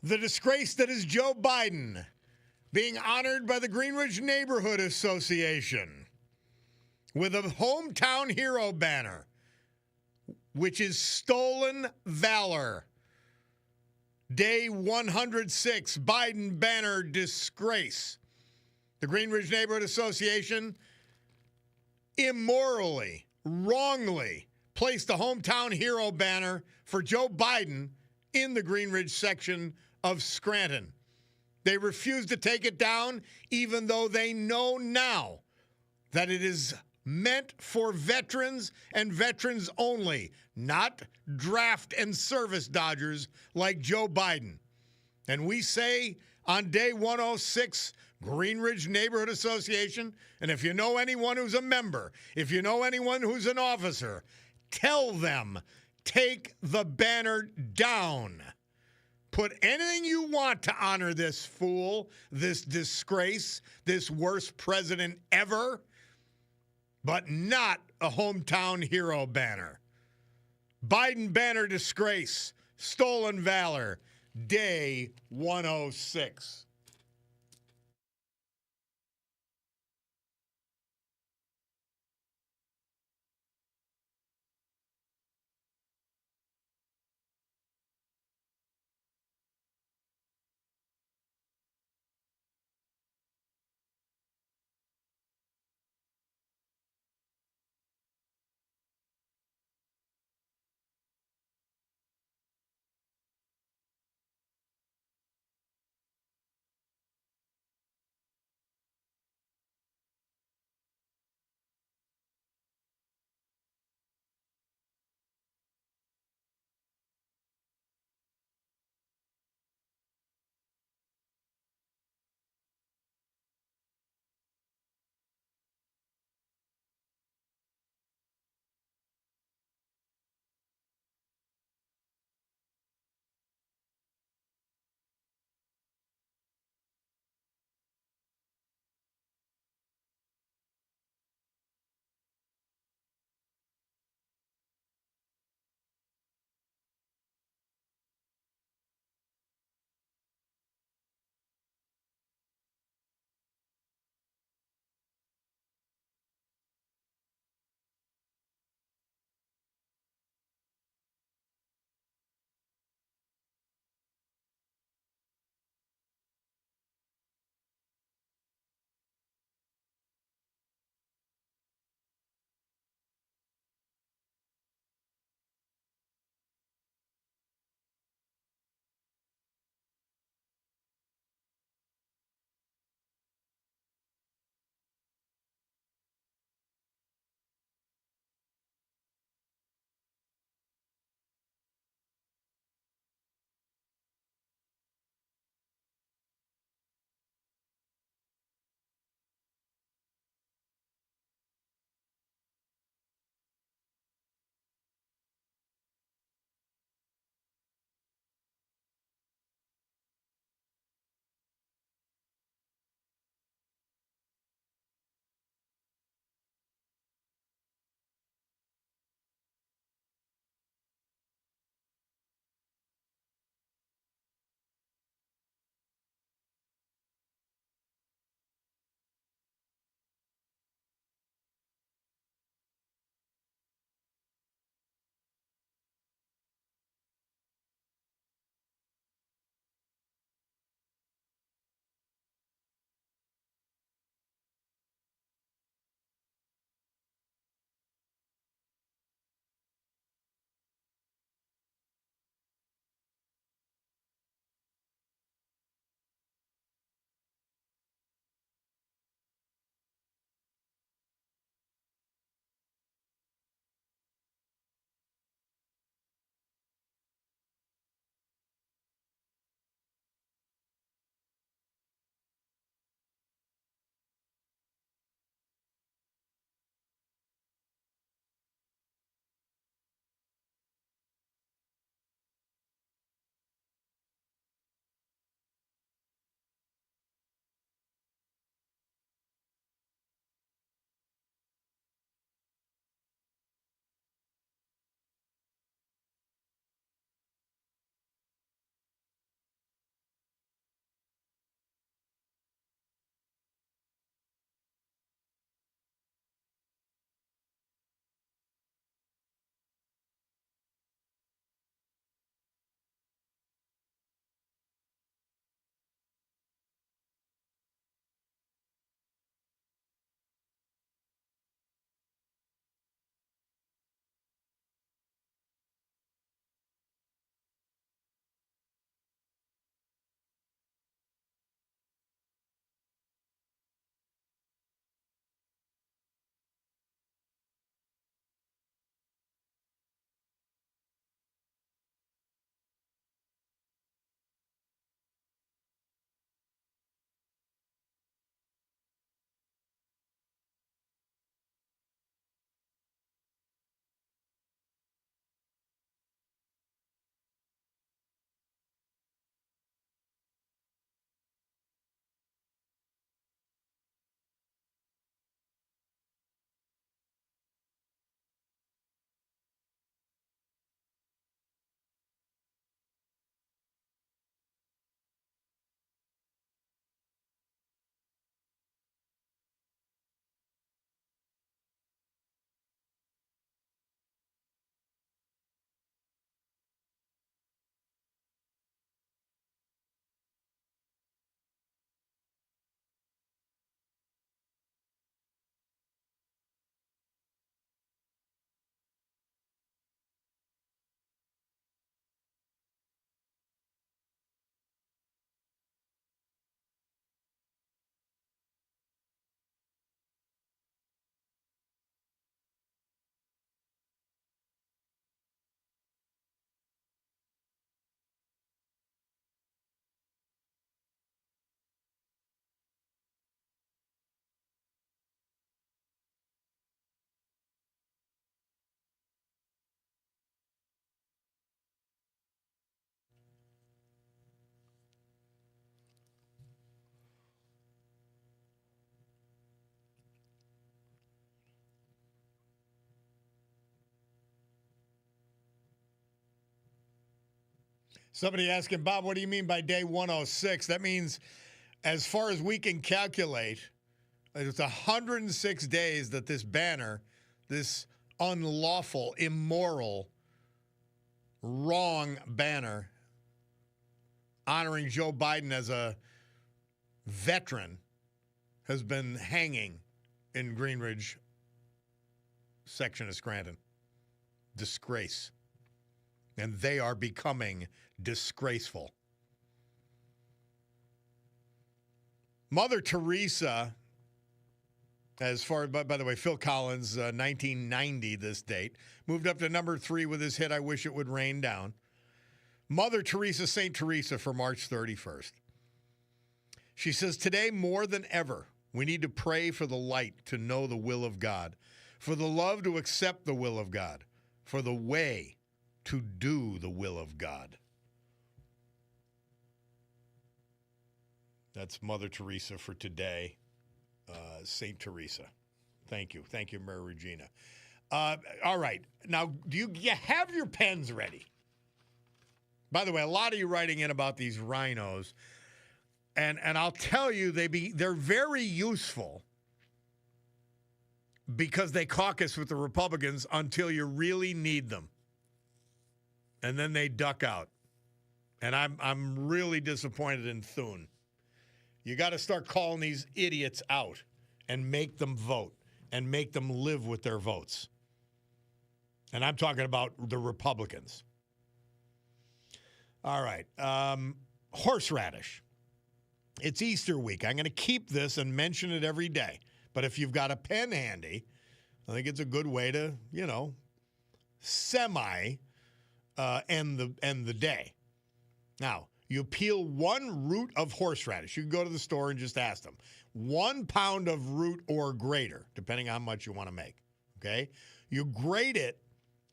The disgrace that is Joe Biden being honored by the Greenwich Neighborhood Association with a hometown hero banner, which is stolen valor. Day 106, Biden banner disgrace. The Greenwich Neighborhood Association immorally, wrongly placed the hometown hero banner for Joe Biden in the Greenwich section of Scranton. They refused to take it down, even though they know now that it is meant for veterans and veterans only, not draft and service dodgers like Joe Biden. And we say on day 106, Greenwich Neighborhood Association, and if you know anyone who's a member, if you know anyone who's an officer, tell them, take the banner down. Put anything you want to honor this fool, this disgrace, this worst president ever, but not a hometown hero banner. Biden banner disgrace, stolen valor, day 106. Somebody asking, Bob, what do you mean by day 106? That means, as far as we can calculate, it's 106 days that this banner, this unlawful, immoral, wrong banner honoring Joe Biden as a veteran, has been hanging in Greenridge section of Scranton. Disgrace. And they are becoming disgraceful. Mother Teresa, as far, by the way, Phil Collins, 1990, this date, moved up to number 3 with his hit, I Wish It Would Rain Down. Mother Teresa, St. Teresa for March 31st. She says, today more than ever, we need to pray for the light to know the will of God, for the love to accept the will of God, for the way to do the will of God. That's Mother Teresa for today, St. Teresa. Thank you. Thank you, Mary Regina. All right. Now, do you have your pens ready? By the way, a lot of you writing in about these rhinos, and I'll tell you, they're very useful because they caucus with the Republicans until you really need them. And then they duck out. And I'm really disappointed in Thune. You got to start calling these idiots out and make them vote and make them live with their votes. And I'm talking about the Republicans. All right. Horseradish. It's Easter week. I'm going to keep this and mention it every day. But if you've got a pen handy, I think it's a good way to, semi end the day. Now, you peel 1 root of horseradish. You can go to the store and just ask them. 1 pound of root or greater, depending on how much you want to make. Okay? You grate it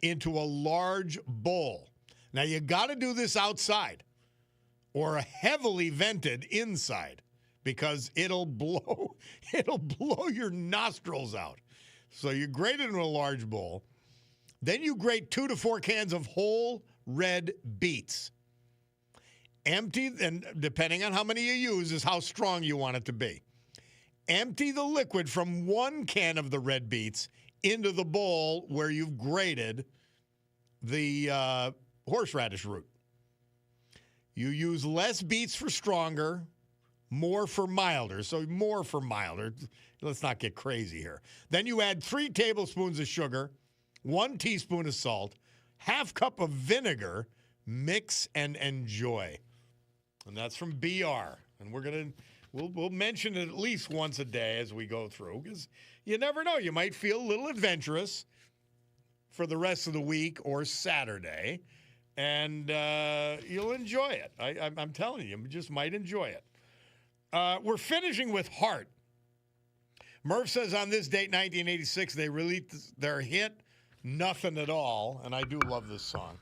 into a large bowl. Now, you got to do this outside or a heavily vented inside because it'll blow your nostrils out. So you grate it in a large bowl. Then you grate 2 to 4 cans of whole red beets. Empty, and depending on how many you use is how strong you want it to be. Empty the liquid from 1 can of the red beets into the bowl where you've grated the horseradish root. You use less beets for stronger, more for milder. So more for milder. Let's not get crazy here. Then you add 3 tablespoons of sugar, 1 teaspoon of salt, half cup of vinegar, mix and enjoy. And that's from BR. And we'll mention it at least once a day as we go through, because you never know. You might feel a little adventurous for the rest of the week or Saturday, and you'll enjoy it. I'm telling you, you just might enjoy it. We're finishing with Heart. Murph says on this date, 1986, they released their hit, Nothing at All, and I do love this song.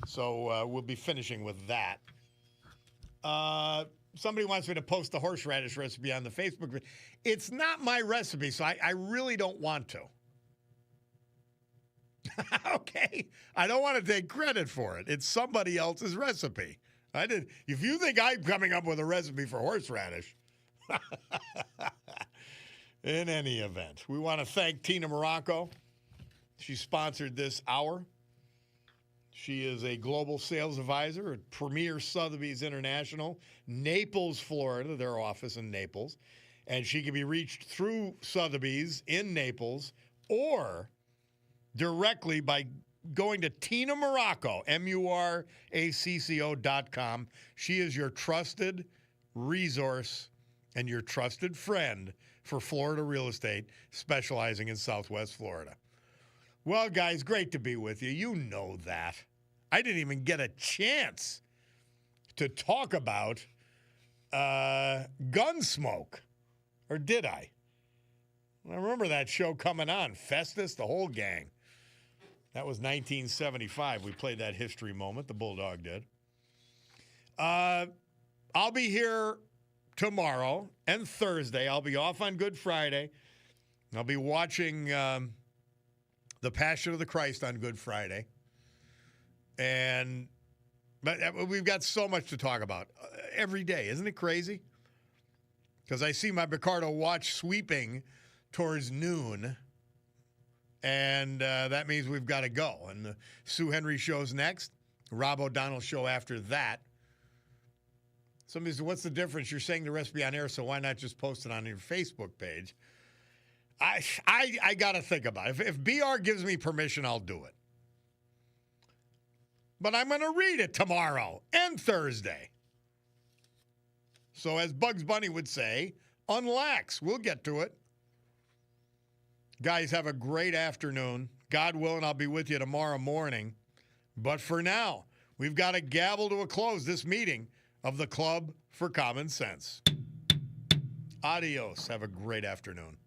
So we'll be finishing with that. Somebody wants me to post the horseradish recipe on the Facebook. It's not my recipe, so I really don't want to. Okay? I don't want to take credit for it. It's somebody else's recipe. If you think I'm coming up with a recipe for horseradish, in any event, we want to thank Tina Morocco. She sponsored this hour. She is a global sales advisor at Premier Sotheby's International, Naples, Florida, their office in Naples. And she can be reached through Sotheby's in Naples or directly by going to Tina Morocco, MURACCO.com. She is your trusted resource and your trusted friend for Florida real estate, specializing in Southwest Florida. Well, guys, great to be with you. You know that. I didn't even get a chance to talk about Gunsmoke, or did I? I remember that show coming on, Festus, the whole gang. That was 1975. We played that history moment, the Bulldog did. I'll be here tomorrow and Thursday. I'll be off on Good Friday. I'll be watching The Passion of the Christ on Good Friday. And But we've got so much to talk about every day. Isn't it crazy? Because I see my Picardo watch sweeping towards noon, and that means we've got to go. And the Sue Henry show's next, Rob O'Donnell show after that. Somebody said, what's the difference? You're saying the recipe on air, so why not just post it on your Facebook page? I got to think about it. If BR gives me permission, I'll do it. But I'm going to read it tomorrow and Thursday. So as Bugs Bunny would say, unlax. We'll get to it. Guys, have a great afternoon. God willing, I'll be with you tomorrow morning. But for now, we've got to gavel to a close this meeting of the Club for Common Sense. Adios. Have a great afternoon.